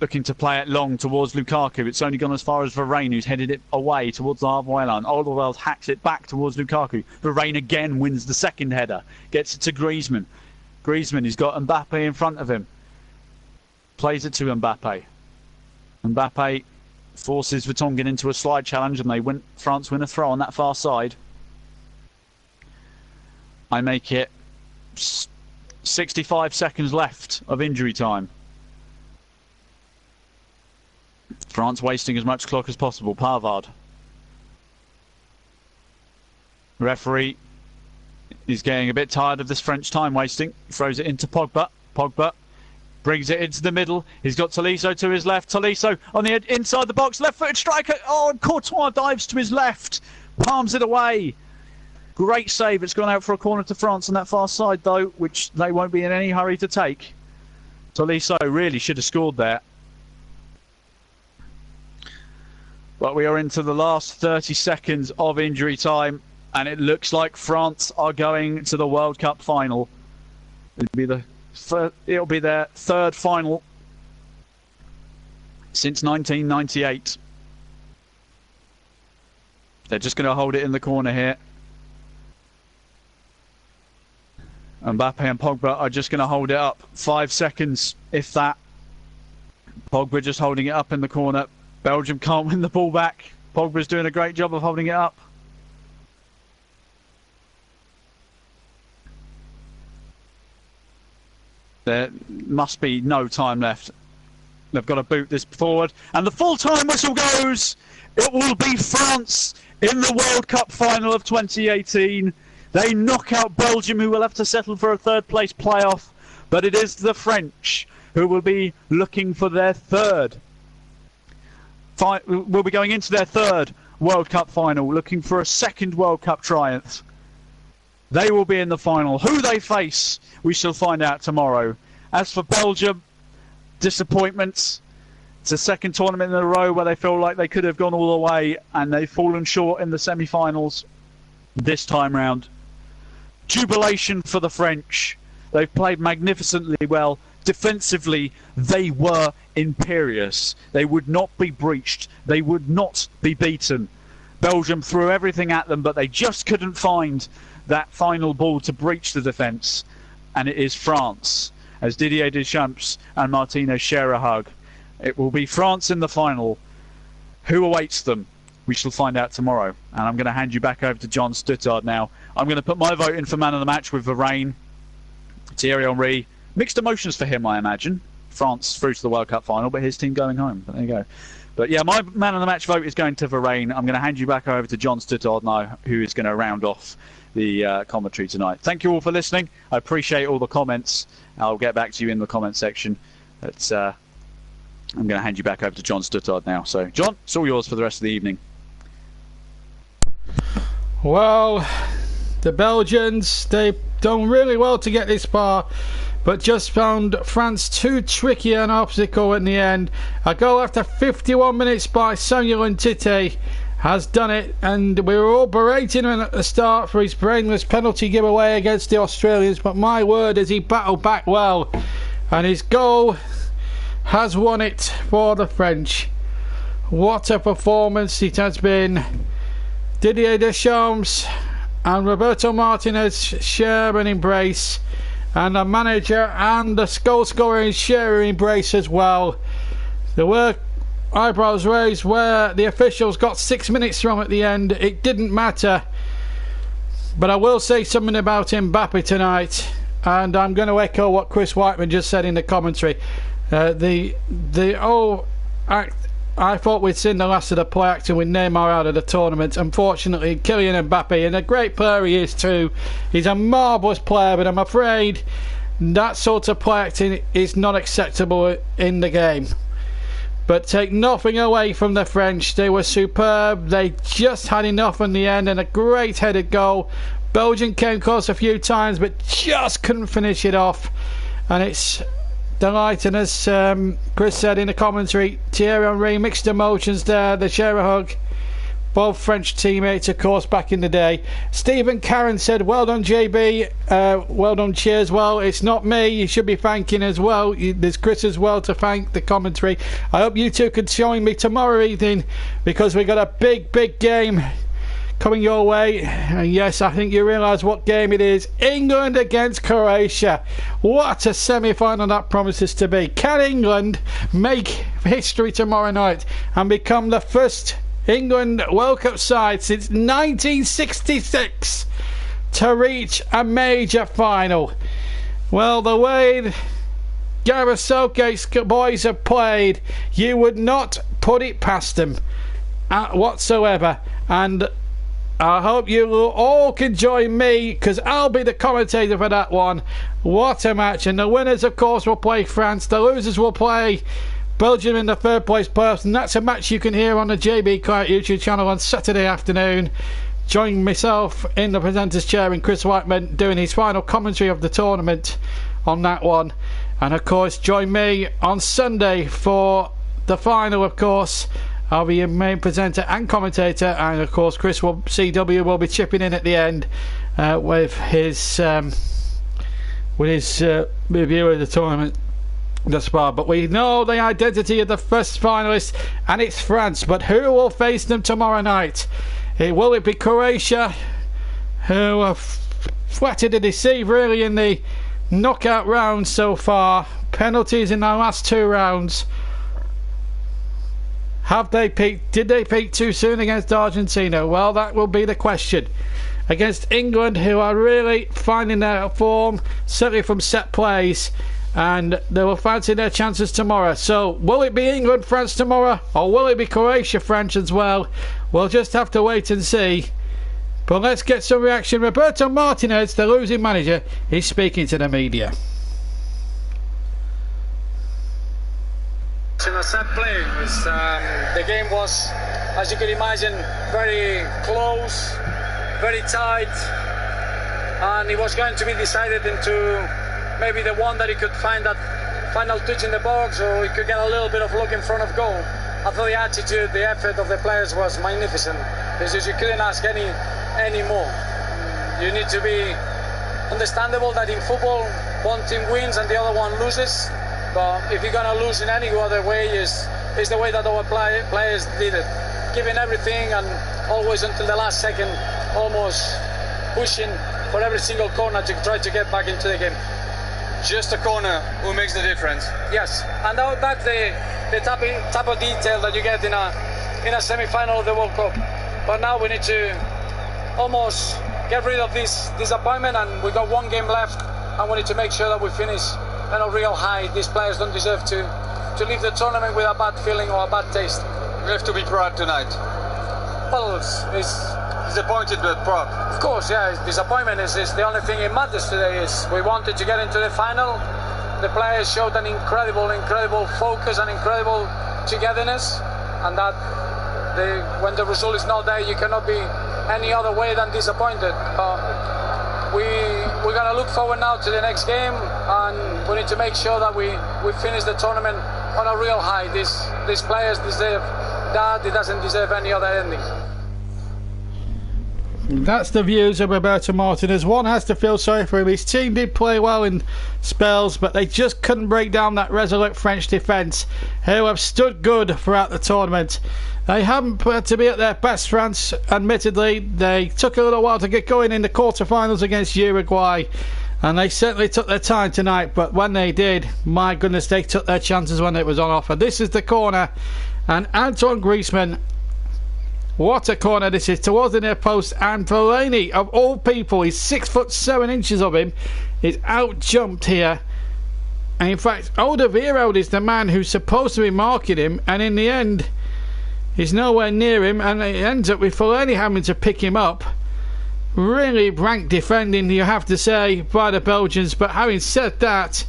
looking to play it long towards Lukaku. It's only gone as far as Varane, who's headed it away towards the halfway line. Alderweireld hacks it back towards Lukaku. Varane again wins the second header. Gets it to Griezmann. Griezmann, he's got Mbappe in front of him. Plays it to Mbappe. Mbappe forces Vertonghen into a slide challenge, and France win a throw on that far side. I make it 65 seconds left of injury time. France wasting as much clock as possible. Pavard. Referee is getting a bit tired of this French time wasting. Throws it into Pogba. Pogba brings it into the middle. He's got Tolisso to his left. Tolisso on the inside the box. Left-footed striker. Oh, and Courtois dives to his left. Palms it away. Great save. It's gone out for a corner to France on that far side, though, which they won't be in any hurry to take. Tolisso really should have scored there. But we are into the last 30 seconds of injury time, and it looks like France are going to the World Cup final. It'll be their third final since 1998. They're just going to hold it in the corner here. Mbappe and Pogba are just going to hold it up. 5 seconds, if that. Pogba just holding it up in the corner. Belgium can't win the ball back. Pogba's doing a great job of holding it up. There must be no time left. They've got to boot this forward. And the full-time whistle goes. It will be France in the World Cup final of 2018. They knock out Belgium, who will have to settle for a third-place playoff. But it is the French who will be looking for their third. Will be going into their third World Cup final, looking for a second World Cup triumph. They will be in the final. Who they face, we shall find out tomorrow. As for Belgium, disappointments. It's a second tournament in a row where they feel like they could have gone all the way, and they've fallen short in the semi-finals this time round. Jubilation for the French. They've played magnificently well. Defensively, they were imperious. They would not be breached. They would not be beaten. Belgium threw everything at them, but they just couldn't find that final ball to breach the defence. And it is France, as Didier Deschamps and Martinez share a hug. It will be France in the final. Who awaits them? We shall find out tomorrow. And I'm going to hand you back over to John Stuttard now. I'm going to put my vote in for man of the match with Varane, Thierry Henry. Mixed emotions for him, I imagine. France through to the World Cup final, but his team going home. But there you go. But yeah, my man of the match vote is going to Varane. I'm going to hand you back over to John Stuttard now, who is going to round off the commentary tonight. Thank you all for listening. I appreciate all the comments. I'll get back to you in the comment section. But I'm going to hand you back over to John Stuttard now. So, John, it's all yours for the rest of the evening. Well, the Belgians, they've done really well to get this far, but just found France too tricky an obstacle in the end. A goal after 51 minutes by Samuel Umtiti has done it, and we were all berating him at the start for his brainless penalty giveaway against the Australians, but my word, has he battled back well, and his goal has won it for the French. What a performance it has been. Didier Deschamps and Roberto Martinez share an embrace, and the manager and the goal scorer share an embrace as well. There were eyebrows raised where the officials got 6 minutes from at the end. It didn't matter, but I will say something about Mbappe tonight, and I'm going to echo what Chris Whiteman just said in the commentary. The whole act, I thought we'd seen the last of the play acting with Neymar out of the tournament. Unfortunately, Kylian Mbappe, and a great player he is too, he's a marvellous player, but I'm afraid that sort of play acting is not acceptable in the game. But take nothing away from the French, they were superb. They just had enough in the end, and a great headed goal Belgium came close a few times, but just couldn't finish it off. And it's delighting, as Chris said in the commentary. Thierry Henry, mixed emotions there. They share a hug. Both French teammates, of course, back in the day. Stephen Karen said, well done, JB. Well done, cheers. Well, it's not me. You should be thanking as well. There's Chris as well to thank the commentary. I hope you two can join me tomorrow evening, because we got a big, big game coming your way. And yes, I think you realise what game it is. England against Croatia. What a semi-final that promises to be. Can England make history tomorrow night and become the first England World Cup side since 1966 to reach a major final? Well, the way Gareth Southgate's boys have played, you would not put it past them whatsoever. And I hope you all can join me, because I'll be the commentator for that one. What a match. And the winners, of course, will play France. The losers will play Belgium in the third place playoffs. And that's a match you can hear on the JB Quiet YouTube channel on Saturday afternoon. Join myself in the presenter's chair and Chris Whiteman doing his final commentary of the tournament on that one. And of course, join me on Sunday for the final, of course. I'll be your main presenter and commentator, and of course CW will be chipping in at the end with his review of the tournament thus far. But we know the identity of the first finalists, and it's France. But who will face them tomorrow night? Will it be Croatia, who have flattered to deceive really in the knockout round so far? Penalties in their last two rounds. Have they peaked? Did they peak too soon against Argentina? Well, that will be the question. Against England, who are really finding their form, certainly from set plays, and they will fancy their chances tomorrow. So, will it be England, France tomorrow, or will it be Croatia, France as well? We'll just have to wait and see. But let's get some reaction. Roberto Martinez, the losing manager, is speaking to the media. In a set play, the game was, as you could imagine, very close, very tight, and it was going to be decided into maybe the one that he could find that final touch in the box, or he could get a little bit of look in front of goal. I thought the attitude, the effort of the players was magnificent. Because you couldn't ask any more. You need to be understandable that in football one team wins and the other one loses. But if you're going to lose in any other way, is the way that our players did it. Giving everything and always until the last second, almost pushing for every single corner to try to get back into the game. Just a corner who makes the difference. Yes, and that's the type of detail that you get in a semi-final of the World Cup. But now we need to almost get rid of this disappointment, and we got one game left, and we need to make sure that we finish on a real high. These players don't deserve to leave the tournament with a bad feeling or a bad taste. We have to be proud tonight. Well, it's disappointed but proud. Of course, yeah. Disappointment is the only thing that matters today. Is we wanted to get into the final. The players showed an incredible focus and incredible togetherness, and that when the result is not there, you cannot be any other way than disappointed. We're going to look forward now to the next game, and we need to make sure that we finish the tournament on a real high. These players deserve that. It doesn't deserve any other ending. That's the views of Roberto Martinez. One has to feel sorry for him. His team did play well in spells, but they just couldn't break down that resolute French defence, who have stood good throughout the tournament. They haven't had to be at their best, France, admittedly. They took a little while to get going in the quarterfinals against Uruguay, and they certainly took their time tonight, but when they did, my goodness, they took their chances when it was on offer. This is the corner, and Antoine Griezmann, what a corner this is, towards the near post, and Fellaini, of all people, he's 6'7" of him, is out-jumped here. And in fact, Alderweireld is the man who's supposed to be marking him, and in the end, he's nowhere near him, and it ends up with Fellaini having to pick him up. Really rank defending, you have to say, by the Belgians. But having said that,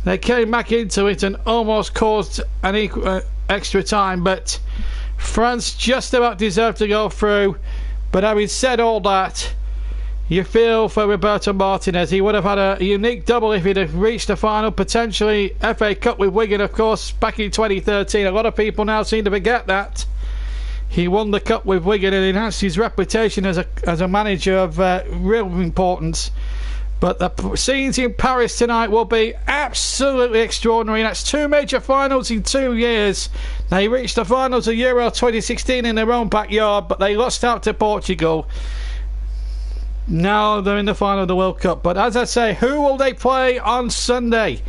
they came back into it and almost caused an extra time. But France just about deserved to go through. But having said all that, You feel for Roberto Martinez. He would have had a unique double if he'd have reached the final, potentially FA Cup with Wigan, of course, back in 2013. A lot of people now seem to forget that. He won the cup with Wigan and enhanced his reputation as a manager of real importance. But the scenes in Paris tonight will be absolutely extraordinary. That's 2 major finals in 2 years. They reached the finals of Euro 2016 in their own backyard, but they lost out to Portugal. Now they're in the final of the World Cup. But as I say, who will they play on Sunday?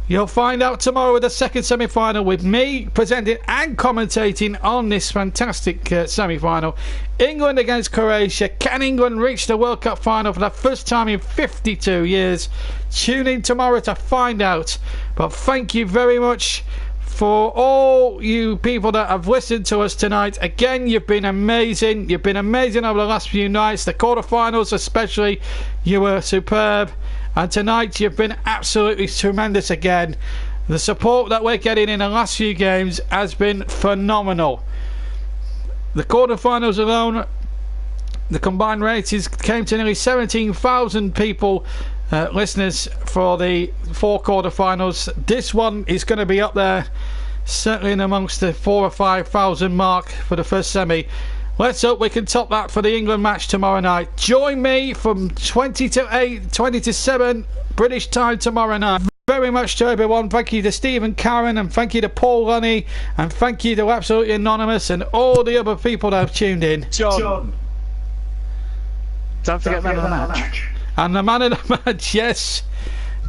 You'll find out tomorrow with the second semi-final, with me presenting and commentating on this fantastic semi-final. England against Croatia. Can England reach the World Cup final for the first time in 52 years? Tune in tomorrow to find out. But thank you very much for all you people that have listened to us tonight. Again, you've been amazing. You've been amazing over the last few nights. The quarterfinals especially, you were superb. And tonight you've been absolutely tremendous again. The support that we're getting in the last few games has been phenomenal. The quarterfinals alone, the combined ratings came to nearly 17,000 people, listeners, for the 4 quarterfinals. This one is going to be up there, certainly in amongst the 4,000 or 5,000 mark for the first semi. Let's hope we can top that for the England match tomorrow night. Join me from 20 to 7 British time tomorrow night. Very much to everyone. Thank you to Stephen Karen, and thank you to Paul Lunny, and thank you to Absolutely Anonymous and all the other people that have tuned in. John. Don't forget man of the match. And the man of the match, yes.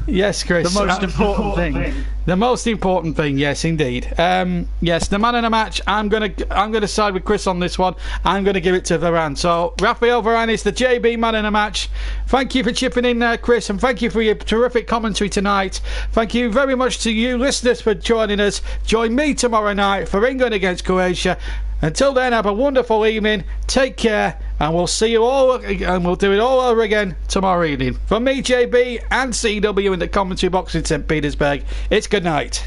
Yes, Chris. The most important thing. The most important thing, yes, indeed. Yes, the man of the match. I'm gonna side with Chris on this one. I'm gonna give it to Varane. So Rafael Varane is the JB man of the match. Thank you for chipping in there, Chris, and thank you for your terrific commentary tonight. Thank you very much to you listeners for joining us. Join me tomorrow night for England against Croatia. Until then, have a wonderful evening. Take care, and we'll see you all, and we'll do it all over again tomorrow evening. From me, JB, and CW in the commentary box in St. Petersburg, it's good night.